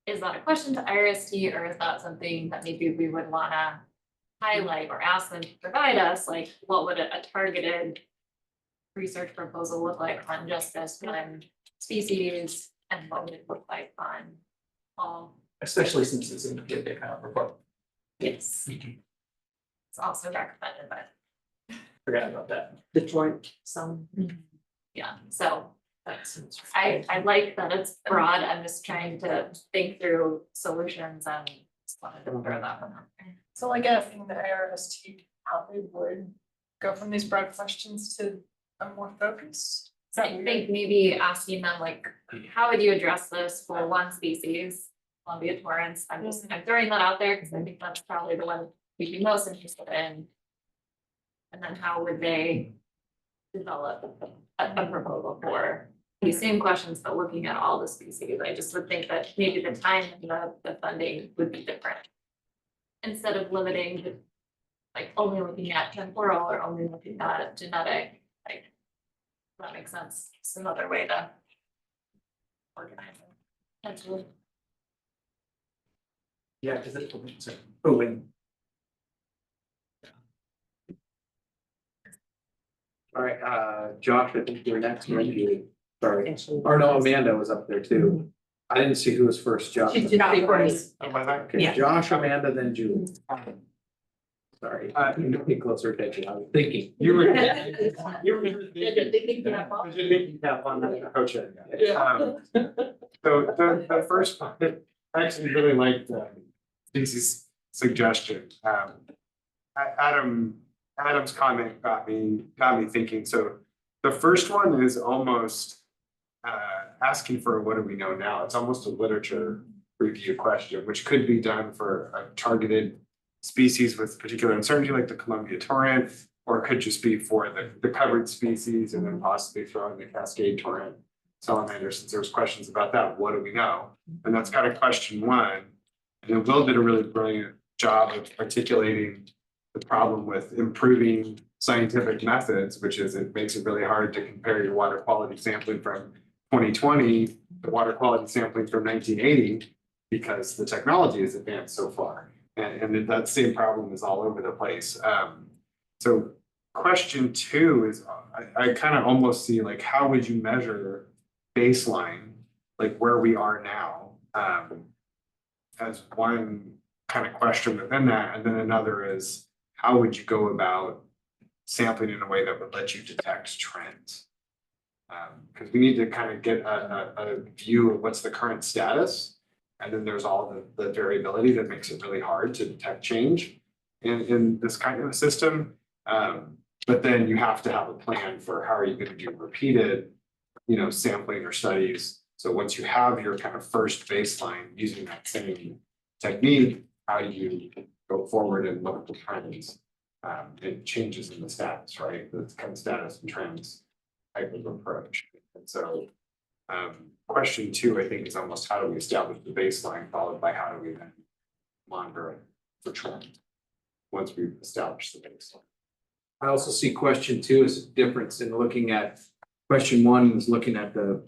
is that a question to IRST, or is that something that maybe we would want to highlight or ask them to provide us? Like, what would a targeted research proposal look like on just this one species, and what would it look like on all? Especially since it's in the kind of report. Yes. It's also recommended, but Forgot about that. The joint, some. yeah, so that's, I like that it's broad. I'm just trying to think through solutions and just wanted to throw that one out there. So like asking the IRST how they would go from these broad questions to a more focused. So I think maybe asking them like, how would you address this for one species, Columbia torrents? I'm throwing that out there because I think that's probably the one we'd be most interested in. And then how would they develop a proposal for these same questions, but looking at all the species? I just would think that maybe the time and the funding would be different. Instead of limiting to like only looking at temporal or only looking at genetic, like that makes sense. It's another way to organize it. Potentially. Yeah, because it's when. All right, Josh, I think you're next, right? Sorry, or no, Amanda was up there too. I didn't see who was first, Josh. She did not first. Okay, Yeah. Josh, Amanda, then Julie. Sorry, you don't pay closer attention, I was thinking. You were. Thinking cap on. Thinking cap on that, coach. Yeah. So the first, I actually really liked Stacy's suggestion. Adam's comment got me thinking. So the first one is almost asking for what do we know now? It's almost a literature review question, which could be done for a targeted species with particular uncertainty, like the Columbia torrent, or it could just be for the covered species, and then possibly throw in the Cascade torrent salamander, since there's questions about that. What do we know? And that's kind of question one. And then Will did a really brilliant job of articulating the problem with improving scientific methods, which is it makes it really hard to compare your water quality sampling from 2020 to water quality sampling from 1980 because the technology has advanced so far. And that same problem is all over the place. So question 2 is, I kind of almost see like, how would you measure baseline, like where we are now, as one kind of question within that. And then another is, how would you go about sampling in a way that would let you detect trends? Because we need to kind of get a view of what's the current status. And then there's all the variability that makes it really hard to detect change in this kind of a system. But then you have to have a plan for how are you going to do repeated, sampling or studies. So once you have your kind of first baseline using that same technique, how do you go forward and look at the trends and changes in the status, right? The kind of status and trends type of approach. And so question 2, I think, is almost how do we establish the baseline, followed by how do we then monitor it for trend once we've established the baseline. I also see question 2 as a difference in looking at, question 1 is looking at the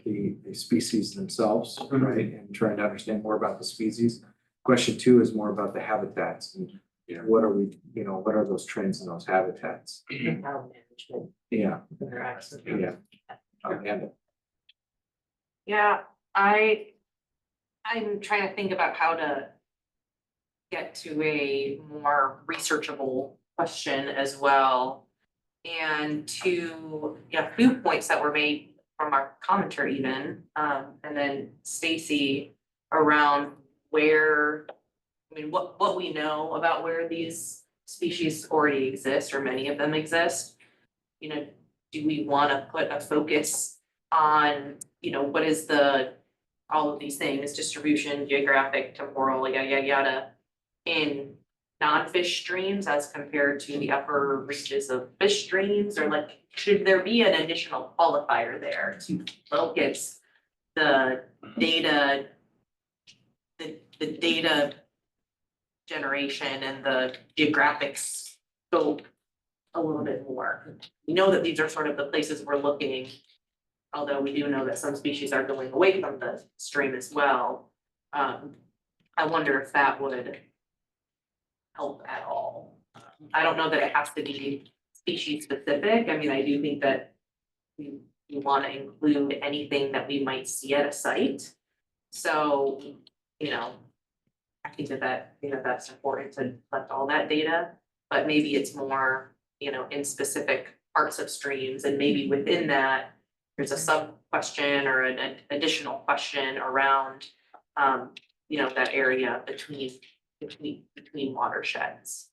species themselves, right? And trying to understand more about the species. Question 2 is more about the habitats and what are we, what are those trends in those habitats? Yeah. Yeah, I'm trying to think about how to get to a more researchable question as well. And to, a few points that were made from our commenter even, and then Stacy around what we know about where these species already exist, or many of them exist. Do we want to put a focus on, what is all of these things, distribution, geographic, temporal, yada, yada, in non-fish streams as compared to the upper reaches of fish streams? Or should there be an additional qualifier there to focus the data, the data generation and the geographic scope a little bit more? We know that these are sort of the places we're looking, although we do know that some species are going away from the stream as well. I wonder if that would help at all. I don't know that it has to be species specific. I mean, I do think that we want to include anything that we might see at a site. So, I think that's important to collect all that data, but maybe it's more, in specific parts of streams, and maybe within that, there's a sub question or an additional question around, that area between watersheds,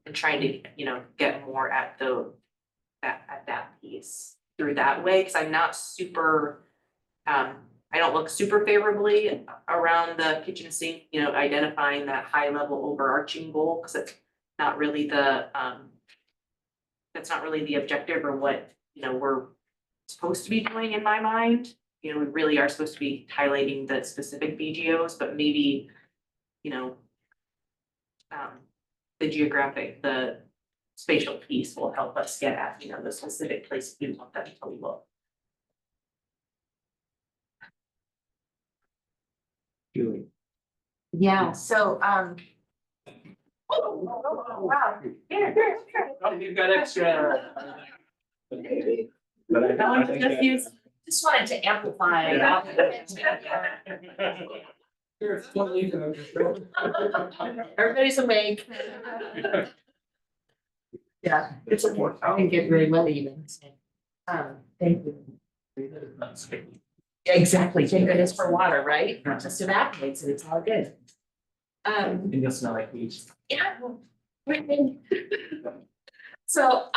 and trying to, get more at that piece through that way, because I'm not super, I don't look super favorably around the kitchen sink, identifying that high level overarching goal, because it's not really that's not really the objective or what, we're supposed to be doing in my mind. We really are supposed to be highlighting the specific BGOs, but maybe, the spatial piece will help us get at, the specific place we want them to look. Julie. Yeah, so, wow. Here. You've got extra. Just wanted to amplify. Everybody's awake. Yeah, it's okay. I didn't get very wet even. Thank you. Exactly, thank goodness for water, right? It just evaporates and it's all good. And you'll smell like bleach. Yeah. So,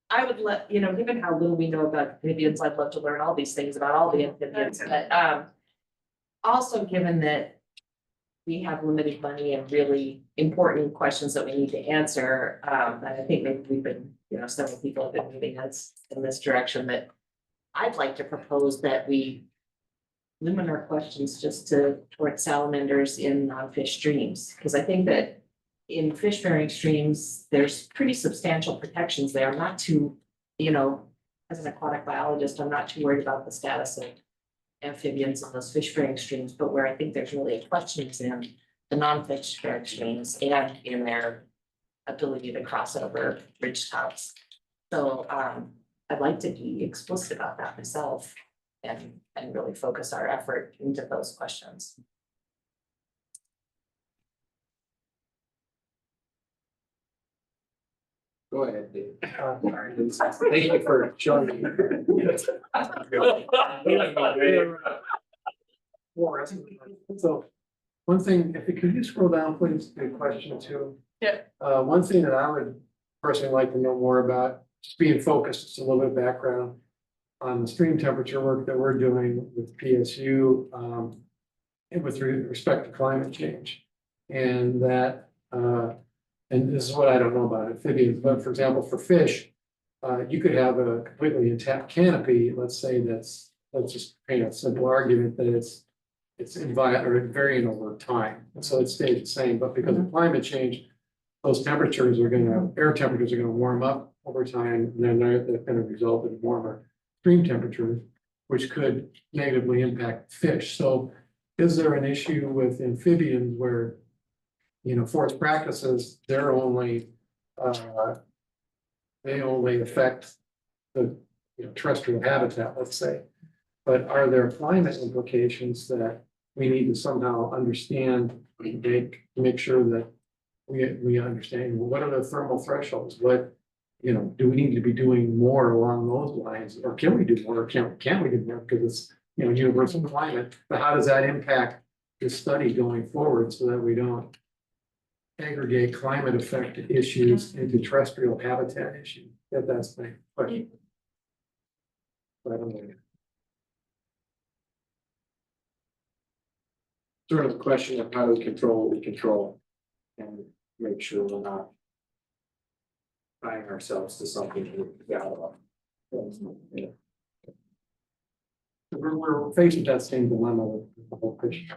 I would given how little we know about amphibians, I'd love to learn all these things about all the amphibians, but, also given that we have limited money and really important questions that we need to answer, and I think maybe we've been, several people have been moving us in this direction, that I'd like to propose that we limit our questions just to towards salamanders in non-fish streams, because I think that in fish-bearing streams, there's pretty substantial protections there. I'm not too, you know, as an aquatic biologist, I'm not too worried about the status of amphibians in those fish-bearing streams, but where I think there's really a question is in the non-fish bearing streams and in their ability to cross over ridge tops. So I'd like to be explicit about that myself and really focus our effort into those questions. Go ahead, Dave. Thank you for showing me. So, one thing, if you could you scroll down, please, to question 2. Yeah. One thing that I would personally like to know more about, just being focused, just a little bit of background on the stream temperature work that we're doing with PSU, and with respect to climate change. And that, and this is what I don't know about amphibians, but for example, for fish, you could have a completely intact canopy, let's say let's just paint a simple argument that it's varying over time, and so it stays the same, but because of climate change, those temperatures are air temperatures are gonna warm up over time, and then they're gonna result in warmer stream temperatures, which could negatively impact fish. So is there an issue with amphibians where, you know, forest practices, they only affect the, you know, terrestrial habitat, let's say. But are there climate implications that we need to somehow understand, to make sure that we understand what are the thermal thresholds? What, you know, do we need to be doing more along those lines, or can we do more, or can we do more? Because it's, you know, universal climate, but how does that impact the study going forward so that we don't aggregate climate effect issues into terrestrial habitat issues? If that's the question. I don't know. Sort of a question of how do we control what we control and make sure we're not tying ourselves to something we got off. Yeah. We're facing that same dilemma with the whole fish.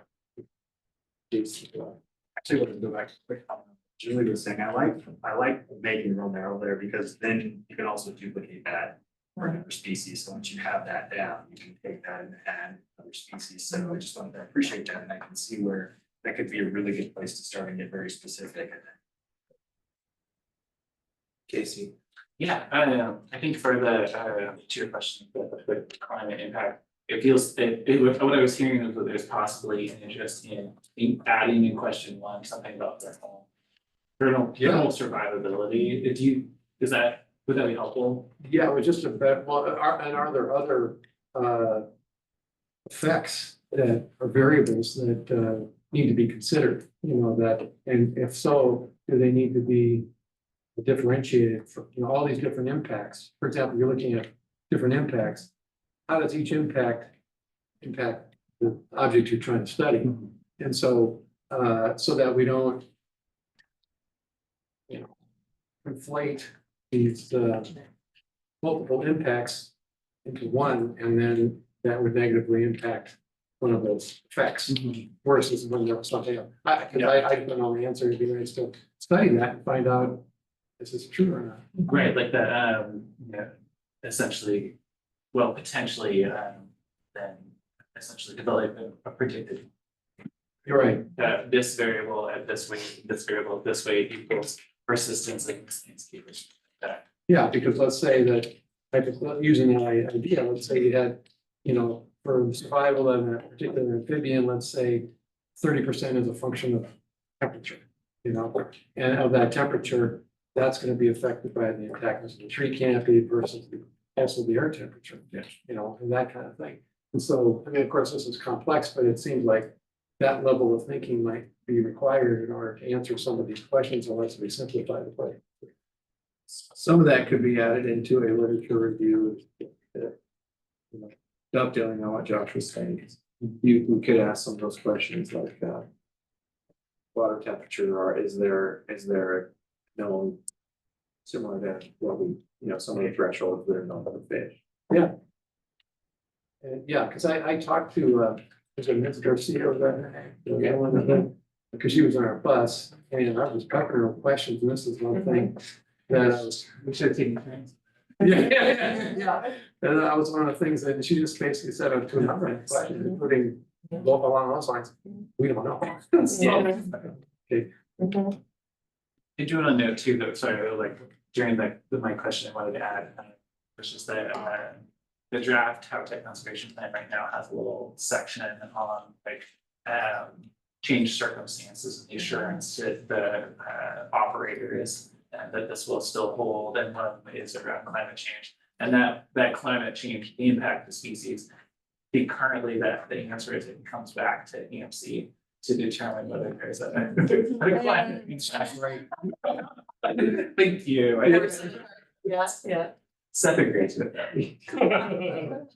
Actually, want to go back to quick comment. Julie was saying, I like making real narrow there because then you can also duplicate that for another species. So once you have that down, you can take that and add other species. So I just wanted to appreciate that, and I can see where that could be a really good place to start and get very specific. Casey. Yeah, I think for the, to your question, the climate impact, it feels that what I was hearing is that there's possibly an interest in adding in question 1, something about thermal survivability. Would that be helpful? Yeah, it was just a bit, well, are there other effects that are variables that need to be considered, you know, that, and if so, do they need to be differentiated from, you know, all these different impacts? For example, you're looking at different impacts. How does each impact the object you're trying to study? And so, so that we don't, you know, conflate these multiple impacts into one, and then that would negatively impact one of those effects versus when there was something else. I don't know the answer. It'd be nice to study that and find out if this is true or not. Right, like that, essentially, well, potentially, then essentially develop a predicted. You're right. That this variable at this weight, this variable at this weight equals persistence like that. Yeah, because let's say that, using that idea, let's say you had, you know, for the survival of a particular amphibian, let's say 30% is a function of temperature, you know, and of that temperature, that's going to be affected by the intactness of the tree canopy versus also the air temperature, you know, and that kind of thing. And so, I mean, of course, this is complex, but it seems like that level of thinking might be required in order to answer some of these questions, unless we simplify the question. Some of that could be added into a literature review, dovetailing on what Josh was saying. We could ask some of those questions like water temperature, or is there known similar to what we, you know, some of the thresholds that are known for the fish. Yeah. And yeah, because I talked to, there's a Ms. Garcia over there, the one of them, because she was on our bus, and I was prepping her with questions, and this is one thing that I was. We should have taken turns. Yeah. And that was one of the things that she just basically said to a number of questions, including along those lines, we don't know. So, okay. I do want to note too, though, sorry, like during my question I wanted to add, was just that the draft habitat conservation plan right now has a little section on like change circumstances and the assurance that the operators and that this will still hold, and one of them is around climate change. And that climate change impact the species. I think currently that the answer is it comes back to EMC to determine whether there's a climate impact. Right. Thank you. Yeah. Seth agrees with that. Amanda.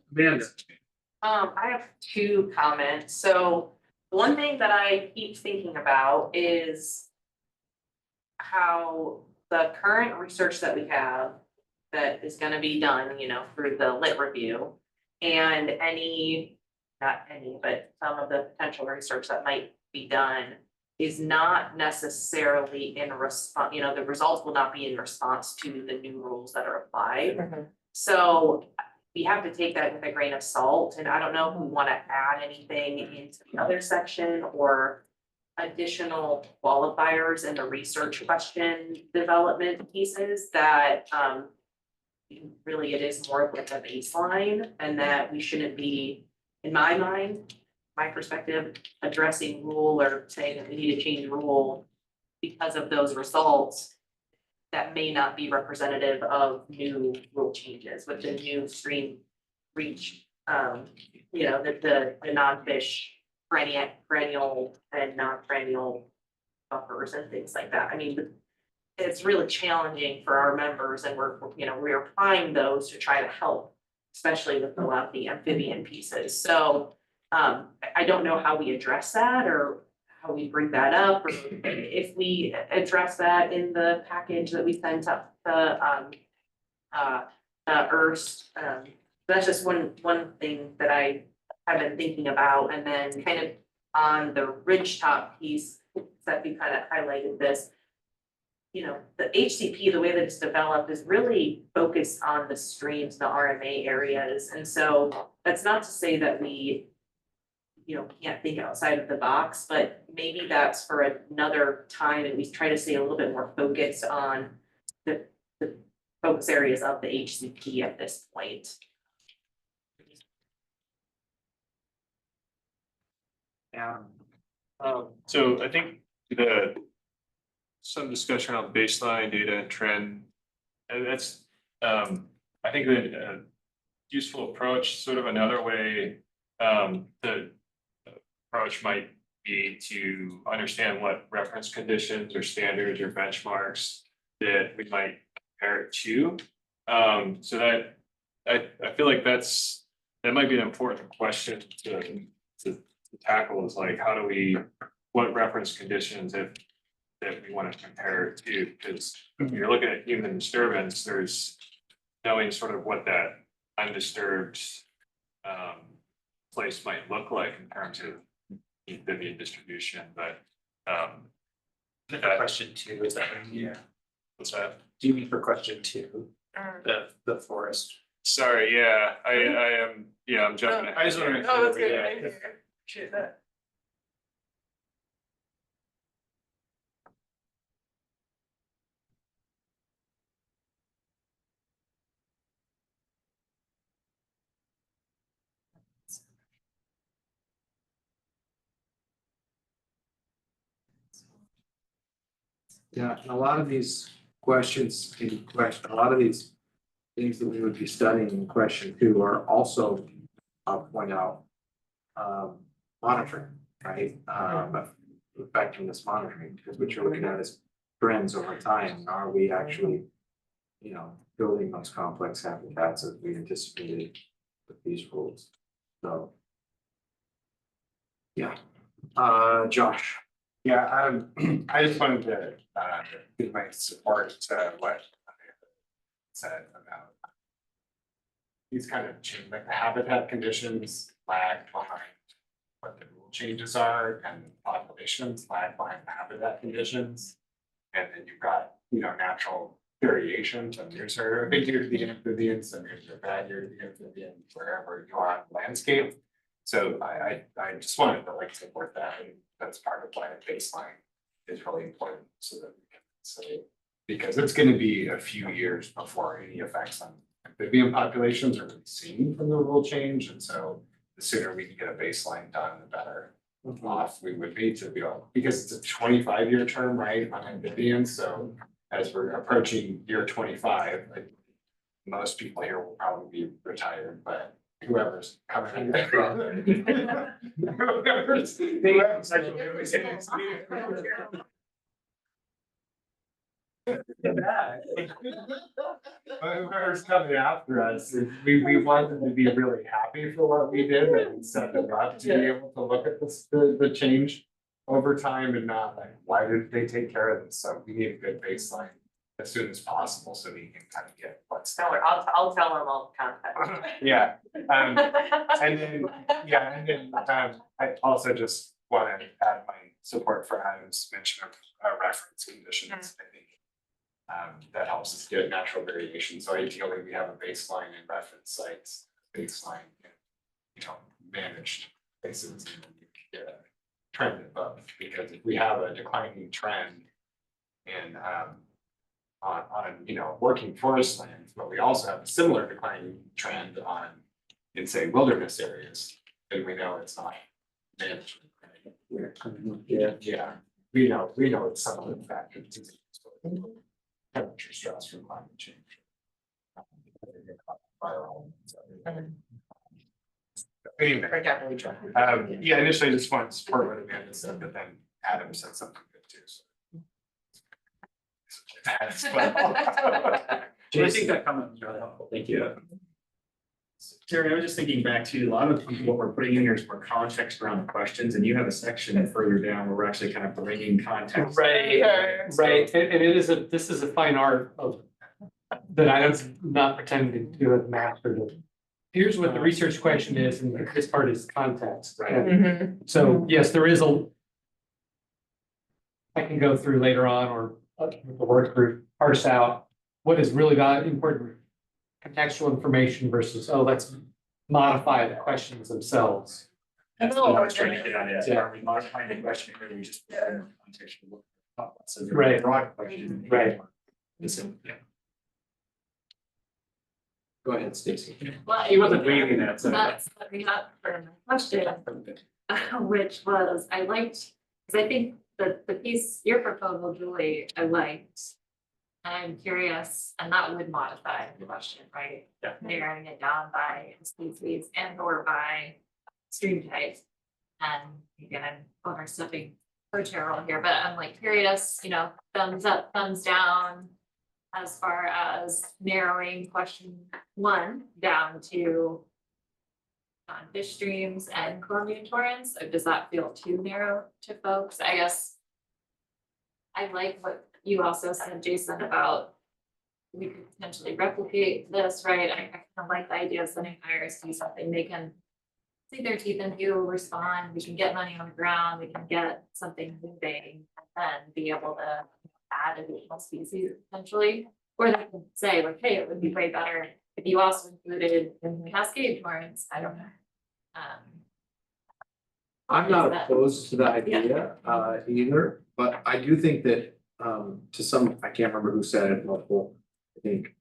I have two comments. So one thing that I keep thinking about is how the current research that we have that is gonna be done, you know, through the lit review and not any, but some of the potential research that might be done is not necessarily in response, you know, the results will not be in response to the new rules that are applied. So we have to take that with a grain of salt, and I don't know if we wanna add anything into the other section or additional qualifiers in the research question development pieces that really it is more of like a baseline, and that we shouldn't be, in my mind, my perspective, addressing rule or saying that we need to change rule because of those results that may not be representative of new rule changes with the new stream reach. You know, the non-fish perennial and non-perennial buffers and things like that. I mean, it's really challenging for our members, and we're applying those to try to help, especially with a lot of the amphibian pieces. So I don't know how we address that or how we bring that up, or if we address that in the package that we sent up the ERST. That's just one thing that I have been thinking about, and then kind of on the ridgetop piece that we kind of highlighted this. You know, the HCP, the way that it's developed is really focused on the streams, the RMA areas. And so that's not to say that we, you know, can't think outside of the box, but maybe that's for another time, and we try to stay a little bit more focused on the focus areas of the HCP at this point. Yeah. So I think some discussion on baseline data and trend, and that's, I think that a useful approach, sort of another way, the approach might be to understand what reference conditions or standards or benchmarks that we might compare it to. So that I feel like that might be an important question to tackle, is like, how do we, what reference conditions that we want to compare it to? Because when you're looking at human disturbance, there's knowing sort of what that undisturbed place might look like in terms of amphibian distribution, but Question 2, is that what you mean? what's that? Do you mean for question 2, the forest? Sorry, yeah, I am, yeah, I'm jumping ahead. Oh, that's good. Yeah. I appreciate that. Yeah, and a lot of these questions a lot of these things that we would be studying in question 2 are also, I'll point out, monitoring, right? Effectiveness monitoring, because what you're looking at is trends over time. Are we actually, you know, building those complex habitats as we anticipated with these rules? So, yeah, Josh. Yeah, I just wanted to give my support to what I said about these kind of change, like the habitat conditions lag behind what the rule changes are, and populations lag behind the habitat conditions. And then you've got, natural variations, and there's a big year to the amphibians, and there's a bad year to the amphibians, wherever you are on the landscape. So I just wanted to like support that, and that's part of why a baseline is really important, so that we can say, because it's gonna be a few years before any effects on amphibian populations are really seen from the rule change, and so the sooner we can get a baseline done, the better off we would be to be able, because it's a 25-year term, right, on amphibians, so as we're approaching year 25, like most people here will probably be retired, but whoever's coming. Whoever's whoever's coming after us, we want them to be really happy for what we did and set them up to be able to look at this, the change over time, and not like, why did they take care of this? So we need a good baseline as soon as possible, so we can kind of get what's. No, I'll tell them all the context. Yeah, and then, I also just want to add my support for Adam's mention of reference conditions, I think. That helps us get natural variation, so ideally we have a baseline and reference sites, baseline, managed places, and then you can get a trend above, because if we have a declining trend in on working forest lands, but we also have a similar declining trend in say wilderness areas, then we know it's not managed. Yeah, we know it's some of the factors. Temperature stress from climate change. Anyway, yeah, initially I just wanted to support what Amanda said, but then Adam said something good too. So. I think that comment was really helpful. Thank you. Terry, I was just thinking back to a lot of what we're putting in here is more context around the questions, and you have a section further down where we're actually kind of bringing context. Right, and this is a fine art of that I'm not pretending to have mastered it. Here's what the research question is, and this part is context. Right. So yes, there is I can go through later on, or with the work group, parse out what is really important contextual information versus, let's modify the questions themselves. That's what I was trying to get at, is are we modifying the question, or are we just putting more context to what we're talking about? So Right. Broad question. Right. Listen, yeah. Go ahead, Stacy. Well, He wasn't waving that, so. that's what we got for my question, which was, I liked, because I think the piece, your proposal, Julie, I liked. I'm curious, and that would modify the question, right? Yeah. Narrowing it down by species and or by stream types. And again, I'm overstepping for Cheryl here, but I'm like curious, thumbs up, thumbs down. As far as narrowing question 1 down to fish streams and Columbian torrents, or does that feel too narrow to folks? I guess I like what you also said, Jason, about we could potentially replicate this, right? I kind of like the idea of sending IRSD something they can sink their teeth into, respond, we can get money on the ground, we can get something moving, and then be able to add additional species potentially. Or they can say like, hey, it would be way better if you also included in Cascade torrents. I don't know. I'm not opposed to the idea either, but I do think that I can't remember who said it, multiple, I think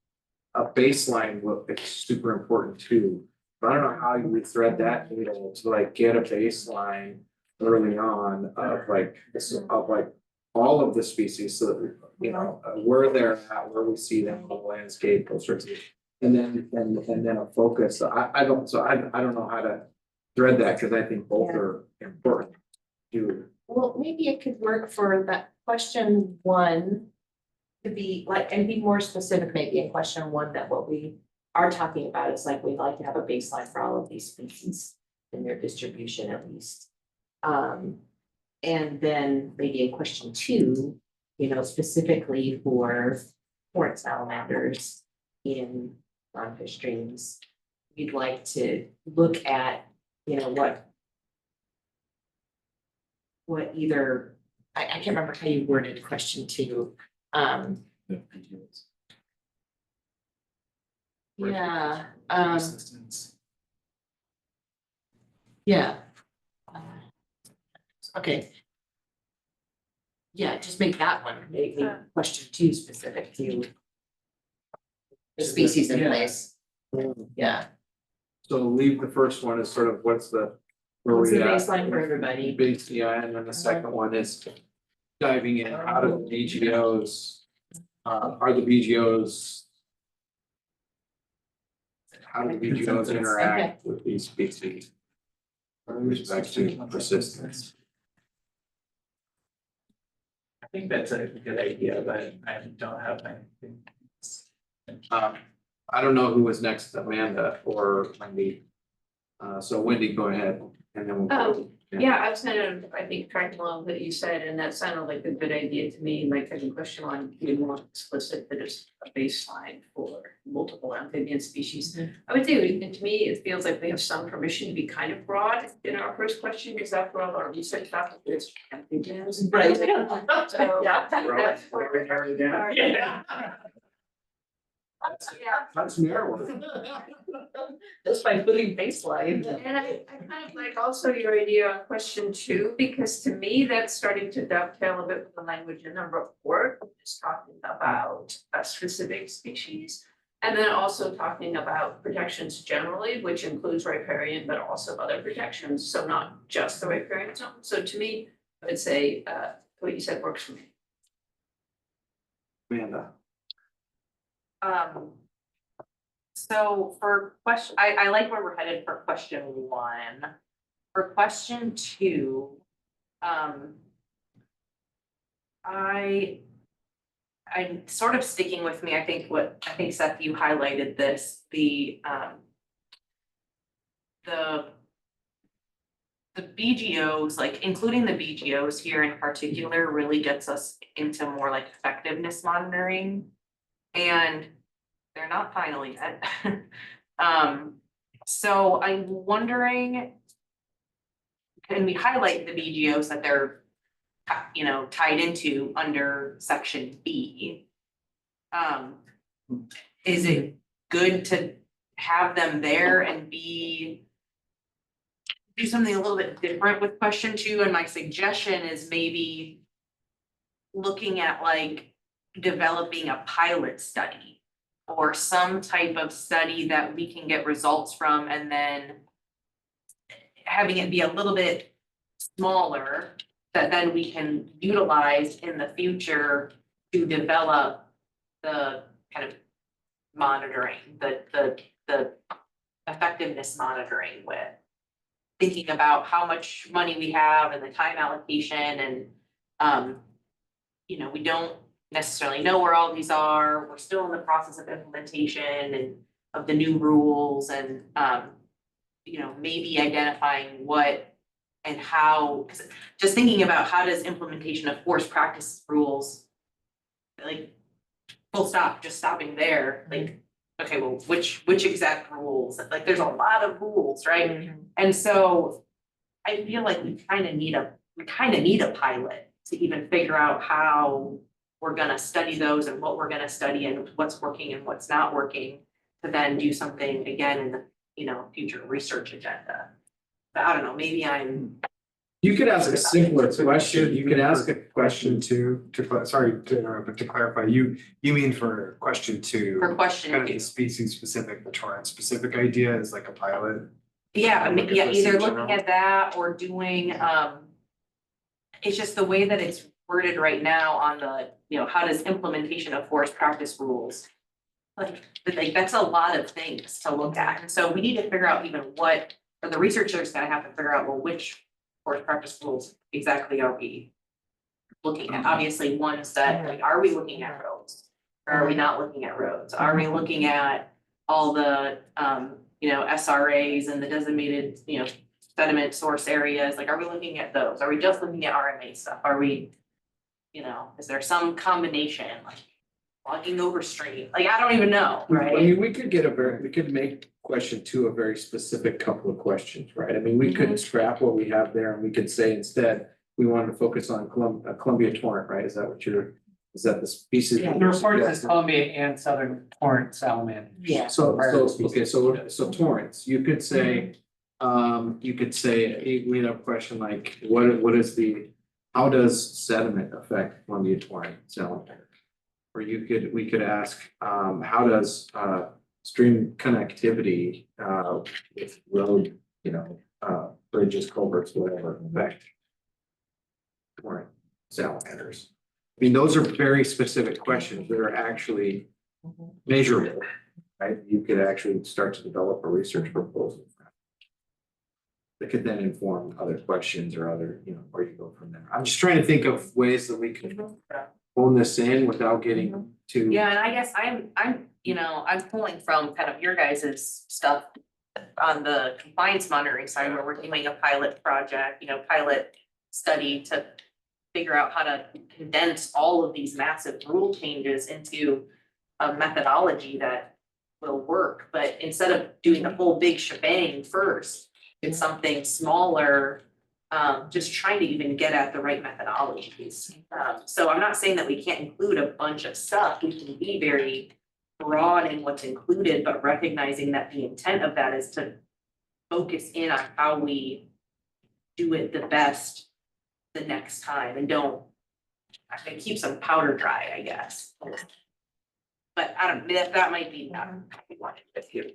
a baseline is super important too. But I don't know how you would thread that needle to like get a baseline early on of like all of the species, so that where they're at, where we see them on the landscape, those sorts of things. And then a focus. So I don't know how to thread that, because I think both are important. Well, maybe it could work for that question 1 to be like, and be more specific, maybe in question 1, that what we are talking about is like, we'd like to have a baseline for all of these species in their distribution at least. And then maybe in question 2, specifically for torrent salamanders in non-fish streams, we'd like to look at, you know, what either, I can't remember how you worded question two. Yeah, yeah. Okay. Yeah, just make that one, make question two specific to the species in place. Yeah. So leave the first one as sort of what's the. where What's we the at? baseline for everybody? Base, yeah, and then the second one is diving in, how do the BGOs, are the BGOs? How do the BGOs interact with these species? With respect to persistence? I think that's a good idea, but I don't have anything. I don't know who was next, Amanda or Wendy. So Wendy, go ahead, and then we'll. Oh, Yeah, I was kind of, I think, tracking along what you said, and that sounded like a good idea to me, like having question one, be more explicit that it's a baseline for multiple amphibian species. I would say, to me, it feels like we have some permission to be kind of broad in our first question, because after all, our research topic is amphibians. Right. So, yeah. That's where we narrowed it down. Yeah. That's narrower. Just by putting baseline. And I kind of like also your idea on question two, because to me, that's starting to dovetail a bit with the language in number four, just talking about a specific species. And then also talking about protections generally, which includes riparian, but also other protections, so not just the riparian zone. So to me, I would say what you said works for me. Amanda. So for question, I like where we're headed for question one. For question two, I'm sort of sticking with me. I think Seth, you highlighted this, the BGOs, like including the BGOs here in particular, really gets us into more like effectiveness monitoring. And they're not final yet. So I'm wondering, can we highlight the BGOs that they're, you know, tied into under section B? Is it good to have them there and do something a little bit different with question two? And my suggestion is maybe looking at like developing a pilot study or some type of study that we can get results from, and then having it be a little bit smaller that then we can utilize in the future to develop the kind of monitoring, the effectiveness monitoring with. Thinking about how much money we have and the time allocation, and you know, we don't necessarily know where all these are. We're still in the process of implementation and of the new rules, and you know, maybe identifying what and how, because just thinking about how does implementation of forest practice rules, like full stop, just stopping there, like, okay, well, which exact rules? Like there's a lot of rules, right? And so I feel like we kind of need a pilot to even figure out how we're gonna study those and what we're gonna study and what's working and what's not working, to then do something again in the, you know, future research agenda. But I don't know, maybe I'm. You could ask a simpler question, you could ask a Question two, sorry to interrupt, but to clarify, you mean for question two? For question Kind of two. the species specific, the Torrance specific idea is like a pilot? Yeah, Look at yeah, this either in looking general. at that or doing, it's just the way that it's worded right now on the, you know, how does implementation of forest practice rules. Like that's a lot of things to look at, and so we need to figure out even what, or the researchers gonna have to figure out, well, which forest practice rules exactly are we looking at? Obviously, ones that, like, are we looking at roads? Or are we not looking at roads? Are we looking at all the, you know, SRAs and the designated, you know, sediment source areas? Like, are we looking at those? Are we just looking at RMA stuff? Are we, you know, is there some combination? Like, logging over stream, like, I don't even know, I right? mean, we could make question 2 a very specific couple of questions, right? I mean, we could scrap what we have there and we could say instead, we wanted to focus on Columbia torrent, right? Is that the species? Yeah. The report says Columbia and Southern Torrent salamander. Yeah. So torrents, you could say, we have a question like, how does sediment affect Columbia torrent salamander? Or we could ask, how does, stream connectivity, with road, bridges, culverts, whatever, affect torrent salamanders? I mean, those are very specific questions that are actually measurable, right? You could actually start to develop a research proposal that could then inform other questions or other, where you go from there. I'm just trying to think of ways that we could hone this in without getting too. Yeah, and I guess I'm pulling from kind of your guys' stuff on the compliance monitoring side where we're doing a pilot project, pilot study to figure out how to condense all of these massive rule changes into a methodology that will work. But instead of doing the whole big shebang first, it's something smaller, just trying to even get at the right methodologies. So I'm not saying that we can't include a bunch of stuff. We can be very broad in what's included, but recognizing that the intent of that is to focus in on how we do it the best the next time and don't keep some powder dry, I guess. But I don't, that might be not how we want it with you.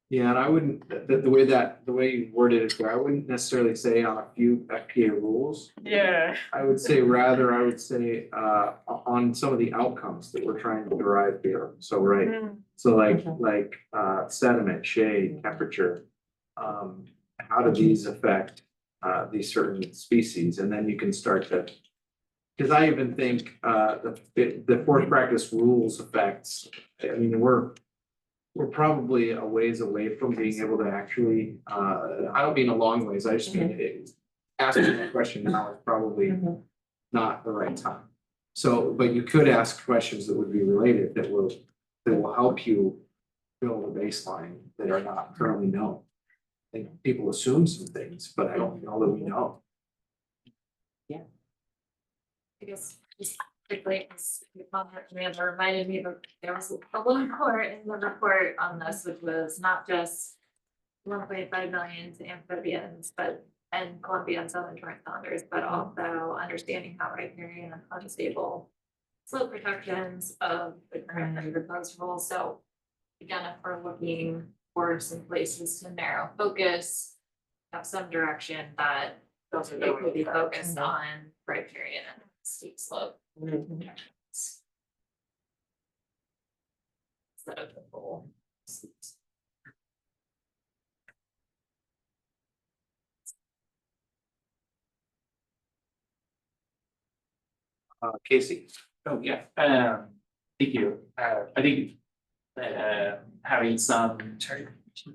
Yeah, and I wouldn't, the way you worded it there, I wouldn't necessarily say on a few FPA rules. Yeah. I would say on some of the outcomes that we're trying to derive here. So, right, so like sediment, shade, temperature. How do these affect these certain species? And then you can start to, because I even think the forest practice rules effects, I mean, we're probably a ways away from being able to actually, I don't mean a long ways, I just mean asking that question now is probably not the right time. So, but you could ask questions that would be related that will help you build a baseline that are not currently known. I think people assume some things, but I don't know that we know. Yeah. I guess just quickly, Amanda reminded me that there was a little more in the report on this, which was not just 1.5 million to amphibians, and Columbia and Southern torrent salamanders, but also understanding how riparian and unstable slope protections of the currently proposed rules. So again, if we're looking for some places to narrow focus, have some direction that those are could be focused on riparian and steep slope. Instead of the full. Casey. Oh, yeah, thank you. I think having some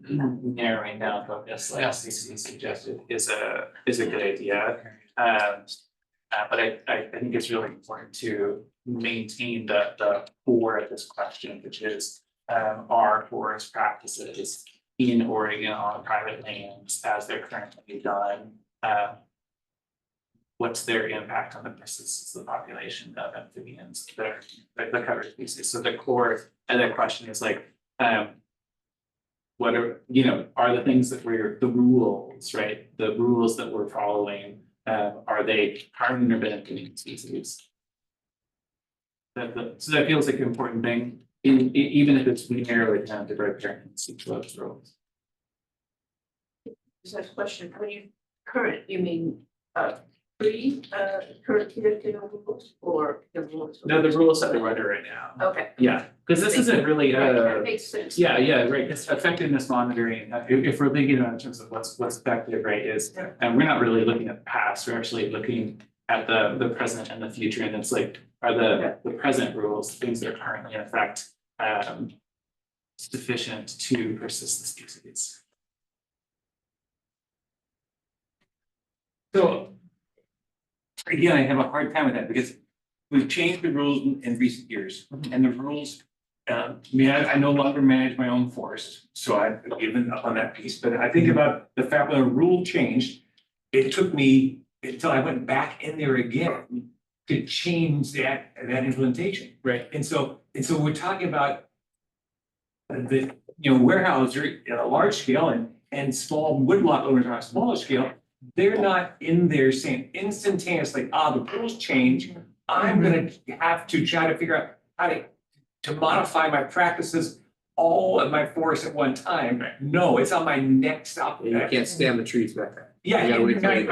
narrowing down focus, like CC suggested, is a good idea. But I think it's really important to maintain the core of this question, which is, are forest practices in Oregon on private lands as they're currently done? What's their impact on the persistence of the population of amphibians that are the covered species? So the core of that question is like, what are the things that the rules, right? The rules that we're following, are they harming or benefiting species? So that feels like an important thing, even if it's narrowly down to riparian and steep slope rules. Just a question, when you you mean current rules or the rules? No, the rules that we're under right now. Okay. Yeah, because this isn't really That makes sense. yeah, right, because effectiveness monitoring, if we're thinking about in terms of what's effective, right, is, and we're not really looking at the past, we're actually looking at the present and the future, and it's like, are the present rules, things that are currently in effect, sufficient to persist the species? So again, I have a hard time with that because we've changed the rules in recent years and the rules. I mean, I no longer manage my own forest, so I've given up on that piece, but I think about the fact when a rule changed. It took me until I went back in there again to change that implementation. Right. And so we're talking about the, warehouser at a large scale and small woodlot owners on a smaller scale. They're not in there saying instantaneously, the rules change. I'm gonna have to try to figure out how to modify my practices all of my forest at one time. No, it's on my next up. You can't stand the trees back there. Yeah, You gotta wait till they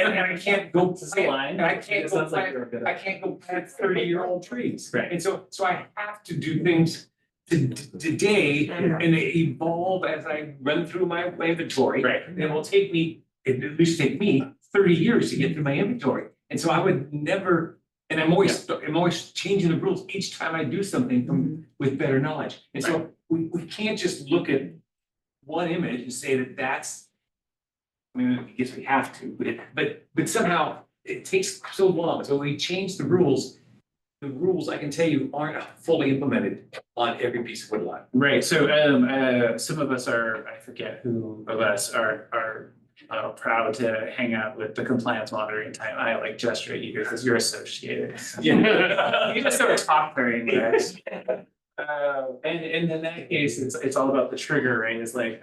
and I can't go line. I can't go plant 30-year-old trees. Right. And so I have to do things today and they evolve as I run through my inventory. Right. And it will take me, at least take me 30 years to get through my inventory. And so I would never, and I'm always changing the rules each time I do something with better knowledge. And so we can't just look at one image and say that that's, I mean, I guess we have to, but somehow it takes so long. So we change the rules. The rules, I can tell you, aren't fully implemented on every piece of woodlot. Right, so some of us are, I forget who of us are proud to hang out with the compliance monitoring time. I like gesture at you because you're associated. Yeah. You just sort of talk very much. And in that case, it's all about the trigger, right? It's like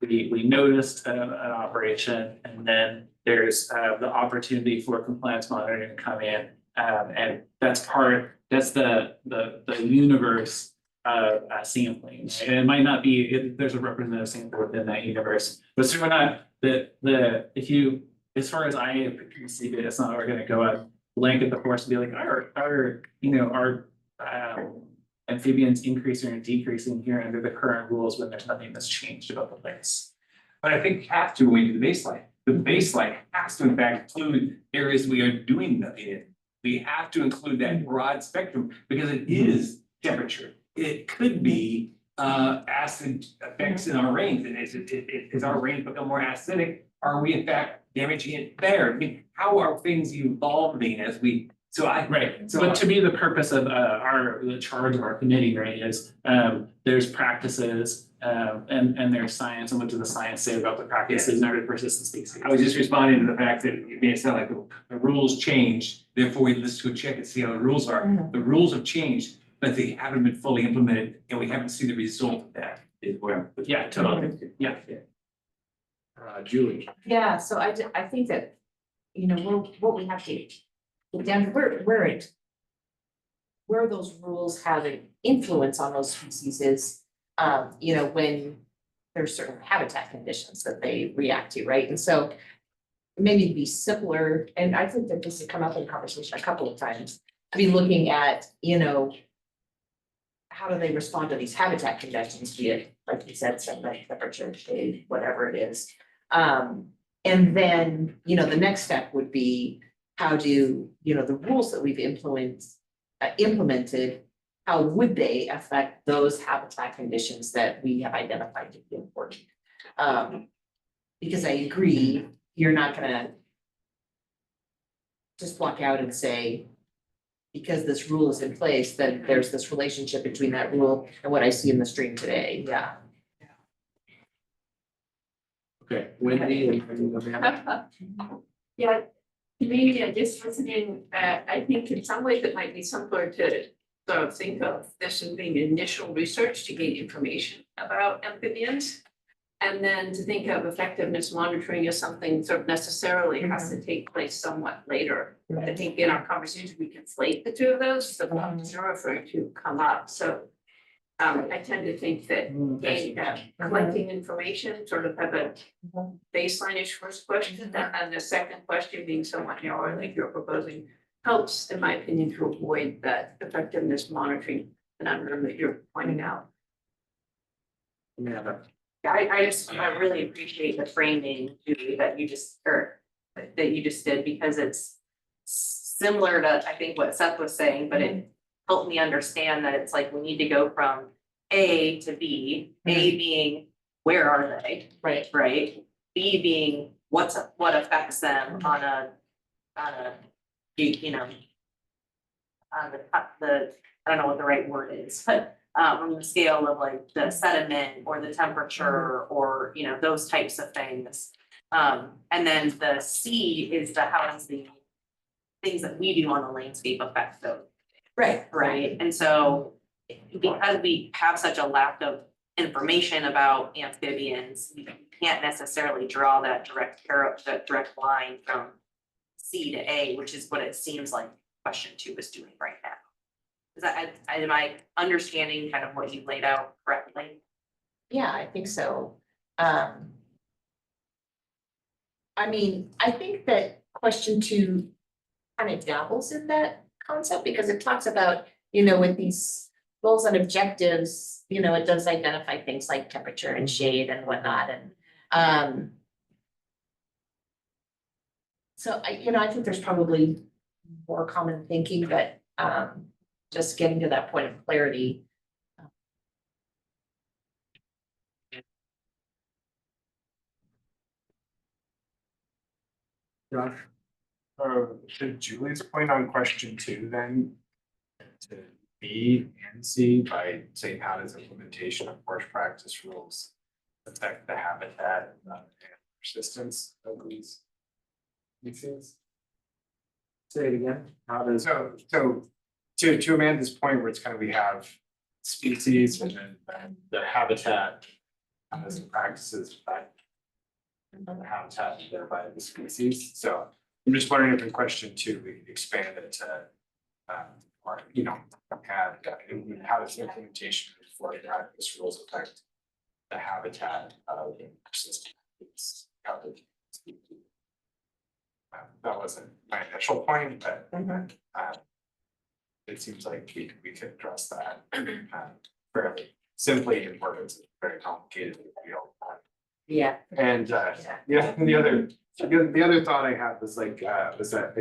we noticed an operation and then there's the opportunity for compliance monitoring to come in. And that's the universe of sampling. Right? And it might not be, there's a representative sample within that universe, but so we're not, as far as I perceive it, it's not, we're gonna go out blanket the forest and be like, our amphibians increasing or decreasing here under the current rules when there's nothing that's changed about the place. But I think have to when we do the baseline. The baseline has to in fact include areas we are doing nothing in. We have to include that broad spectrum because it is temperature. It could be acid effects in our rains. And is our rains become more acidic? Are we in fact damaging it there? I mean, how are things evolving as we, but to me, the purpose of the charge of our committee, right, is there's practices and there's science, and what does the science say about the practices in order to persist in species? I was just responding to the fact that it may sound like the rules changed, therefore we listen to a check and see how the rules are. The rules have changed, but they haven't been fully implemented and we haven't seen the result of that is where. Yeah, totally. Yeah. Julie. Yeah, so I think that, what we have to get down to where those rules have an influence on those species is, when there's certain habitat conditions that they react to, right? And so maybe be simpler, and I think that this has come up in conversation a couple of times, to be looking at, how do they respond to these habitat conditions, be it, like you said, sunlight, temperature, shade, whatever it is. And then, the next step would be, how do, the rules that we've implemented, how would they affect those habitat conditions that we have identified to be important? Because I agree, you're not gonna just walk out and say, because this rule is in place, then there's this relationship between that rule and what I see in the stream today, yeah. Okay, Wendy and Amanda. Yeah, to me, just listening, I think in some ways it might be simpler to sort of think of this as being initial research to gain information about amphibians. And then to think of effectiveness monitoring as something sort of necessarily has to take place somewhat later. I think in our conversation, we conflate the two of those, so you're referring to come up, so. I tend to think that collecting information, sort of have a baseline-ish first question, and the second question being somewhat narrower, like you're proposing, helps, in my opinion, to avoid that effectiveness monitoring conundrum that you're pointing out. Amanda. Yeah, I really appreciate the framing, Julie, that you just did, because it's similar to, I think, what Seth was saying, but it helped me understand that it's like we need to go from A to B, A being where are they? Right. B being what affects them on a, you know, on the, I don't know what the right word is, but on the scale of like the sediment or the temperature or, you know, those types of things. And then the C is the how does the things that we do on the landscape affect those. Right, and so because we have such a lack of information about amphibians, we can't necessarily draw that direct line from C to A, which is what it seems like question 2 is doing right now. Is that, am I understanding kind of what you laid out correctly? Yeah, I think so. I mean, I think that question 2 kind of dabbles in that concept because it talks about, you know, with these goals and objectives, you know, it does identify things like temperature and shade and whatnot. And so I think there's probably more common thinking, but just getting to that point of clarity. Josh? To Julie's point on question 2 then, to B and C by saying how does implementation of forest practice rules affect the habitat and persistence of these species? Say it again. How does, so to Amanda's point where it's kind of we have species and then the habitat, how does the practices affect the habitat and thereby the species? So I'm just wondering if in question 2, we could expand it to, or, you know, add, how does implementation of forest practice rules affect the habitat of persistent species? That wasn't my initial point, but it seems like we could address that fairly simply in words. It's very complicated field. Yeah. And yeah, and the other thought I had was like was that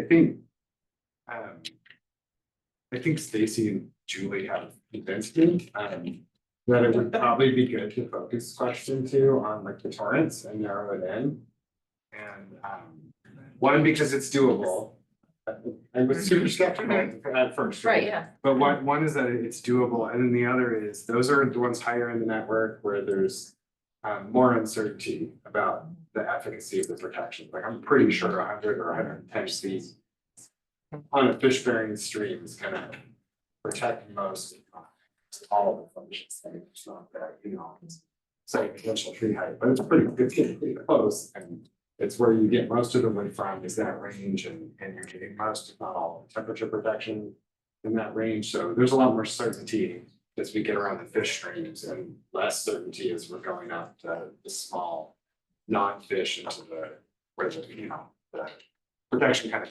I think Stacy and Julie have convinced me that it would probably be good to focus question 2 on like the torrents and narrow it in. And one, because it's doable. I was super skeptical at first. Right, yeah. But one is that it's doable, and then the other is those are the ones higher in the network where there's more uncertainty about the efficacy of the protection. Like I'm pretty sure 100 or 110 feet on a fish bearing stream is gonna protect most, if not all of the functions. Like, it's not that, you know, it's like potential tree height, but it's getting pretty close, and it's where you get most of the wind from is that range, and you're getting most, if not all, temperature protection in that range. So there's a lot more certainty as we get around the fish streams, and less certainty as we're going up to the small non-fish into the where the, you know, the protection kind of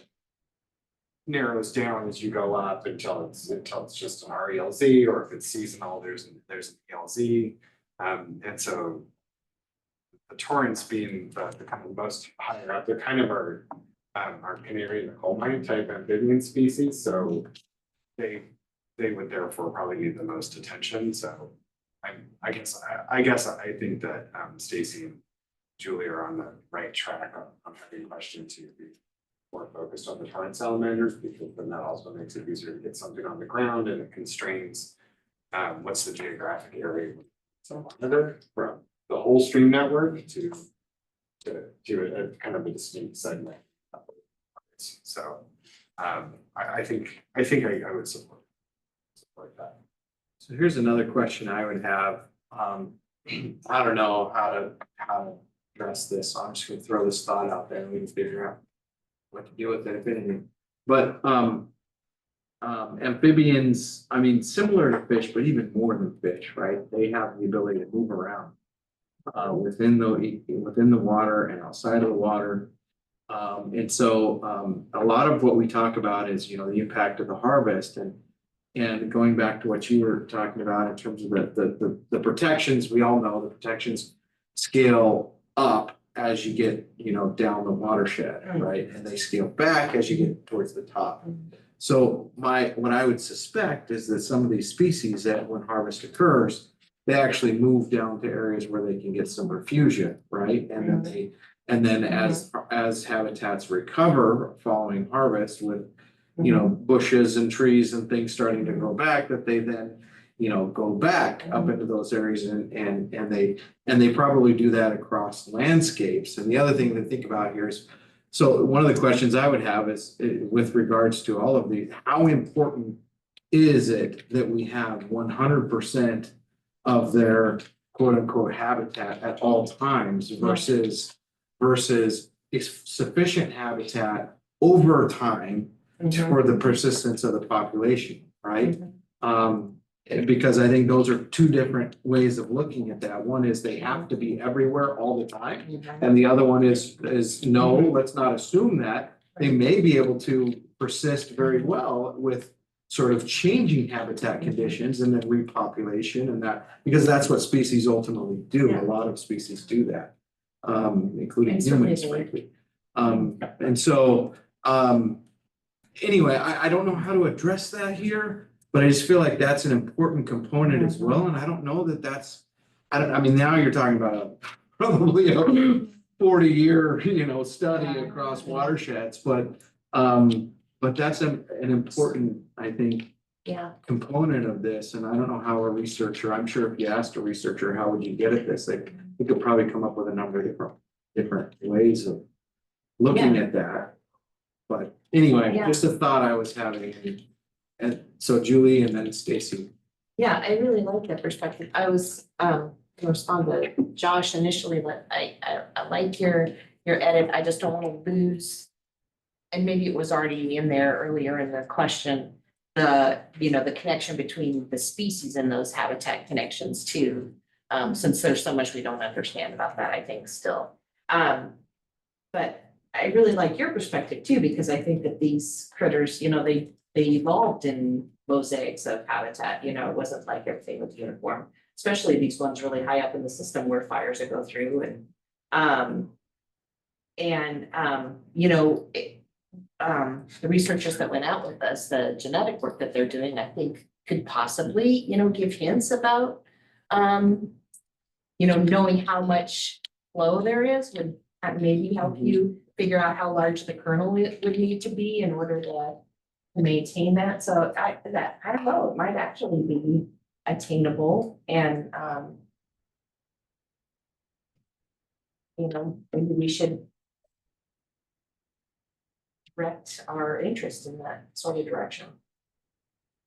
narrows down as you go up until it's just an RELZ, or if it's seasonal, there's an ELZ. And so the torrents being the kind of most higher up, they're kind of our canary in the coal mine type amphibian species. So they would therefore probably need the most attention. So I guess I think that Stacy and Julie are on the right track on having question 2 be more focused on the torrent salamanders, because then that also makes it easier to get something on the ground, and it constrains what's the geographic area monitor from the whole stream network to a kind of a distinct segment. So I think I would support that. So here's another question I would have. I don't know how to address this, so I'm just gonna throw this thought out there and we can figure out what to do with it, if anything. But amphibians, I mean, similar to fish, but even more than fish, right? They have the ability to move around within the water and outside of the water. And so a lot of what we talk about is, you know, the impact of the harvest, and going back to what you were talking about in terms of the protections. We all know the protections scale up as you get, you know, down the watershed, right? And they scale back as you get towards the top. So what I would suspect is that some of these species, that when harvest occurs, they actually move down to areas where they can get some refugia, right? And then And then as habitats recover following harvest with, you know, bushes and trees and things starting to grow back, that they then, you know, go back up into those areas and they probably do that across landscapes. And the other thing to think about here is, so one of the questions I would have is with regards to all of these, how important is it that we have 100% of their quote unquote habitat at all times versus sufficient habitat over time for the persistence of the population, right? Because I think those are two different ways of looking at that. One is they have to be everywhere all the time. And the other one is no, let's not assume that. They may be able to persist very well with sort of changing habitat conditions and then repopulation and that, because that's what species ultimately do. A lot of species do that, including humans, frankly. And so, anyway, I don't know how to address that here, but I just feel like that's an important component as well. And I don't know that that's, I mean, now you're talking about probably a 40-year, you know, study across watersheds, but that's an important, I think, component of this. And I don't know how a researcher, I'm sure if you asked a researcher, how would you get at this? Like, you could probably come up with a number of different ways of looking at that. But anyway, just a thought I was having. And so Julie and then Stacy. Yeah, I really like that perspective. I was gonna respond to Josh initially, but I like your edit. I just don't want to lose. And maybe it was already in there earlier in the question, the connection between the species and those habitat connections too. Since there's so much we don't understand about that, I think still. But I really like your perspective too, because I think that these critters, you know, they evolved in mosaics of habitat, you know, it wasn't like everything was uniform, especially these ones really high up in the system where fires would go through you know, the researchers that went out with us, the genetic work that they're doing, I think could possibly, you know, give hints about, you know, knowing how much flow there is would maybe help you figure out how large the kernel would need to be in order to maintain that. So I don't know, it might actually be attainable and, you know, maybe we should direct our interest in that sort of direction.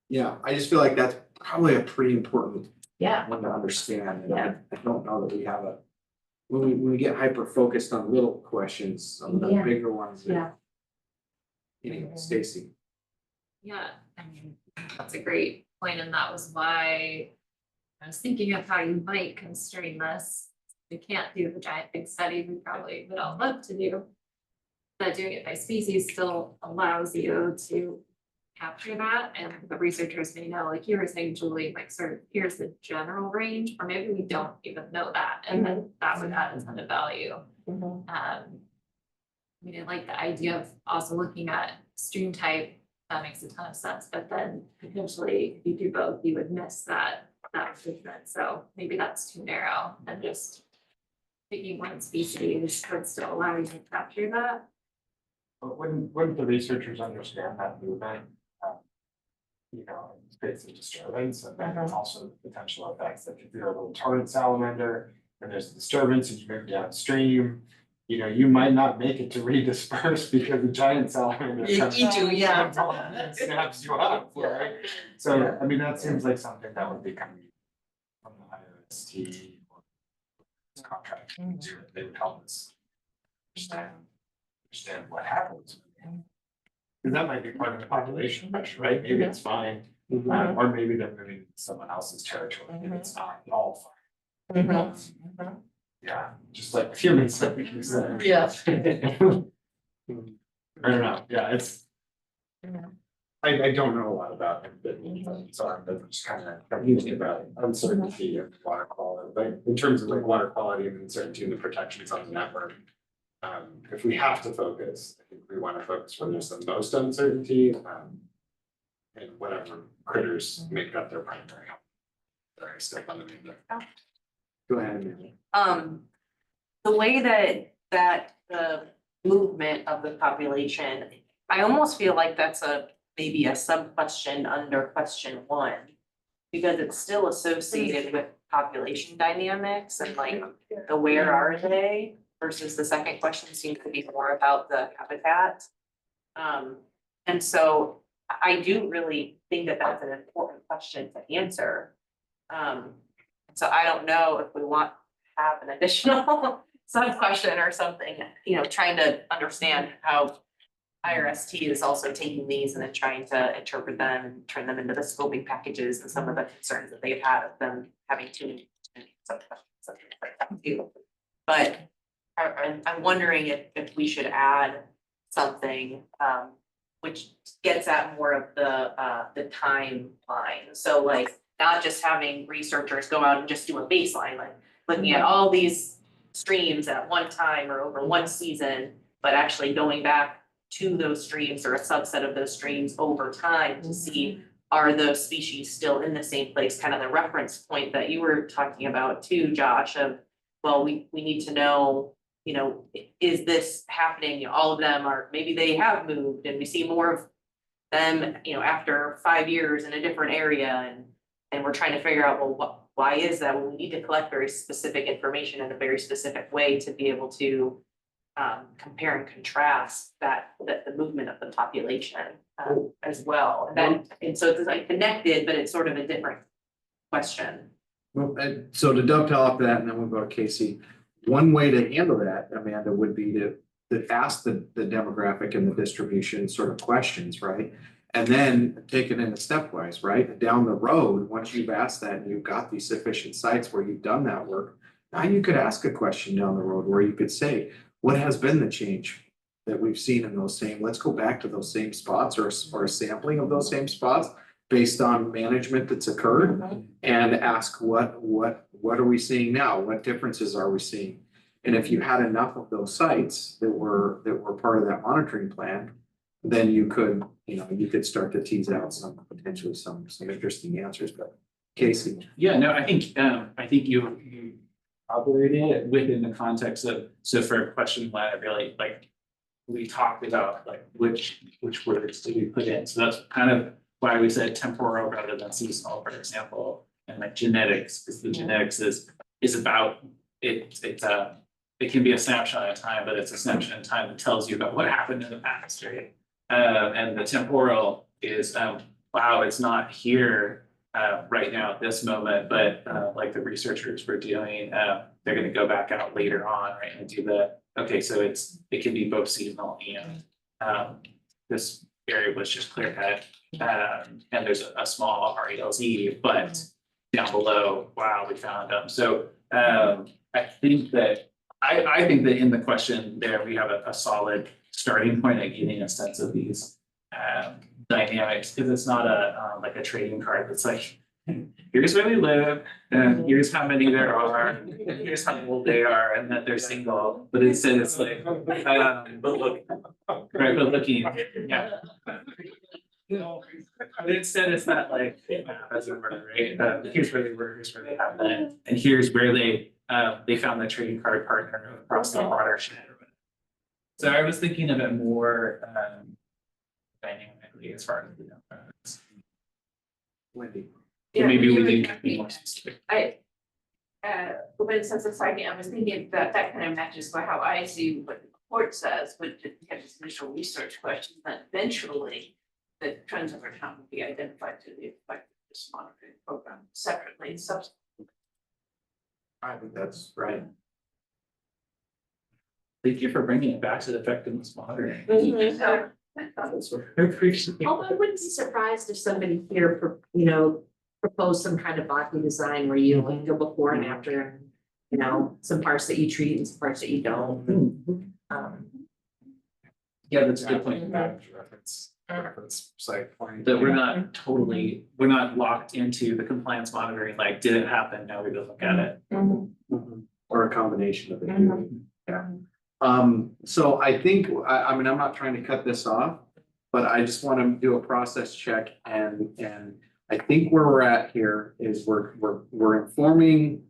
Yeah, I just feel like that's probably a pretty important one to understand. And Yeah. I don't know that we have when we get hyper focused on little questions, some of the bigger ones. Anyway, Stacy. Yeah, I mean, that's a great point, and that was why I was thinking of how you might constrain this. We can't do the giant big study we probably would all love to do. But doing it by species still allows you to capture that, and the researchers may know, like you were saying, Julie, like sort of here's the general range, or maybe we don't even know that, and then that would add a ton of value. I mean, I like the idea of also looking at stream type. That makes a ton of sense, but then potentially if you do both, you would miss that treatment. So maybe that's too narrow, and just picking one species could still allow you to capture that. But wouldn't the researchers understand that movement? You know, it's a disturbance, and then also the potential effects that if you're a little torrent salamander and there's a disturbance and you move downstream, you know, you might not make it to redisperse because the giant salamander comes Eat you, yeah. and snaps you up, right? So, I mean, that seems like something that would be coming from the IOST or contract. They would help us understand what happens. Because that might be part of the population pressure, right? Maybe it's fine, or maybe they're moving to someone else's territory, maybe it's not at all fine. Yeah, just like humans that we can say. Yeah. I don't know, yeah, it's. I don't know a lot about it, but so I'm just kind of thinking about uncertainty of water quality, but in terms of like water quality and uncertainty and the protections on the network. If we have to focus, I think we want to focus where there's the most uncertainty, and whatever critters make up their primary health. Sorry, step on the name there. Go ahead. The way that that the movement of the population, I almost feel like that's maybe a sub-question under question 1. Because it's still associated with population dynamics and like the where are they versus the second question seems to be more about the habitat. And so I do really think that that's an important question to answer. So I don't know if we want to have an additional sub-question or something, trying to understand how IRST is also taking these and then trying to interpret them and turn them into the scoping packages and some of the concerns that they've had of them having too many sub-questions like that too. But I'm wondering if we should add something which gets at more of the timeline. So like not just having researchers go out and just do a baseline, like looking at all these streams at one time or over one season, but actually going back to those streams or a subset of those streams over time to see, are those species still in the same place? Kind of the reference point that you were talking about too, Josh, of, well, we need to know, is this happening? All of them are, maybe they have moved and we see more of them, after 5 years in a different area, and we're trying to figure out, well, why is that? Well, we need to collect very specific information in a very specific way to be able to compare and contrast the movement of the population as well. And so it's like connected, but it's sort of a different question. Well, so to dovetail off that, and then we'll go to Casey. One way to handle that, Amanda, would be to ask the demographic and the distribution sort of questions, right? And then take it in a stepwise, right? Down the road, once you've asked that and you've got these sufficient sites where you've done that work, now you could ask a question down the road where you could say, what has been the change that we've seen in those let's go back to those same spots or a sampling of those same spots based on management that's occurred, and ask what are we seeing now? What differences are we seeing? And if you had enough of those sites that were part of that monitoring plan, then you could start to tease out potentially some interesting answers. But Casey. Yeah, no, I think you operated it within the context of, so for question 1, I really we talked about which words do we put in. So that's kind of why we said temporal rather than seasonal, for example, and genetics, because the genetics is about it can be a snapshot in time, but it's a snapshot in time that tells you about what happened in the past, right? And the temporal is wow, it's not here right now at this moment, but like the researchers were doing, they're going to go back out later on, right, and do so it can be both seasonal and this area was just clear cut, and there's a small RELZ, but down below, wow, we found them. So I think that in the question there we have a solid starting point at getting a sense of these dynamics, because it's not like a trading card that's like, here's where they live, and here's how many there are, here's how old they are, and that they're single. But instead it's like, but looking, yeah. But instead it's not like, as it were, right? Here's where they were, here's where they have been, and here's where they found the trading card partner across the watershed. So I was thinking of it more dynamically as far as the demographics. Wendy. Yeah, Maybe we you can be more specific. But in sense of citing, I was thinking that kind of matches by how I see what the court says, which it has initial research questions, that eventually the trends over time will be identified to the effect of this monitoring program separately, subsequently. I think that's right. Thank you for bringing it back to the effectiveness monitoring. Although I wouldn't be surprised if somebody here, propose some kind of botany design where you like go before and after, some parts that you treat and some parts that you don't. Yeah, that's a good point. Reference site point. That we're not locked into the compliance monitoring, like, did it happen? Now we go look at it. Or a combination of the two. Yeah. So I think, I mean, I'm not trying to cut this off, but I just want to do a process check, and I think where we're at here is we're informing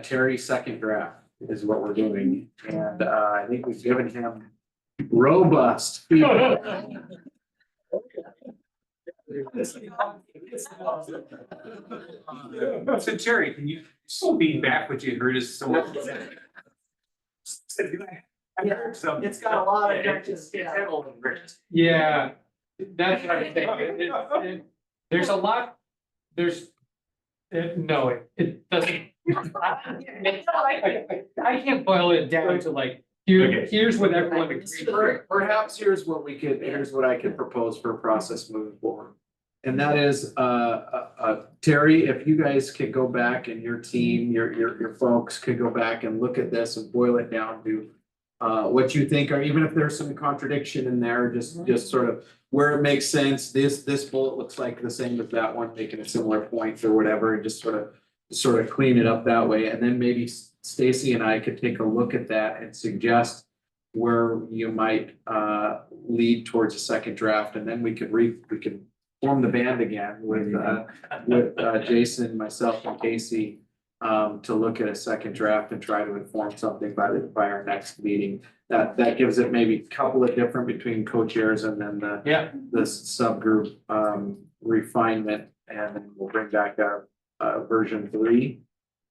Terry's second draft. is what we're doing. And I think we've given him robust feedback. So Terry, can you speak back what you heard as someone? I heard some. It's got a lot of directions, Yeah, that's what I'm saying. There's a lot, no, it doesn't. I can't boil it down to like, here's what everyone agrees. Perhaps here's what I could propose for a process moving forward. And that is, Terry, if you guys could go back and your team, your folks could go back and look at this and boil it down to what you think, or even if there's some contradiction in there, just sort of where it makes sense, this bullet looks like the same as that one, making a similar point or whatever, and just sort of clean it up that way. And then maybe Stacy and I could take a look at that and suggest where you might lead towards a second draft, and then we could form the band again with Jason, myself, and Casey to look at a second draft and try to inform something by our next meeting. That gives it maybe a couple of different between co-chairs and then the subgroup refinement, and then we'll bring back a version 3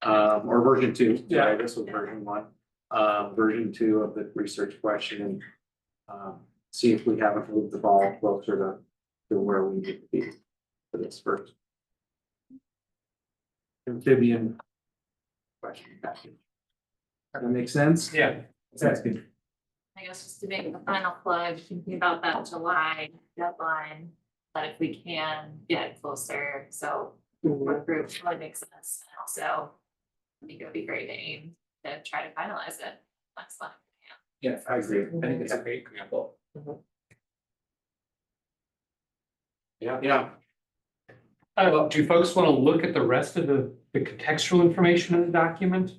or version 2. Sorry, this was version 1. Version 2 of the research question, and see if we haven't moved the ball closer to where we need to be for this first amphibian question package. Does that make sense? Yeah, That's good. I guess just to make the final plug, thinking about that July deadline, that if we can get closer, so what group really makes sense. And also, I think it would be great to aim to try to finalize it next month. Yeah, I agree. I think it's a great example. Yeah. Do folks want to look at the rest of the contextual information in the document?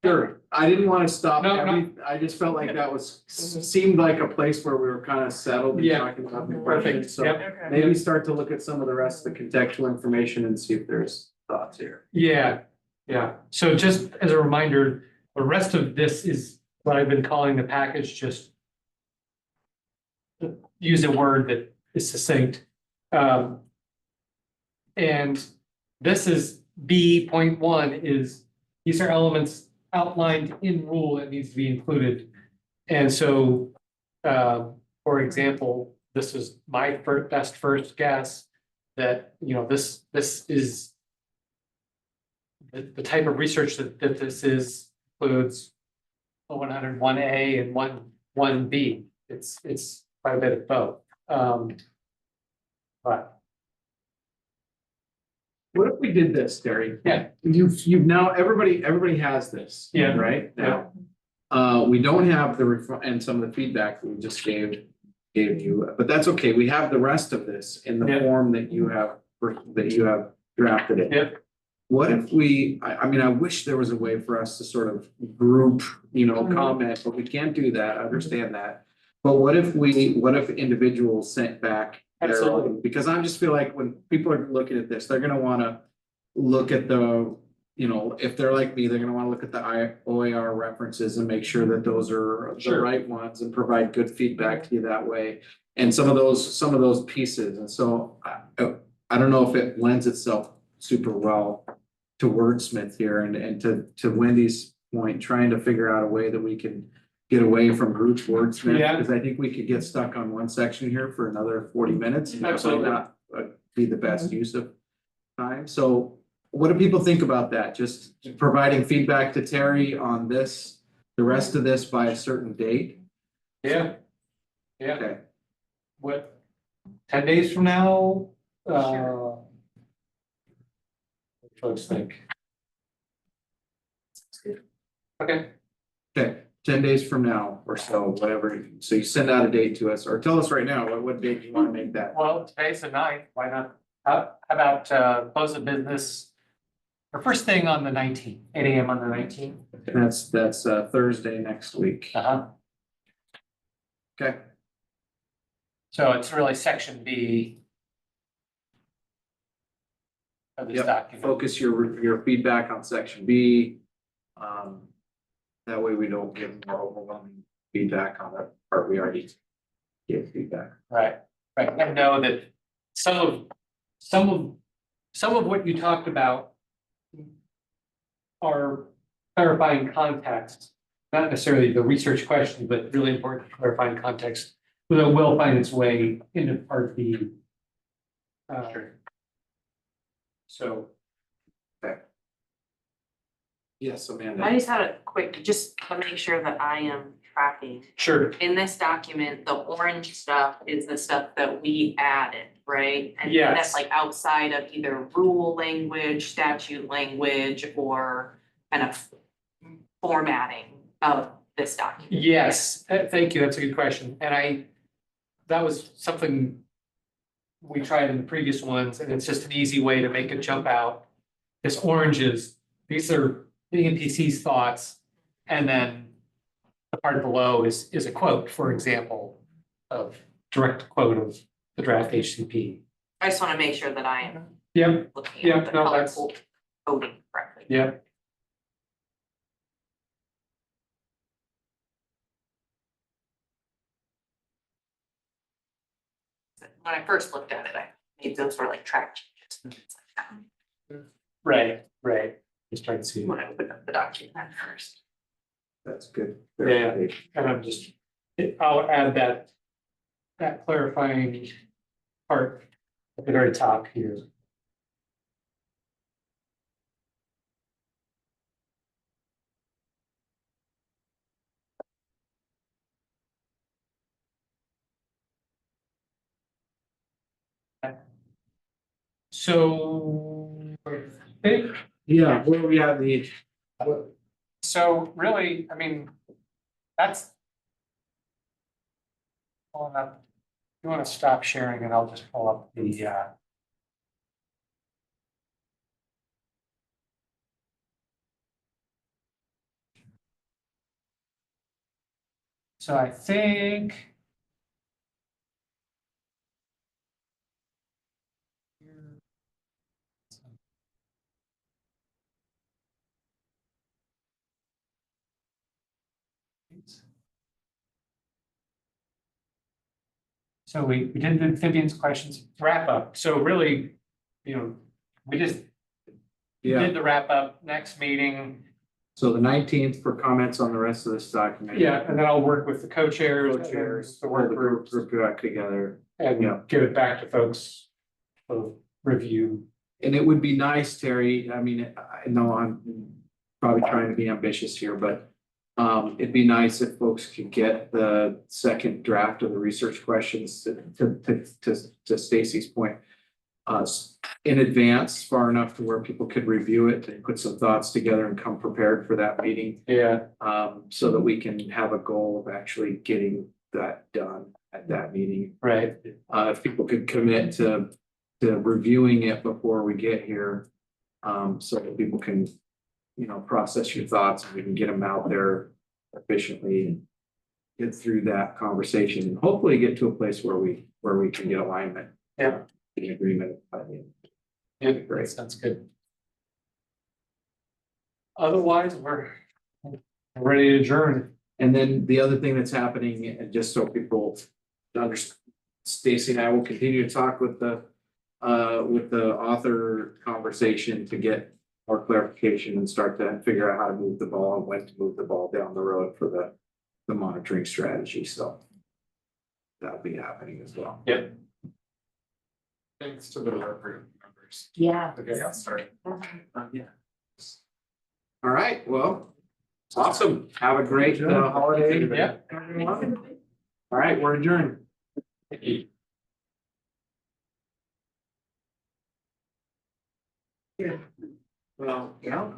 Sure. I didn't want to stop. No. I just felt like that seemed like a place where we were kind of settled and talking about the questions. So maybe start to look at some of the rest of the contextual information and see if there's thoughts here. Yeah. So just as a reminder, the rest of this is what I've been calling the package, just use a word that is succinct. And this is B.1 is, these are elements outlined in rule that needs to be included. And so, for example, this is my best first guess that, this is the type of research that this includes 101A and 1B. It's quite a bit of both. But what if we did this, Terry? Yeah. You've now, everybody has this. Yeah. Right now. We don't have and some of the feedback we just gave you, but that's okay. We have the rest of this in the form that you have drafted it. Yep. What if I wish there was a way for us to sort of group, comment, but we can't do that. I understand that. But what if individuals sent back their own? Because I just feel like when people are looking at this, they're gonna wanna look at the, if they're like me, they're gonna wanna look at the OER references and make sure that those are the right ones and provide good feedback to you that way. And some of those pieces. And so I don't know if it lends itself super well to wordsmith here and to Wendy's point, trying to figure out a way that we can get away from group wordsmith. Because I think we could get stuck on one section here for another 40 minutes. And that might not be the best use of time. So what do people think about that? Just providing feedback to Terry on this, the rest of this by a certain date? Yeah. Okay. What, 10 days from now? What folks think? Okay. 10 days from now or so, whatever. So you send out a date to us or tell us right now, what date you want to make that? Well, today's the 9th. Why not? How about close of business? Or first thing on the 19th, 8 AM on the 19th. That's Thursday next week. Okay. So it's really section B of this document. Focus your feedback on section B. That way we don't get more overwhelming feedback on the part we already gave feedback. Right, right. I know that some of what you talked about are clarifying context, not necessarily the research question, but really important clarifying context that will find its way into part B. So. Yes, Amanda. I just had a quick, just to make sure that I am tracking. Sure. In this document, the orange stuff is the stuff that we added, right? And Yes. that's like outside of either rule language, statute language, or kind of formatting of this document. Yes, thank you, that's a good question, and that was something we tried in the previous ones, and it's just an easy way to make it jump out. This orange these are the NPC's thoughts, and then the part below is a quote, for example, of direct quote of the draft HCP. I just want to make sure that I am Yep, looking at the no, that's, colorful coding correctly. yep. When I first looked at it, I made those were like track changes. And it's like, Right, right. Just trying to see. when I opened up the document at first. That's good. Yeah, and I'm just, I'll add that clarifying part at the very top here. So, I think, Yeah, where we at the, so really, I mean, that's. Pulling up, you want to stop sharing and I'll just pull up the, so I think. So we did the Vivian's questions wrap up. So really, we just did the wrap up next meeting. so the 19th for comments on the rest of this document. Yeah, and then I'll work with the co-chairs, the Pull work the groups, group back together. and give it back to folks for review. And it would be nice, Terry, I mean, I know I'm probably trying to be ambitious here, but it'd be nice if folks could get the second draft of the research questions to Stacy's point. In advance, far enough to where people could review it and put some thoughts together and come prepared for that meeting. Yeah. So that we can have a goal of actually getting that done at that meeting. Right. If people could commit to reviewing it before we get here, so that people can, process your thoughts and we can get them out there efficiently and get through that conversation and hopefully get to a place where we can get alignment. Yeah. In agreement by the end. Yeah, great, sounds good. Otherwise, we're ready to adjourn. And then the other thing that's happening, and just so people understand, Stacy and I will continue to talk with the author conversation to get more clarification and start to figure out how to move the ball and when to move the ball down the road for the monitoring strategy. So that'll be happening as well. Yep. Thanks to the work group members. Yeah. Okay, I'll start. Yeah. All right, well, awesome. Have a great holiday. Yeah. Everyone. All right, we're adjourned. Well, yeah.